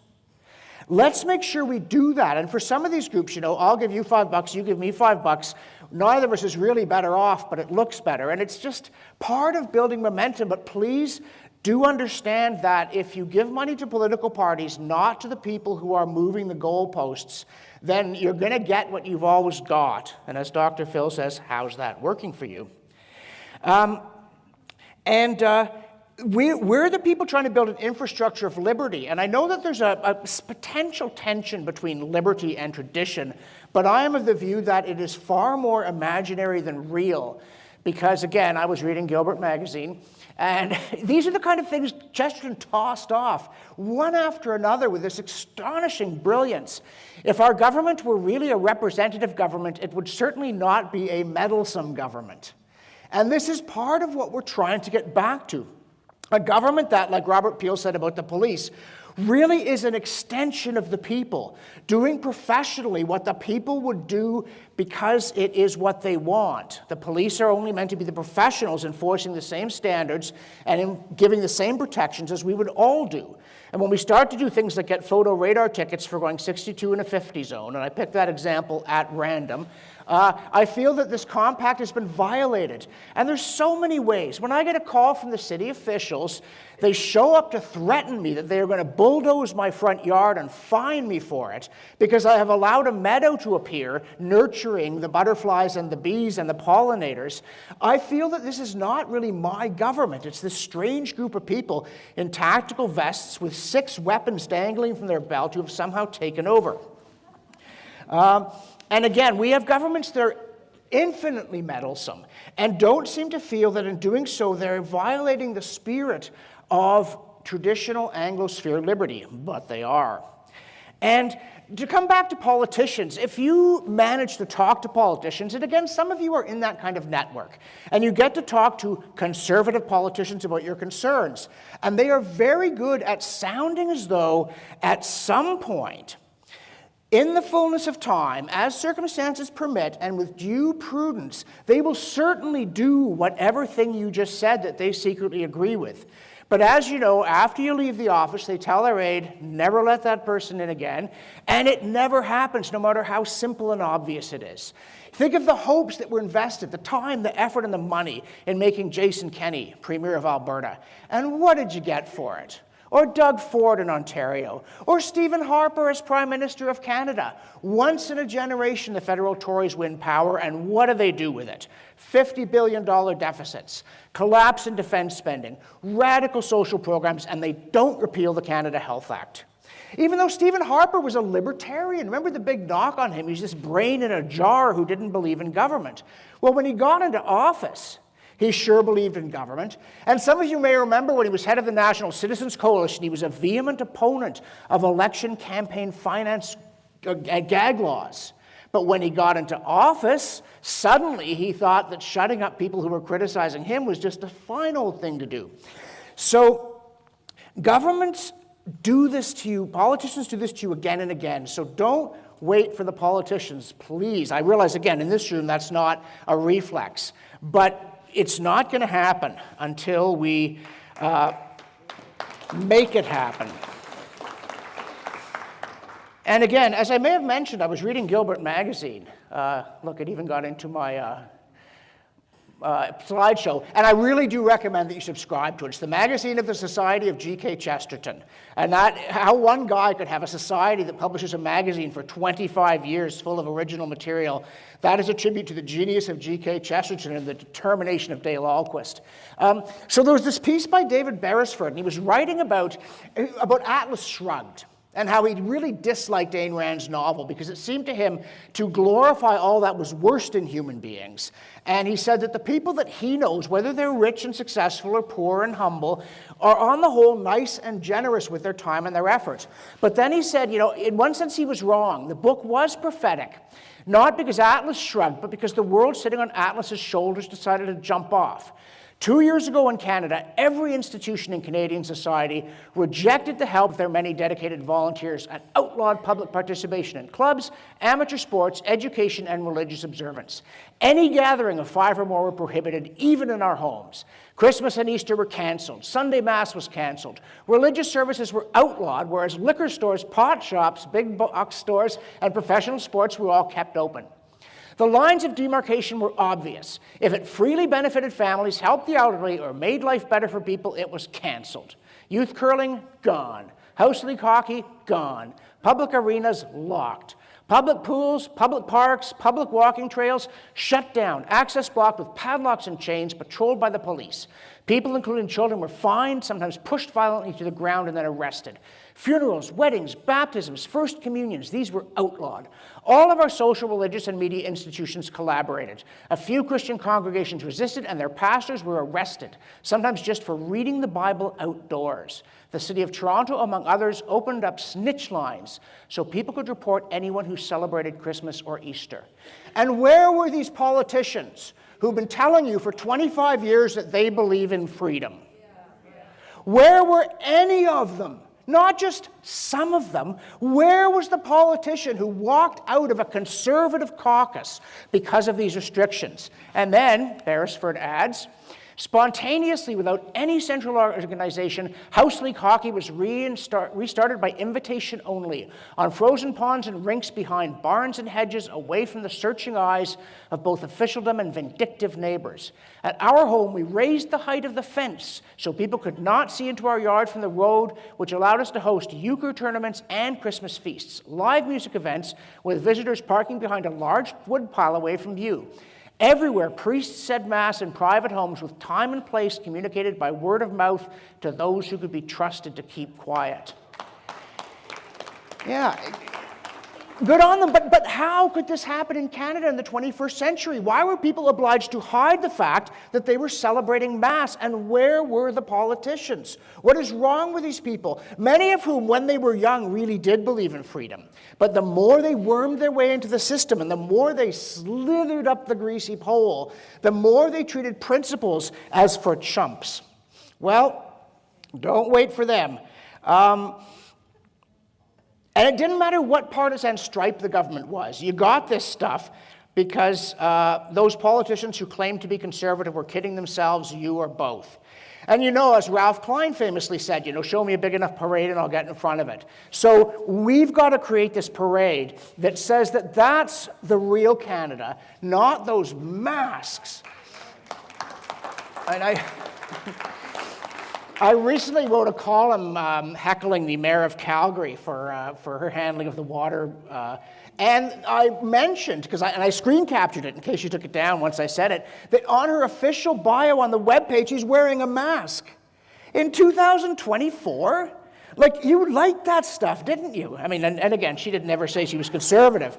Let's make sure we do that. And for some of these groups, I'll give you $5, you give me $5. Neither of us is really better off, but it looks better. And it's just part of building momentum. But please do understand that if you give money to political parties, not to the people who are moving the goalposts, then you're going to get what you've always got. And as Dr. Phil says, how's that working for you? We're the people trying to build an infrastructure of liberty. And I know that there's a potential tension between liberty and tradition, but I am of the view that it is far more imaginary than real. Because, again, I was reading Gilbert magazine, and these are the kind of things Chesterton tossed off, one after another, with this astonishing brilliance. If our government were really a representative government, it would certainly not be a meddlesome government. And this is part of what we're trying to get back to. A government that, like Robert Peel said about the police, really is an extension of the people, doing professionally what the people would do because it is what they want. The police are only meant to be the professionals enforcing the same standards and giving the same protections as we would all do. And when we start to do things like get photo radar tickets for going 62 in a 50 zone, and I picked that example at random, I feel that this compact has been violated. And there's so many ways. When I get a call from the city officials, they show up to threaten me that they are going to bulldoze my front yard and fine me for it because I have allowed a meadow to appear, nurturing the butterflies and the bees and the pollinators. I feel that this is not really my government. It's this strange group of people in tactical vests with 6 weapons dangling from their belt who have somehow taken over. And again, we have governments that are infinitely meddlesome and don't seem to feel that in doing so they're violating the spirit of traditional Anglosphere liberty, but they are. And to come back to politicians, if you manage to talk to politicians, and again, some of you are in that kind of network, and you get to talk to conservative politicians about your concerns, and they are very good at sounding as though at some point, in the fullness of time, as circumstances permit, and with due prudence, they will certainly do whatever thing you just said that they secretly agree with. But as you know, after you leave the office, they tell their aide, never let that person in again, and it never happens, no matter how simple and obvious it is. Think of the hopes that were invested, the time, the effort, and the money in making Jason Kenney Premier of Alberta. And what did you get for it? Or Doug Ford in Ontario, or Stephen Harper as Prime Minister of Canada. Once in a generation, the federal Tories win power, and what do they do with it? $50 billion deficits, collapse in defense spending, radical social programs, and they don't repeal the Canada Health Act. Even though Stephen Harper was a libertarian, remember the big knock on him? He's this brain in a jar who didn't believe in government. Well, when he got into office, he sure believed in government. And some of you may remember when he was head of the National Citizens Coalition, he was a vehement opponent of election campaign finance gag laws. But when he got into office, suddenly he thought that shutting up people who were criticizing him was just a fine old thing to do. So governments do this to you, politicians do this to you again and again. So don't wait for the politicians, please. I realize, again, in this room, that's not a reflex. But it's not going to happen until we make it happen. And again, as I may have mentioned, I was reading Gilbert magazine. Look, it even got into my slideshow. And I really do recommend that you subscribe to it. It's the magazine of the Society of G.K. Chesterton. And how one guy could have a society that publishes a magazine for 25 years full of original material, that is a tribute to the genius of G.K. Chesterton and the determination of Dale Ahlquist. So there was this piece by David Beresford, and he was writing about Atlas Shrugged, and how he really disliked Ayn Rand's novel because it seemed to him to glorify all that was worst in human beings. And he said that the people that he knows, whether they're rich and successful or poor and humble, are on the whole nice and generous with their time and their effort. But then he said, in one sense he was wrong. The book was prophetic, not because Atlas shrugged, but because the world sitting on Atlas's shoulders decided to jump off. 2 years ago in Canada, every institution in Canadian society rejected the help of their many dedicated volunteers and outlawed public participation in clubs, amateur sports, education, and religious observance. Any gathering of 5 or more were prohibited, even in our homes. Christmas and Easter were canceled. Sunday Mass was canceled. Religious services were outlawed, whereas liquor stores, pot shops, big box stores, and professional sports were all kept open. The lines of demarcation were obvious. If it freely benefited families, helped the elderly, or made life better for people, it was canceled. Youth curling, gone. House league hockey, gone. Public arenas, locked. Public pools, public parks, public walking trails, shut down. Access blocked with padlocks and chains, patrolled by the police. People, including children, were fined, sometimes pushed violently to the ground and then arrested. Funerals, weddings, baptisms, first communions, these were outlawed. All of our social, religious, and media institutions collaborated. A few Christian congregations resisted, and their pastors were arrested, sometimes just for reading the Bible outdoors. The City of Toronto, among others, opened up snitch lines so people could report anyone who celebrated Christmas or Easter. And where were these politicians who've been telling you for 25 years that they believe in freedom? Where were any of them? Not just some of them. Where was the politician who walked out of a conservative caucus because of these restrictions? And then, Beresford adds, spontaneously, without any central organization, House League hockey was restarted by invitation only, on frozen ponds and rinks behind barns and hedges, away from the searching eyes of both officialdom and vindictive neighbors. At our home, we raised the height of the fence so people could not see into our yard from the road, which allowed us to host euchre tournaments and Christmas feasts, live music events with visitors parking behind a large wood pile away from view. Everywhere, priests said Mass in private homes with time and place communicated by word of mouth to those who could be trusted to keep quiet. Yeah, good on them, but how could this happen in Canada in the 21st century? Why were people obliged to hide the fact that they were celebrating Mass? And where were the politicians? What is wrong with these people? Many of whom, when they were young, really did believe in freedom. But the more they wormed their way into the system and the more they slithered up the greasy pole, the more they treated principles as for chumps. Well, don't wait for them. And it didn't matter what partisan stripe the government was. You got this stuff because those politicians who claimed to be conservative were kidding themselves, you or both. And you know, as Ralph Klein famously said, you know, show me a big enough parade and I'll get in front of it. So we've got to create this parade that says that that's the real Canada, not those masks. And I recently wrote a column heckling the mayor of Calgary for her handling of the water. And I mentioned, I screen captured it in case you took it down once I said it, that on her official bio on the webpage, she's wearing a mask. In 2024? Like, you liked that stuff, didn't you? I mean, and again, she didn't ever say she was conservative.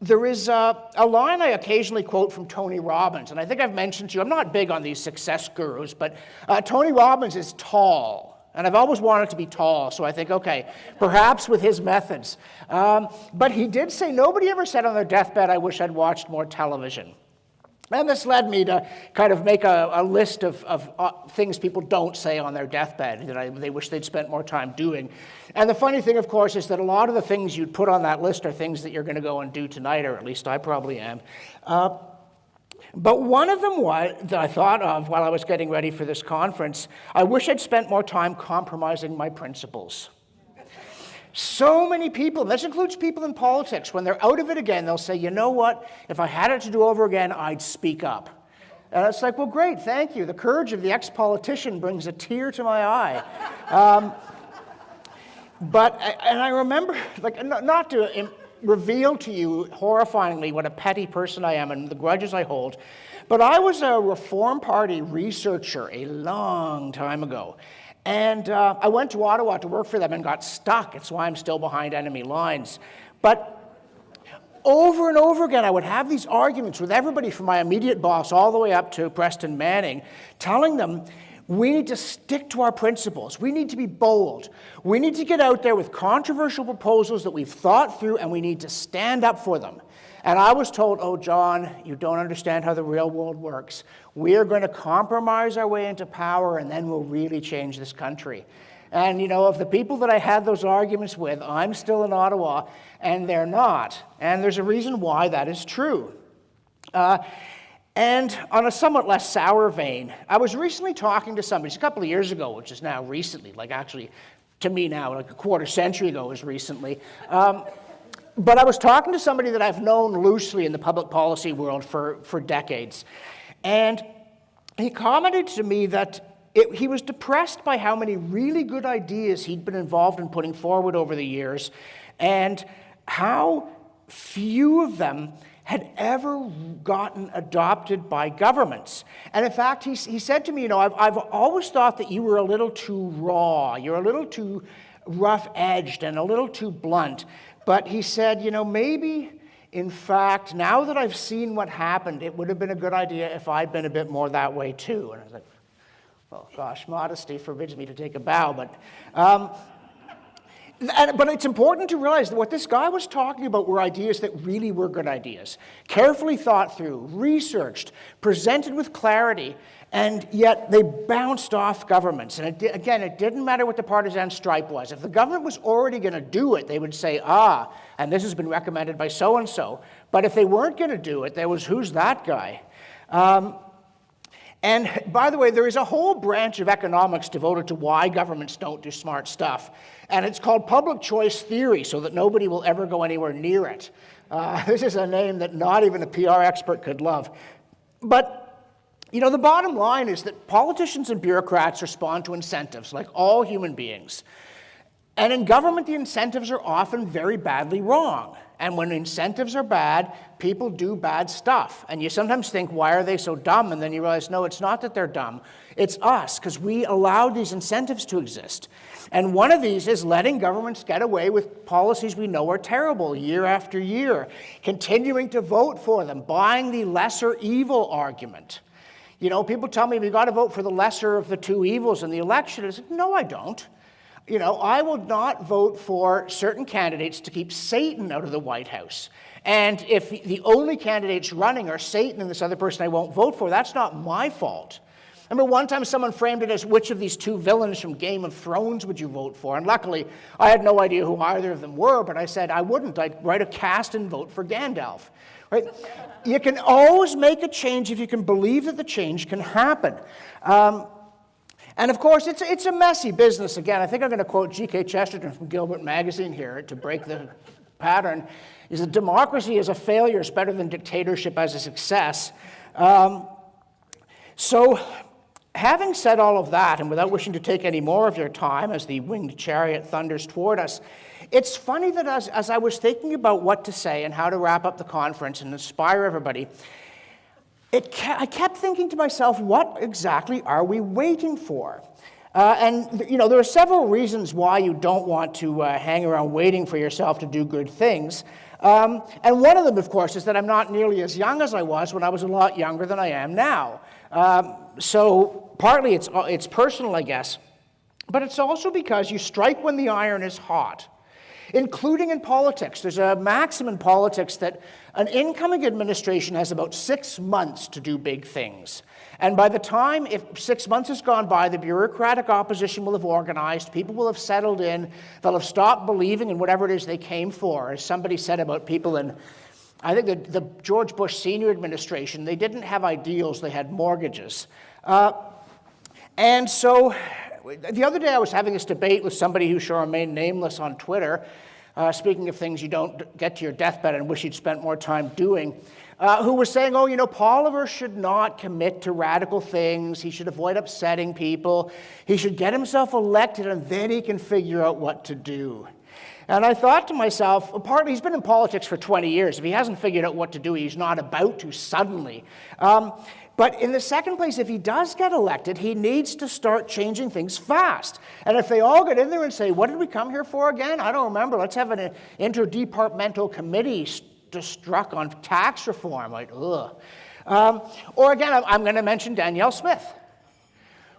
There is a line I occasionally quote from Tony Robbins, and I think I've mentioned to you, I'm not big on these success gurus, but Tony Robbins is tall, and I've always wanted to be tall, so I think, okay, perhaps with his methods. But he did say, nobody ever said on their deathbed, I wish I'd watched more television. And this led me to kind of make a list of things people don't say on their deathbed that they wish they'd spent more time doing. And the funny thing, of course, is that a lot of the things you'd put on that list are things that you're going to go and do tonight, or at least I probably am. But one of them that I thought of while I was getting ready for this conference, I wish I'd spent more time compromising my principles. So many people, and this includes people in politics, when they're out of it again, they'll say, you know what, if I had it to do over again, I'd speak up. And it's like, well, great, thank you. The courage of the ex-politician brings a tear to my eye. And I remember, like, not to reveal to you horrifyingly what a petty person I am and the grudges I hold, but I was a Reform Party researcher a long time ago. And I went to Ottawa to work for them and got stuck. It's why I'm still behind enemy lines. But over and over again, I would have these arguments with everybody from my immediate boss all the way up to Preston Manning, telling them, We need to stick to our principles. We need to be bold. We need to get out there with controversial proposals that we've thought through, and we need to stand up for them. And I was told, oh, John, you don't understand how the real world works. We are going to compromise our way into power, and then we'll really change this country. And, you know, of the people that I had those arguments with, I'm still in Ottawa, and they're not. And there's a reason why that is true. And on a somewhat less sour vein, I was recently talking to somebody, a couple of years ago, which is now recently, like actually, to me now, like a quarter century ago is recently. But I was talking to somebody that I've known loosely in the public policy world for decades. And he commented to me that he was depressed by how many really good ideas he'd been involved in putting forward over the years, and how few of them had ever gotten adopted by governments. And in fact, he said to me, you know, I've always thought that you were a little too raw, you're a little too rough-edged and a little too blunt. But he said, you know, maybe, in fact, now that I've seen what happened, it would have been a good idea if I'd been a bit more that way too. And I was like, well, gosh, modesty forbids me to take a bow, but it's important to realize that what this guy was talking about were ideas that really were good ideas, carefully thought through, researched, presented with clarity, and yet they bounced off governments. And again, it didn't matter what the partisan stripe was. If the government was already going to do it, they would say, and this has been recommended by so-and-so. But if they weren't going to do it, there was, who's that guy? And by the way, there is a whole branch of economics devoted to why governments don't do smart stuff. And it's called public choice theory, so that nobody will ever go anywhere near it. This is a name that not even a PR expert could love. But, you know, the bottom line is that politicians and bureaucrats respond to incentives, like all human beings. And in government, the incentives are often very badly wrong. And when incentives are bad, people do bad stuff. And you sometimes think, why are they so dumb? And then you realize, no, it's not that they're dumb. It's us, because we allowed these incentives to exist. And one of these is letting governments get away with policies we know are terrible year after year, continuing to vote for them, buying the lesser evil argument. You know, people tell me we've got to vote for the lesser of the two evils in the election. It's like, no, I don't. You know, I will not vote for certain candidates to keep Satan out of the White House. And if the only candidates running are Satan and this other person I won't vote for, that's not my fault. I remember one time someone framed it as, which of these two villains from Game of Thrones would you vote for? And luckily, I had no idea who either of them were, but I said I wouldn't. I'd write a cast and vote for Gandalf. Right? You can always make a change if you can believe that the change can happen. And of course, it's a messy business. Again, I think I'm going to quote G.K. Chesterton from Gilbert Magazine here to break the pattern. Is that democracy as a failure is better than dictatorship as a success. So, having said all of that, and without wishing to take any more of your time as the winged chariot thunders toward us, it's funny that as I was thinking about what to say and how to wrap up the conference and inspire everybody, I kept thinking to myself, what exactly are we waiting for? And, you know, there are several reasons why you don't want to hang around waiting for yourself to do good things. And one of them, of course, is that I'm not nearly as young as I was when I was a lot younger than I am now. So partly it's personal, I guess, but it's also because you strike when the iron is hot. Including in politics. There's a maxim in politics that an incoming administration has about 6 months to do big things. And by the time, if 6 months has gone by, the bureaucratic opposition will have organized, people will have settled in, they'll have stopped believing in whatever it is they came for. As somebody said about people in, I think the George Bush Senior administration, they didn't have ideals, they had mortgages. And so, the other day I was having this debate with somebody who shall remain nameless on Twitter, speaking of things you don't get to your deathbed and wish you'd spent more time doing, who was saying, oh, you know, Oliver should not commit to radical things, he should avoid upsetting people, he should get himself elected and then he can figure out what to do. And I thought to myself, partly he's been in politics for 20 years, if he hasn't figured out what to do, he's not about to suddenly. But in the second place, if he does get elected, he needs to start changing things fast. And if they all get in there and say, what did we come here for again? I don't remember. Let's have an interdepartmental committee struck on tax reform. Like, ugh. Or again, I'm going to mention Danielle Smith.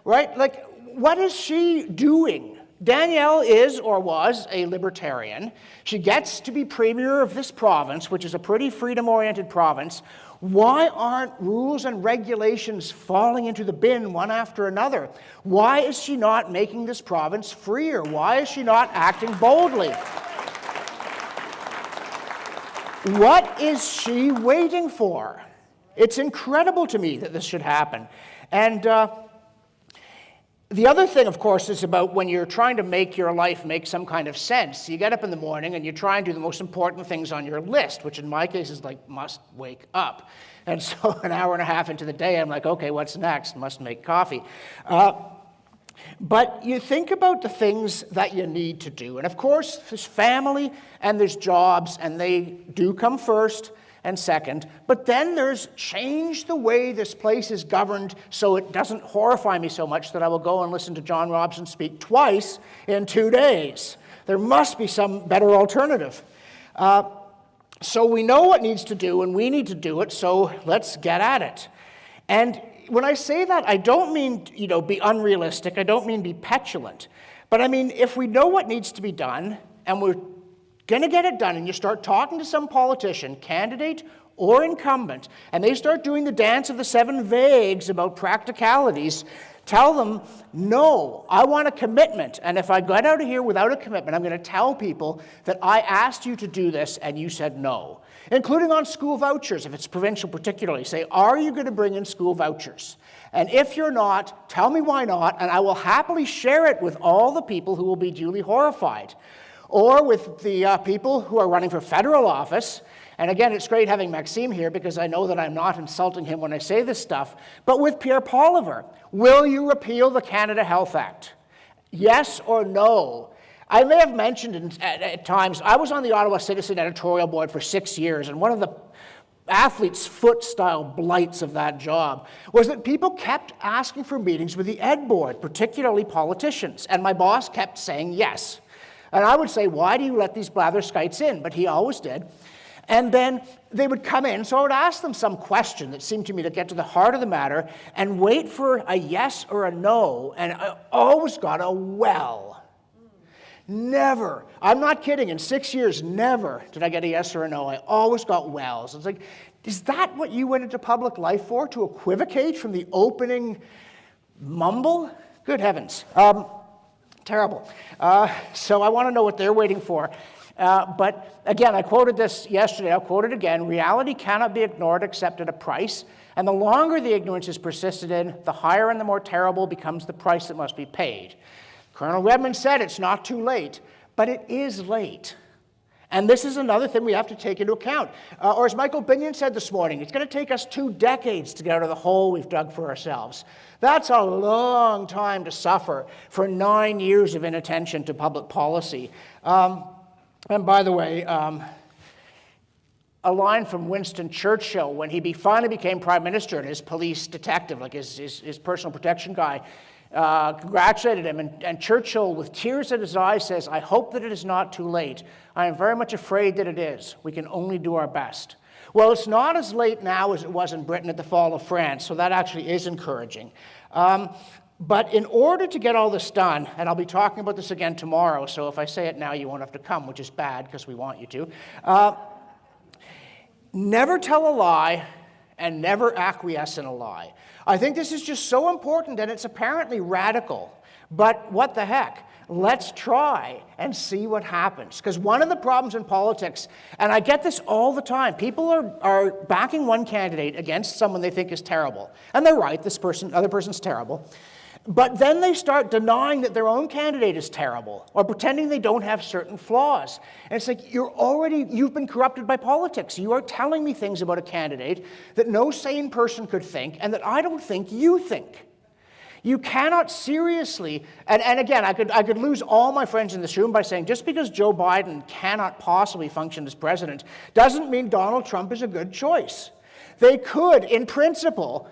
right? Like, what is she doing? Danielle is or was a libertarian. She gets to be premier of this province, which is a pretty freedom-oriented province. Why aren't rules and regulations falling into the bin one after another? Why is she not making this province freer? Why is she not acting boldly? What is she waiting for? It's incredible to me that this should happen. And the other thing, of course, is about when you're trying to make your life make some kind of sense. You get up in the morning and you try and do the most important things on your list, which in my case is like must wake up. And so an hour and a half into the day, I'm like, okay, what's next? Must make coffee. But you think about the things that you need to do. And of course, there's family and there's jobs, and they do come first and second. But then there's change the way this place is governed so it doesn't horrify me so much that I will go and listen to John Robson speak twice in 2 days. There must be some better alternative. So we know what needs to do, and we need to do it, so let's get at it. And when I say that, I don't mean, be unrealistic. I don't mean be petulant. But I mean, if we know what needs to be done, and we're going to get it done, and you start talking to some politician, candidate or incumbent, and they start doing the dance of the 7 vagues about practicalities, tell them, no, I want a commitment. And if I get out of here without a commitment, I'm going to tell people that I asked you to do this and you said no. Including on school vouchers, if it's provincial particularly. Say, are you going to bring in school vouchers? And if you're not, tell me why not, and I will happily share it with all the people who will be duly horrified. Or with the people who are running for federal office. And again, it's great having Maxime here because I know that I'm not insulting him when I say this stuff. But with Pierre Poilievre, will you repeal the Canada Health Act? Yes or no? I may have mentioned at times, I was on the Ottawa Citizen editorial board for 6 years, and one of the athlete's foot-style blights of that job was that people kept asking for meetings with the ed board, particularly politicians, and my boss kept saying yes. And I would say, why do you let these blatherskites in? But he always did. And then they would come in, so I would ask them some question that seemed to me to get to the heart of the matter and wait for a yes or a no, and I always got a well. Never, I'm not kidding, in 6 years, never did I get a yes or a no. I always got wells. It's like, is that what you went into public life for, to equivocate from the opening mumble? Good heavens. Terrible. So I want to know what they're waiting for. But again, I quoted this yesterday, I'll quote it again. Reality cannot be ignored except at a price. And the longer the ignorance is persisted in, the higher and the more terrible becomes the price that must be paid. Colonel Redmond said it's not too late, but it is late. And this is another thing we have to take into account. Or as Michael Binion said this morning, it's going to take us 2 decades to get out of the hole we've dug for ourselves. That's a long time to suffer for 9 years of inattention to public policy. And by the way, a line from Winston Churchill when he finally became prime minister and his police detective, like his personal protection guy, congratulated him, and Churchill, with tears in his eyes, says, "I hope that it is not too late. I am very much afraid that it is. We can only do our best." Well, it's not as late now as it was in Britain at the fall of France, so that actually is encouraging. But in order to get all this done, and I'll be talking about this again tomorrow, so if I say it now, you won't have to come, which is bad because we want you to. Never tell a lie and never acquiesce in a lie. I think this is just so important, and it's apparently radical. But what the heck? Let's try and see what happens. Because one of the problems in politics, and I get this all the time, people are backing one candidate against someone they think is terrible. And they're right, this other person's terrible. But then they start denying that their own candidate is terrible or pretending they don't have certain flaws. And it's like, you've been corrupted by politics. You are telling me things about a candidate that no sane person could think and that I don't think you think. You cannot seriously, and again, I could lose all my friends in this room by saying just because Joe Biden cannot possibly function as president doesn't mean Donald Trump is a good choice. They could, in principle,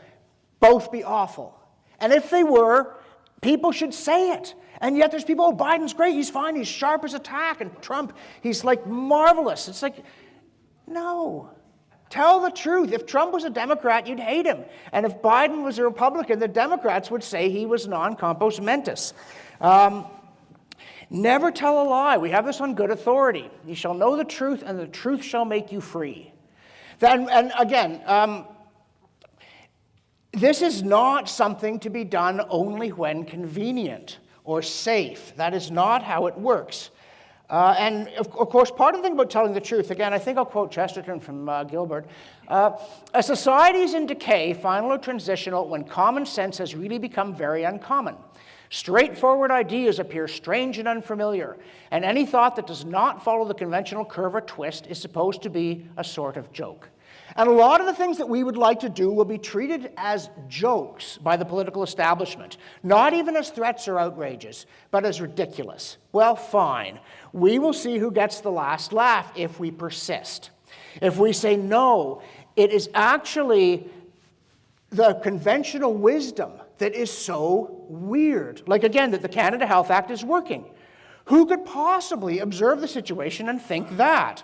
both be awful. And if they were, people should say it. And yet there's people, oh, Biden's great, he's fine, he's sharp as a tack, and Trump, he's like marvelous. It's like, no. Tell the truth. If Trump was a Democrat, you'd hate him. And if Biden was a Republican, the Democrats would say he was non compos mentis. Never tell a lie. We have this on good authority. You shall know the truth, and the truth shall make you free. Then, and again, this is not something to be done only when convenient or safe. That is not how it works. And of course, part of the thing about telling the truth, again, I think I'll quote Chesterton from Gilbert, a society is in decay, final or transitional, when common sense has really become very uncommon. Straightforward ideas appear strange and unfamiliar, and any thought that does not follow the conventional curve or twist is supposed to be a sort of joke. And a lot of the things that we would like to do will be treated as jokes by the political establishment, not even as threats or outrages, but as ridiculous. Well, fine. We will see who gets the last laugh if we persist. If we say, no, it is actually the conventional wisdom that is so weird. Like, again, that the Canada Health Act is working. Who could possibly observe the situation and think that?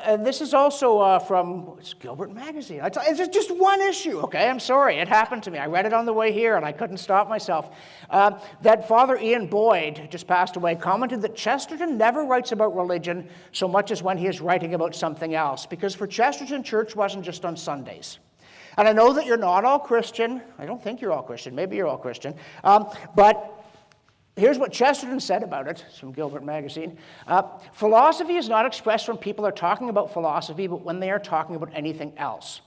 And this is also from Gilbert Magazine. It's just one issue, okay? I'm sorry, it happened to me. I read it on the way here, and I couldn't stop myself. That Father Ian Boyd, just passed away, commented that Chesterton never writes about religion so much as when he is writing about something else, because for Chesterton, church wasn't just on Sundays. And I know that you're not all Christian. I don't think you're all Christian. Maybe you're all Christian. But here's what Chesterton said about it. It's from Gilbert Magazine. Philosophy is not expressed when people are talking about philosophy, but when they are talking about anything else.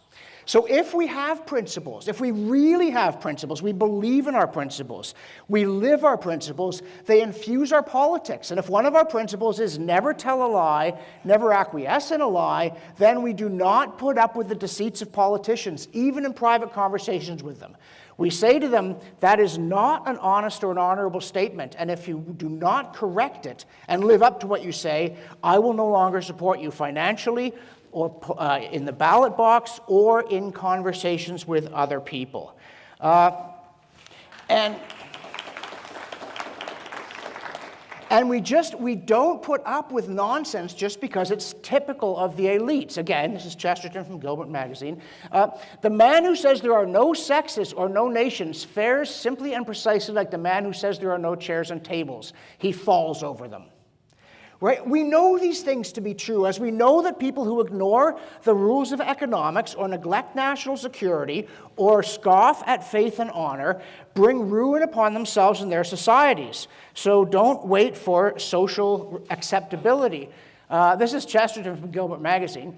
So if we have principles, if we really have principles, we believe in our principles, we live our principles, they infuse our politics. And if one of our principles is never tell a lie, never acquiesce in a lie, then we do not put up with the deceits of politicians, even in private conversations with them. We say to them, that is not an honest or an honorable statement, and if you do not correct it and live up to what you say, I will no longer support you financially or in the ballot box or in conversations with other people. And we don't put up with nonsense just because it's typical of the elites. Again, this is Chesterton from Gilbert Magazine. The man who says there are no sexes or no nations fares simply and precisely like the man who says there are no chairs and tables. He falls over them. Right? We know these things to be true, as we know that people who ignore the rules of economics or neglect national security or scoff at faith and honor bring ruin upon themselves and their societies. So don't wait for social acceptability. This is Chesterton from Gilbert Magazine.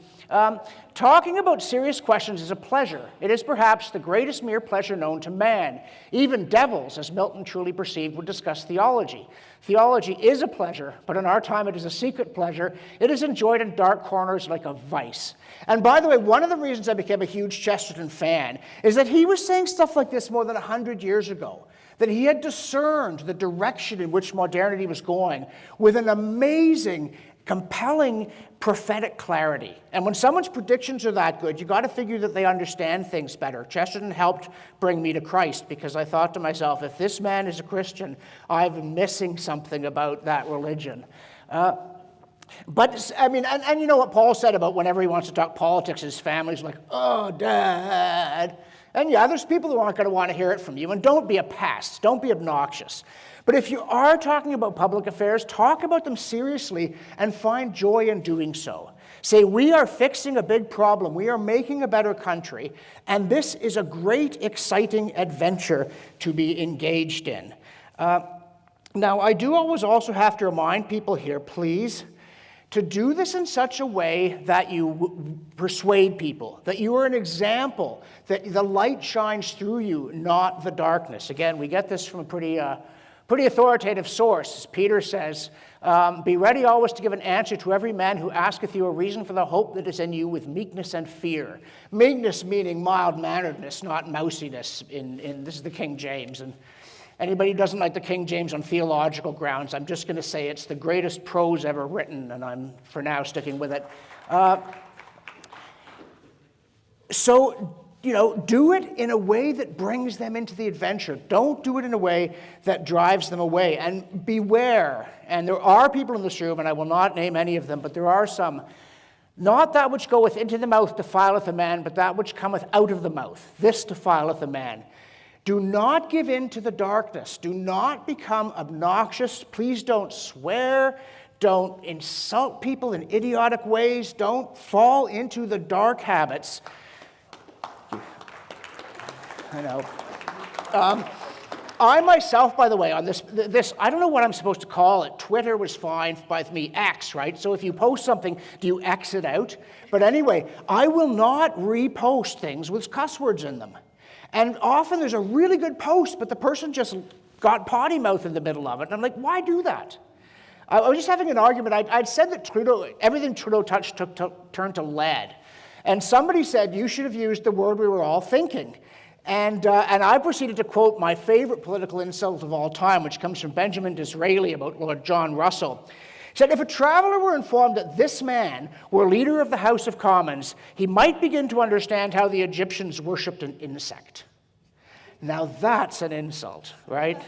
Talking about serious questions is a pleasure. It is perhaps the greatest mere pleasure known to man. Even devils, as Milton truly perceived, would discuss theology. Theology is a pleasure, but in our time it is a secret pleasure. It is enjoyed in dark corners like a vice. And by the way, one of the reasons I became a huge Chesterton fan is that he was saying stuff like this more than 100 years ago. That he had discerned the direction in which modernity was going with an amazing, compelling prophetic clarity. And when someone's predictions are that good, you got to figure that they understand things better. Chesterton helped bring me to Christ because I thought to myself, if this man is a Christian, I'm missing something about that religion. But, I mean, and you know what Paul said about whenever he wants to talk politics, his family's like, oh, Dad. And yeah, there's people who aren't going to want to hear it from you. And don't be a pest. Don't be obnoxious. But if you are talking about public affairs, talk about them seriously and find joy in doing so. Say, we are fixing a big problem. We are making a better country. And this is a great, exciting adventure to be engaged in. Now, I do always also have to remind people here, please, to do this in such a way that you persuade people, that you are an example, that the light shines through you, not the darkness. Again, we get this from a pretty authoritative source. As Peter says, be ready always to give an answer to every man who asketh you a reason for the hope that is in you with meekness and fear. Meekness meaning mild-manneredness, not mousiness. This is the King James. And anybody who doesn't like the King James on theological grounds, I'm just going to say it's the greatest prose ever written, and I'm, for now, sticking with it. So do it in a way that brings them into the adventure. Don't do it in a way that drives them away. And beware, and there are people in this room, and I will not name any of them, but there are some, not that which goeth into the mouth defileth a man, but that which cometh out of the mouth, this defileth a man. Do not give in to the darkness. Do not become obnoxious. Please don't swear. Don't insult people in idiotic ways. Don't fall into the dark habits. I know. I myself, by the way, on this, I don't know what I'm supposed to call it. Twitter was fine by me, X, right? So if you post something, do you X it out? But anyway, I will not repost things with cuss words in them. And often there's a really good post, but the person just got potty mouth in the middle of it. And I'm like, why do that? I was just having an argument. I'd said that everything Trudeau touched turned to lead. And somebody said, you should have used the word we were all thinking. And I proceeded to quote my favorite political insult of all time, which comes from Benjamin Disraeli about Lord John Russell. He said, if a traveler were informed that this man were leader of the House of Commons, he might begin to understand how the Egyptians worshipped an insect. Now that's an insult, right?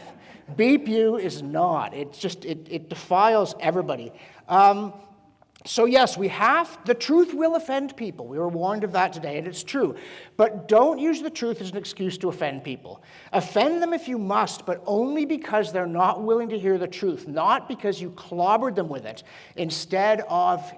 Beep you is not. It defiles everybody. So yes, the truth will offend people. We were warned of that today, and it's true. But don't use the truth as an excuse to offend people. Offend them if you must, but only because they're not willing to hear the truth, not because you clobbered them with it, instead of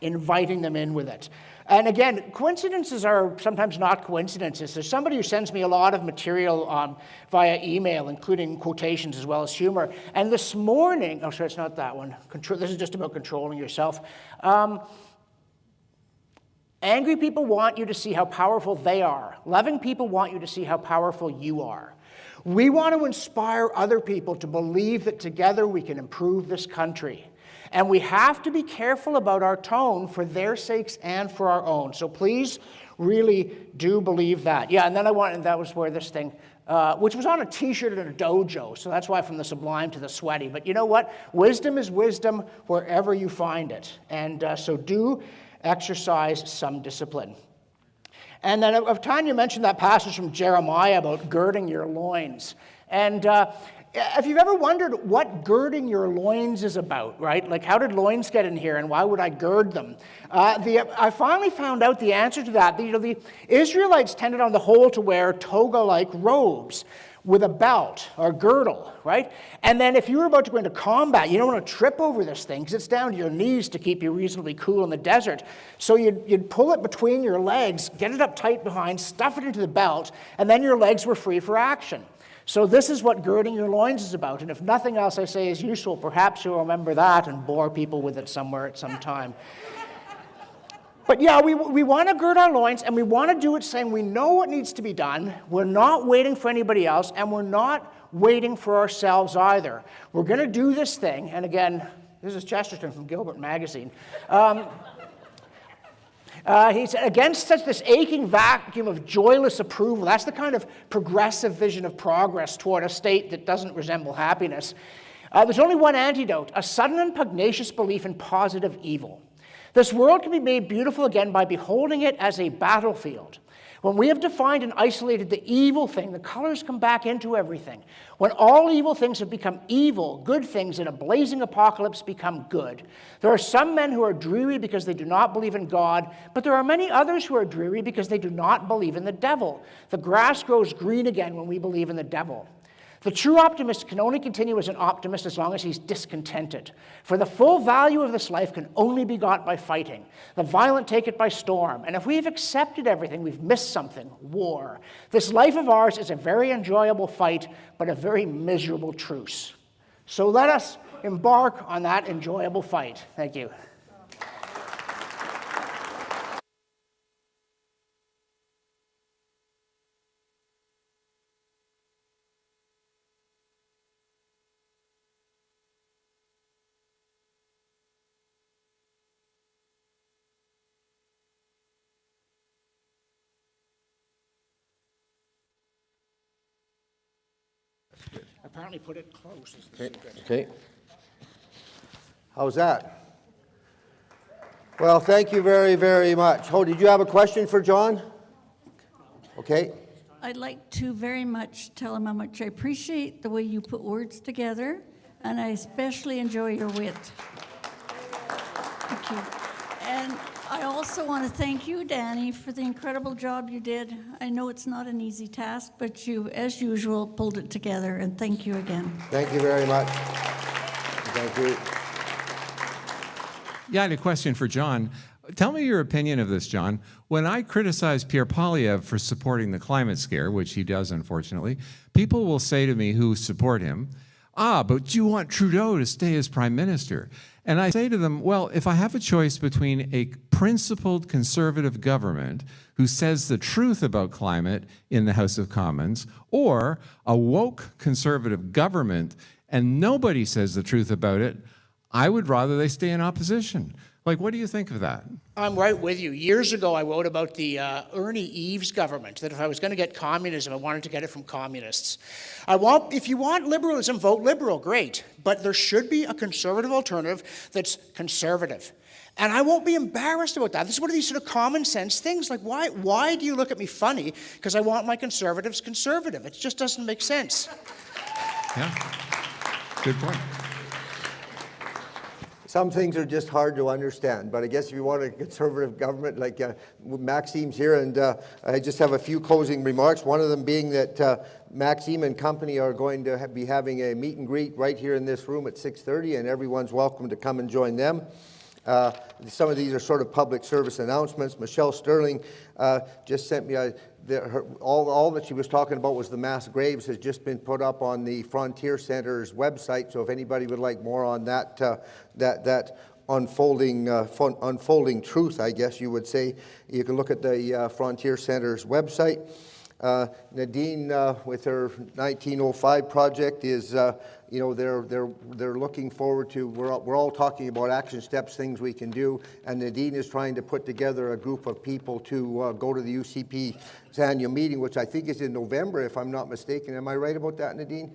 inviting them in with it. And again, coincidences are sometimes not coincidences. There's somebody who sends me a lot of material via email, including quotations as well as humor. And this morning, oh, sorry, it's not that one. This is just about controlling yourself. Angry people want you to see how powerful they are. Loving people want you to see how powerful you are. We want to inspire other people to believe that together we can improve this country. And we have to be careful about our tone for their sakes and for our own. So please really do believe that. Yeah, and then that was where this thing, which was on a t-shirt at a dojo. So that's why from the sublime to the sweaty. But you know what? Wisdom is wisdom wherever you find it. And so do exercise some discipline. And then Tanya mentioned that passage from Jeremiah about girding your loins. And if you've ever wondered what girding your loins is about, right? Like, how did loins get in here, and why would I gird them? I finally found out the answer to that. The Israelites tended on the whole to wear toga-like robes with a belt or girdle, right? And then if you were about to go into combat, you don't want to trip over this thing because it's down to your knees to keep you reasonably cool in the desert. So you'd pull it between your legs, get it up tight behind, stuff it into the belt, and then your legs were free for action. So this is what girding your loins is about. And if nothing else I say is useful, perhaps you'll remember that and bore people with it somewhere at some time. But yeah, we want to gird our loins, and we want to do it saying we know what needs to be done. We're not waiting for anybody else, and we're not waiting for ourselves either. We're going to do this thing. And again, this is Chesterton from Gilbert Magazine. He said, against such this aching vacuum of joyless approval, that's the kind of progressive vision of progress toward a state that doesn't resemble happiness. There's only one antidote, a sudden and pugnacious belief in positive evil. This world can be made beautiful again by beholding it as a battlefield. When we have defined and isolated the evil thing, the colors come back into everything. When all evil things have become evil, good things in a blazing apocalypse become good. There are some men who are dreary because they do not believe in God, but there are many others who are dreary because they do not believe in the devil. The grass grows green again when we believe in the devil. The true optimist can only continue as an optimist as long as he's discontented. For the full value of this life can only be got by fighting. The violent take it by storm. And if we've accepted everything, we've missed something, war. This life of ours is a very enjoyable fight, but a very miserable truce. So let us embark on that enjoyable fight. Thank you. Apparently put it close. Okay. How's that? Well, thank you very, very much. Oh, did you have a question for John? Okay? I'd like to very much tell him how much I appreciate the way you put words together, and I especially enjoy your wit. Thank you. And I also want to thank you, Danny, for the incredible job you did. I know it's not an easy task, but you, as usual, pulled it together, and thank you again. Thank you very much. Thank you. Yeah, I had a question for John. Tell me your opinion of this, John. When I criticize Pierre Poilievre for supporting the climate scare, which he does, unfortunately, people will say to me who support him, but you want Trudeau to stay as prime minister. And I say to them, well, if I have a choice between a principled conservative government who says the truth about climate in the House of Commons, or a woke conservative government and nobody says the truth about it, I would rather they stay in opposition. Like, what do you think of that? I'm right with you. Years ago, I wrote about the Ernie Eves government, that if I was going to get communism, I wanted to get it from communists. If you want liberalism, vote liberal, great. But there should be a conservative alternative that's conservative. And I won't be embarrassed about that. This is one of these sort of common sense things. Like, why do you look at me funny? Because I want my conservatives conservative. It just doesn't make sense. Yeah, good point. Some things are just hard to understand, but I guess if you want a conservative government, like Maxime's here, and I just have a few closing remarks, one of them being that Maxime and company are going to be having a meet and greet right here in this room at 6:30, and everyone's welcome to come and join them. Some of these are sort of public service announcements. Michelle Sterling just sent me all that she was talking about was the mass graves has just been put up on the Frontier Center's website. So if anybody would like more on that, that unfolding truth, I guess you would say, you can look at the Frontier Center's website. Nadine, with her 1905 project, is they're looking forward to. We're all talking about action steps, things we can do, and Nadine is trying to put together a group of people to go to the UCP's annual meeting, which I think is in November, if I'm not mistaken. Am I right about that, Nadine?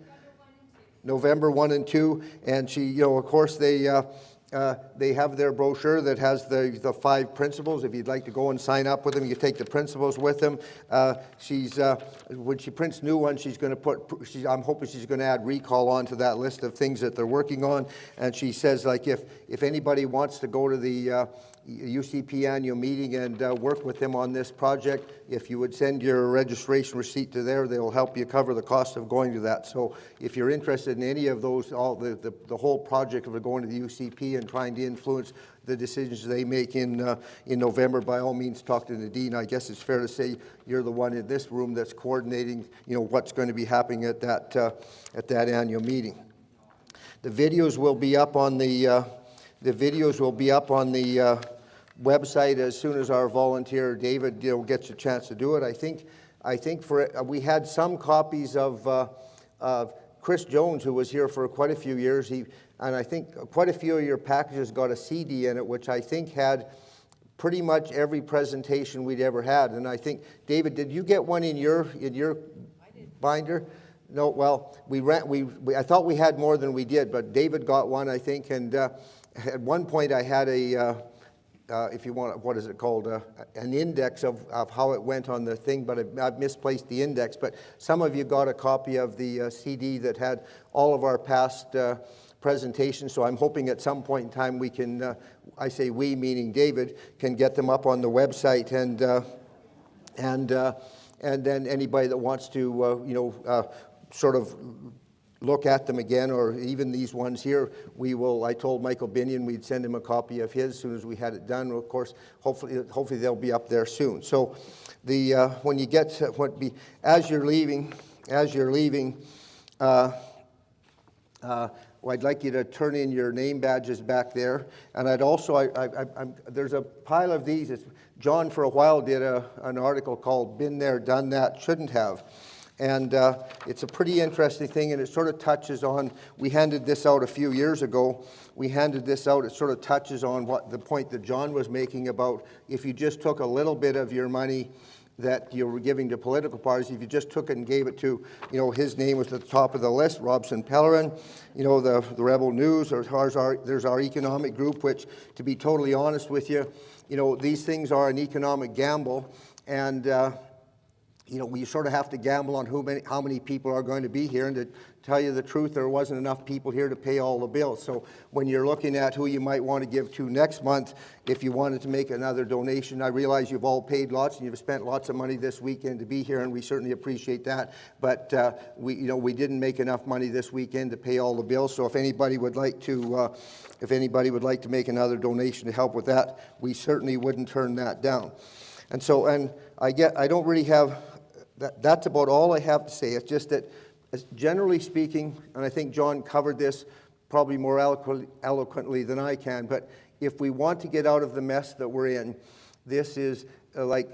November 1 and 2, and she, of course, they have their brochure that has the 5 principles. If you'd like to go and sign up with them, you take the principles with them. When she prints new ones, she's going to I'm hoping she's going to add recall onto that list of things that they're working on. And she says, like, if anybody wants to go to the UCP annual meeting and work with them on this project, if you would send your registration receipt to there, they'll help you cover the cost of going to that. So if you're interested in any of those, the whole project of going to the UCP and trying to influence the decisions they make in November, by all means talk to Nadine. I guess it's fair to say you're the one in this room that's coordinating, what's going to be happening at that annual meeting. The videos will be up on the website as soon as our volunteer David gets a chance to do it. I think we had some copies of Chris Jones, who was here for quite a few years. And I think quite a few of your packages got a CD in it, which I think had pretty much every presentation we'd ever had. And I think, David, did you get one in your binder? No. Well, I thought we had more than we did, but David got one, I think. And at one point, I had if you want, what is it called? An index of how it went on the thing, but I've misplaced the index. But some of you got a copy of the CD that had all of our past presentations. So I'm hoping at some point in time we can, I say we, meaning David, can get them up on the website, and then anybody that wants to, sort of look at them again, or even these ones here, I told Michael Binion we'd send him a copy of his as soon as we had it done. Of course, hopefully they'll be up there soon. So when you get to as you're leaving, I'd like you to turn in your name badges back there. And I'd also, there's a pile of these. John for a while did an article called "Been There, Done That, Shouldn't Have." And it's a pretty interesting thing, and it sort of touches on, we handed this out a few years ago. It sort of touches on the point that John was making about if you just took a little bit of your money that you were giving to political parties, if you just took it and gave it to, his name was at the top of the list, Robson Pellerin, the Rebel News, or there's our economic group, which, to be totally honest with you, these things are an economic gamble, and you know, we sort of have to gamble on how many people are going to be here. And to tell you the truth, there wasn't enough people here to pay all the bills. So when you're looking at who you might want to give to next month, if you wanted to make another donation, I realize you've all paid lots and you've spent lots of money this weekend to be here, and we certainly appreciate that. But we didn't make enough money this weekend to pay all the bills. So if anybody would like to, make another donation to help with that, we certainly wouldn't turn that down. And so, I don't really have. That's about all I have to say. It's just that, generally speaking, and I think John covered this probably more eloquently than I can, but if we want to get out of the mess that we're in, this is like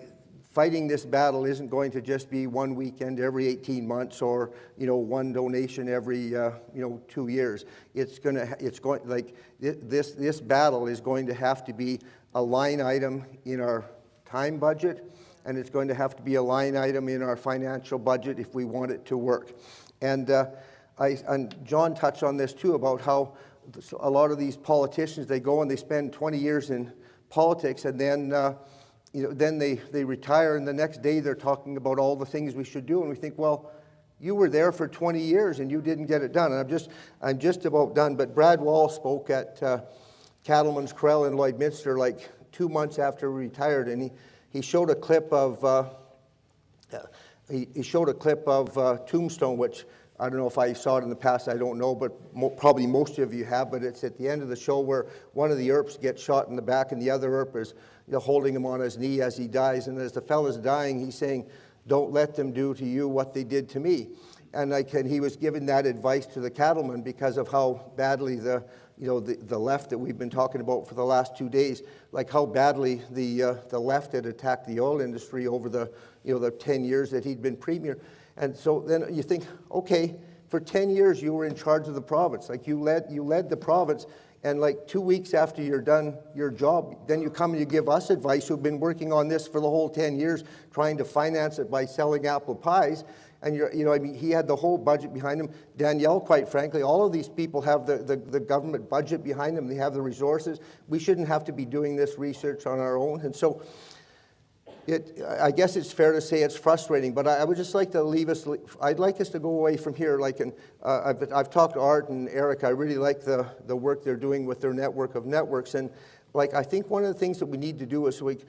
fighting this battle isn't going to just be one weekend every 18 months or, you know, one donation every, 2 years. This battle is going to have to be a line item in our time budget, and it's going to have to be a line item in our financial budget if we want it to work. And John touched on this too, about how a lot of these politicians, they go and they spend 20 years in politics, and then then they retire, and the next day they're talking about all the things we should do, and we think, well, you were there for 20 years and you didn't get it done. And I'm just about done. But Brad Wall spoke at Cattleman's Corral in Lloydminster like 2 months after he retired, and he showed a clip of Tombstone, which I don't know if I saw it in the past, I don't know, but probably most of you have. But it's at the end of the show where one of the Earps gets shot in the back, and the other Earp is holding him on his knee as he dies. And as the fellow's dying, he's saying, "Don't let them do to you what they did to me." And he was giving that advice to the cattlemen because of how badly the left that we've been talking about for the last 2 days, like how badly the left had attacked the oil industry over the 10 years that he'd been premier. And so then you think, okay, for 10 years you were in charge of the province, like you led the province, and like 2 weeks after you're done your job, then you come and you give us advice who've been working on this for the whole 10 years, trying to finance it by selling apple pies. And he had the whole budget behind him. Danielle, quite frankly, all of these people have the government budget behind them. They have the resources. We shouldn't have to be doing this research on our own. And so I guess it's fair to say it's frustrating, but I would just like to I'd like us to go away from here. I've talked to Art and Eric. I really like the work they're doing with their network of networks. And I think one of the things that we need to do is we've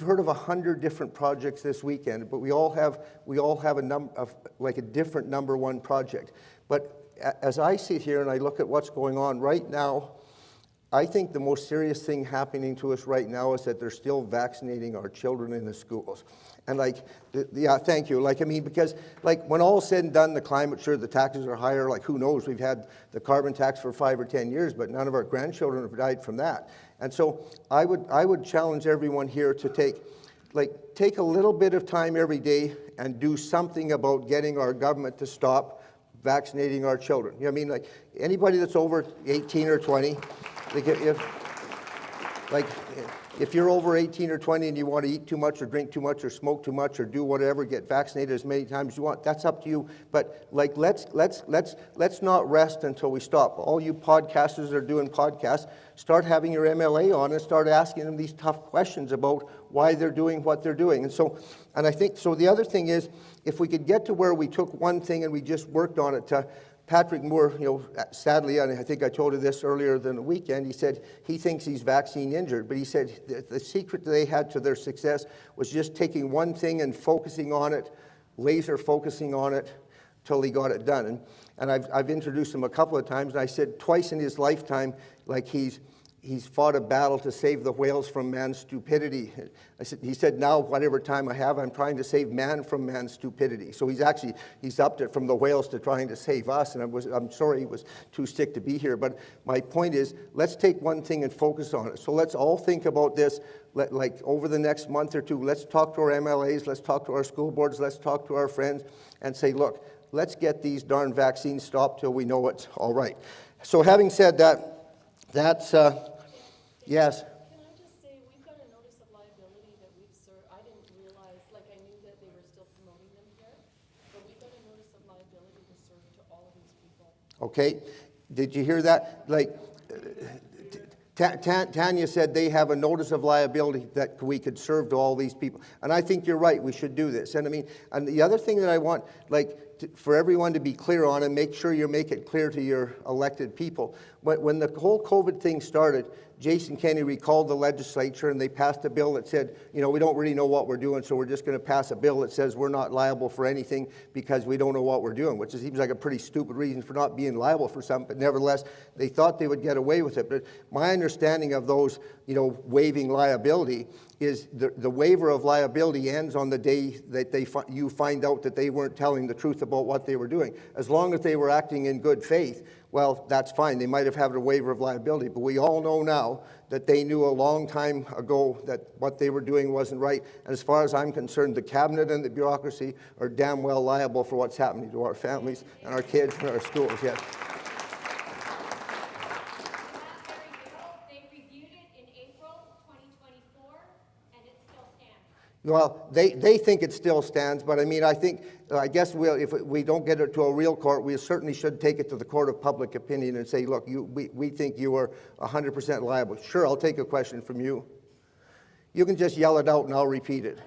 heard of 100 different projects this weekend, but we all have a different number one project. But as I sit here and I look at what's going on right now, I think the most serious thing happening to us right now is that they're still vaccinating our children in the schools. And thank you. Because when all is said and done, the climate, sure, the taxes are higher. Who knows? We've had the carbon tax for 5 or 10 years, but none of our grandchildren have died from that. And so I would challenge everyone here to take a little bit of time every day and do something about getting our government to stop vaccinating our children. You know what I mean? Anybody that's over 18 or 20, if you're over 18 or 20 and you want to eat too much or drink too much or smoke too much or do whatever, get vaccinated as many times as you want, that's up to you. But let's not rest until we stop. All you podcasters that are doing podcasts, start having your MLA on and start asking them these tough questions about why they're doing what they're doing. And I think the other thing is, if we could get to where we took one thing and we just worked on it. Patrick Moore, sadly, and I think I told you this earlier in the weekend, he said he thinks he's vaccine injured, but he said the secret they had to their success was just taking one thing and focusing on it, laser focusing on it, till he got it done. And I've introduced him a couple of times, and I said twice in his lifetime, he's fought a battle to save the whales from man's stupidity. He said, now, whatever time I have, I'm trying to save man from man's stupidity. So he's upped it from the whales to trying to save us. And I'm sorry he was too sick to be here. But my point is, let's take one thing and focus on it. So let's all think about this, over the next month or two. Let's talk to our MLAs, let's talk to our school boards, let's talk to our friends and say, look, let's get these darn vaccines stopped till we know it's all right. So having said that, that's, yes. Can I just say, we've got a notice of liability that we've served. I didn't realize, I knew that they were still promoting them here, but we've got a notice of liability to serve to all of these people. Okay. Did you hear that? Tanya said they have a notice of liability that we could serve to all these people. And I think you're right, we should do this. And I mean, and the other thing that I want, for everyone to be clear on, and make sure you make it clear to your elected people, when the whole COVID thing started, Jason Kenney recalled the legislature and they passed a bill that said, you know, we don't really know what we're doing, so we're just going to pass a bill that says we're not liable for anything because we don't know what we're doing, which seems like a pretty stupid reason for not being liable for something, but nevertheless, they thought they would get away with it. But my understanding of those, you know, waiving liability is the waiver of liability ends on the day that you find out that they weren't telling the truth about what they were doing. As long as they were acting in good faith, well, that's fine. They might have had a waiver of liability, but we all know now that they knew a long time ago that what they were doing wasn't right. And as far as I'm concerned, the cabinet and the bureaucracy are damn well liable for what's happening to our families and our kids and our schools. Yes. Well, they think it still stands, but I mean, I guess if we don't get it to a real court, we certainly should take it to the court of public opinion and say, look, we think you are 100% liable. Sure, I'll take a question from you. You can just yell it out and I'll repeat it.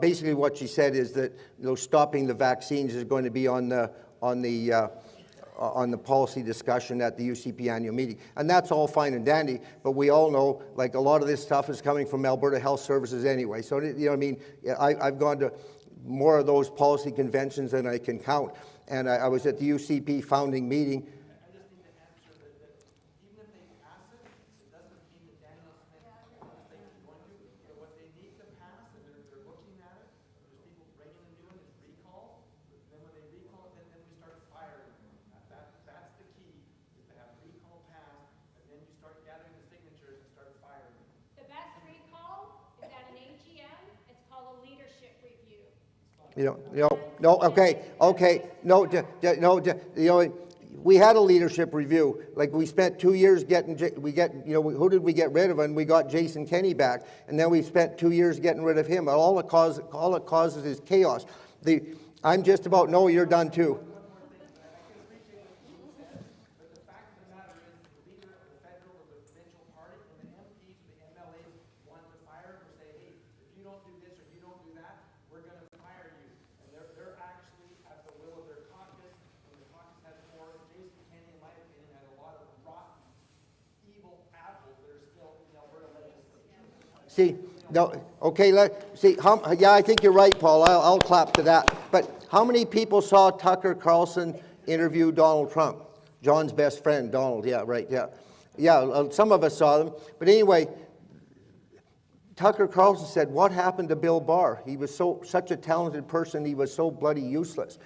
Basically what she said is that, you know, stopping the vaccines is going to be on the policy discussion at the UCP annual meeting. And that's all fine and dandy, but we all know, like, a lot of this stuff is coming from Alberta Health Services anyway. So, you know what I mean? I've gone to more of those policy conventions than I can count. And I was at the UCP founding meeting. We had a leadership review. Like, we spent 2 years who did we get rid of? And we got Jason Kenney back. And then we spent 2 years getting rid of him. But all it causes is chaos. I'm just about, no, you're done too. See, no, okay, yeah, I think you're right, Paul. I'll clap to that. But how many people saw Tucker Carlson interview Donald Trump? John's best friend, Donald, yeah, right, yeah. Yeah, some of us saw them. But anyway, Tucker Carlson said, what happened to Bill Barr? He was such a talented person, he was so bloody useless.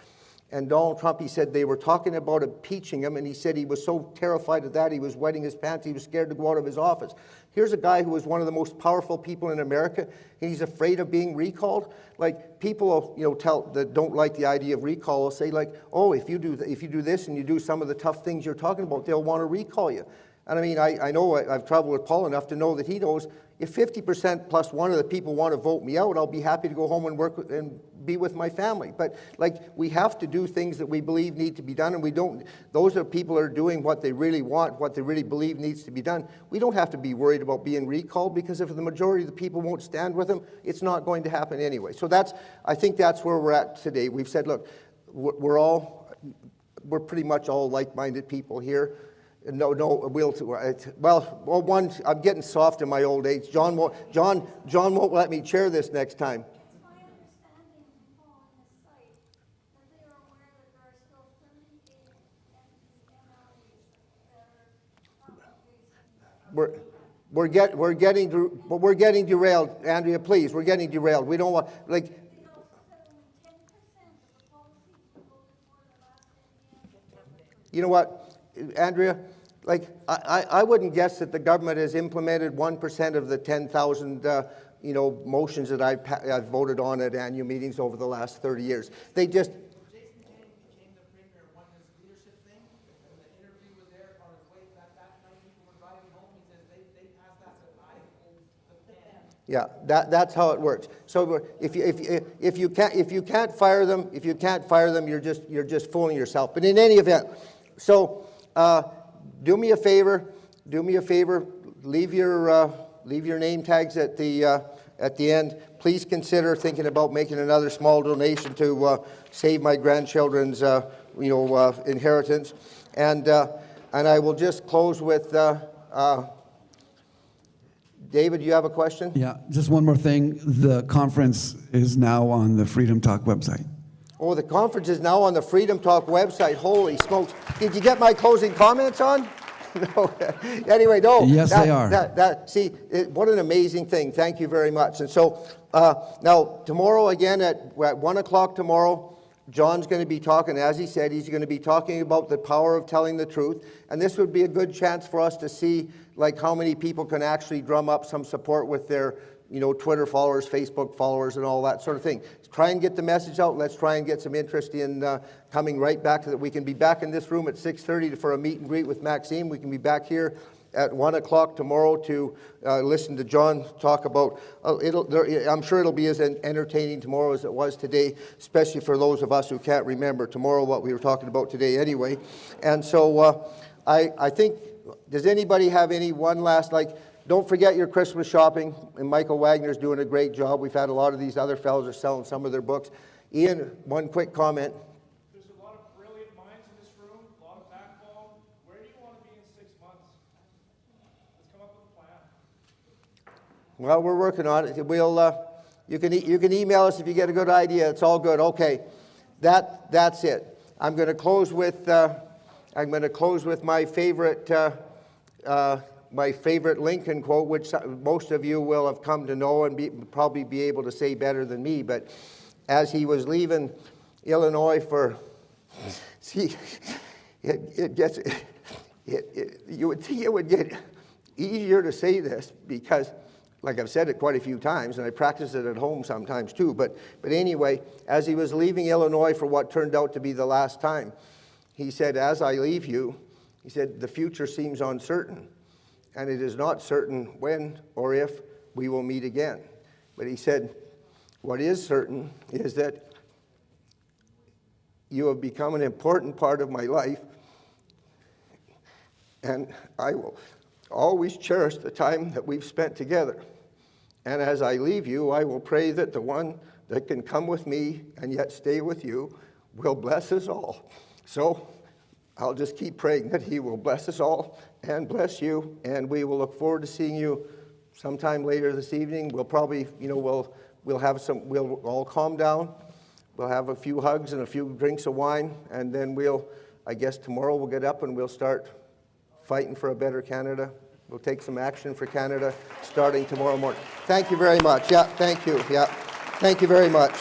And Donald Trump, he said they were talking about impeaching him, and he said he was so terrified of that, he was wetting his pants, he was scared to go out of his office. Here's a guy who was one of the most powerful people in America, and he's afraid of being recalled. Like, people, you know, that don't like the idea of recall will say, like, oh, if you do this and you do some of the tough things you're talking about, they'll want to recall you. And I mean, I know I've traveled with Paul enough to know that he knows if 50% plus one of the people want to vote me out, I'll be happy to go home and work and be with my family. But, like, we have to do things that we believe need to be done, and we don't. Those are people that are doing what they really want, what they really believe needs to be done. We don't have to be worried about being recalled, because if the majority of the people won't stand with them, it's not going to happen anyway. So I think that's where we're at today. We've said, look, we're pretty much all like-minded people here. One, I'm getting soft in my old age. John won't let me chair this next time. We're getting derailed, Andrea. Please, we're getting derailed. We don't want, like. You know what, Andrea? like, I wouldn't guess that the government has implemented 1% of the 10,000 you know, motions that I've voted on at annual meetings over the last 30 years. They just... Yeah, that's how it works. So if you can't fire them, you're just fooling yourself. But in any event, so do me a favor, leave your name tags at the end. Please consider thinking about making another small donation to save my grandchildren's inheritance. And I will just close with. David, you have a question? Yeah, just one more thing. The conference is now on the Freedom Talk website. Oh, the conference is now on the Freedom Talk website. Holy smokes. Did you get my closing comments on? No. Anyway, no. Yes, they are. What an amazing thing. Thank you very much. And so now tomorrow again at 1 o'clock tomorrow, John's going to be talking, as he said, he's going to be talking about the power of telling the truth. And this would be a good chance for us to see like how many people can actually drum up some support with their, you know, Twitter followers, Facebook followers, and all that sort of thing. Try and get the message out. Let's try and get some interest in coming right back to that. We can be back in this room at 6:30 for a meet and greet with Maxime. We can be back here at 1 o'clock tomorrow to listen to John talk about, I'm sure it'll be as entertaining tomorrow as it was today, especially for those of us who can't remember tomorrow what we were talking about today anyway. And so I think, does anybody have one last, don't forget your Christmas shopping, and Michael Wagner's doing a great job. We've had a lot of these other fellows are selling some of their books. Ian, one quick comment. There's a lot of brilliant minds in this room, a lot of backbone. Where do you want to be in 6 months? Let's come up with a plan. Well, we're working on it. You can email us if you get a good idea. It's all good. Okay, that's it. I'm going to close with my favorite Lincoln quote, which most of you will have come to know and probably be able to say better than me. But as he was leaving Illinois you would think it would get easier to say this because, like I've said it quite a few times, and I practice it at home sometimes too. But anyway, as he was leaving Illinois for what turned out to be the last time, he said, "As I leave you," he said, "the future seems uncertain, and it is not certain when or if we will meet again." But he said, "What is certain is that you have become an important part of my life, and I will always cherish the time that we've spent together. And as I leave you, I will pray that the one that can come with me and yet stay with you will bless us all." So I'll just keep praying that he will bless us all and bless you, and we will look forward to seeing you sometime later this evening. We'll probably, we'll all calm down. We'll have a few hugs and a few drinks of wine, and then I guess tomorrow we'll get up and we'll start fighting for a better Canada. We'll take some action for Canada starting tomorrow morning. Thank you very much. Yeah, thank you. Yeah, thank you very much.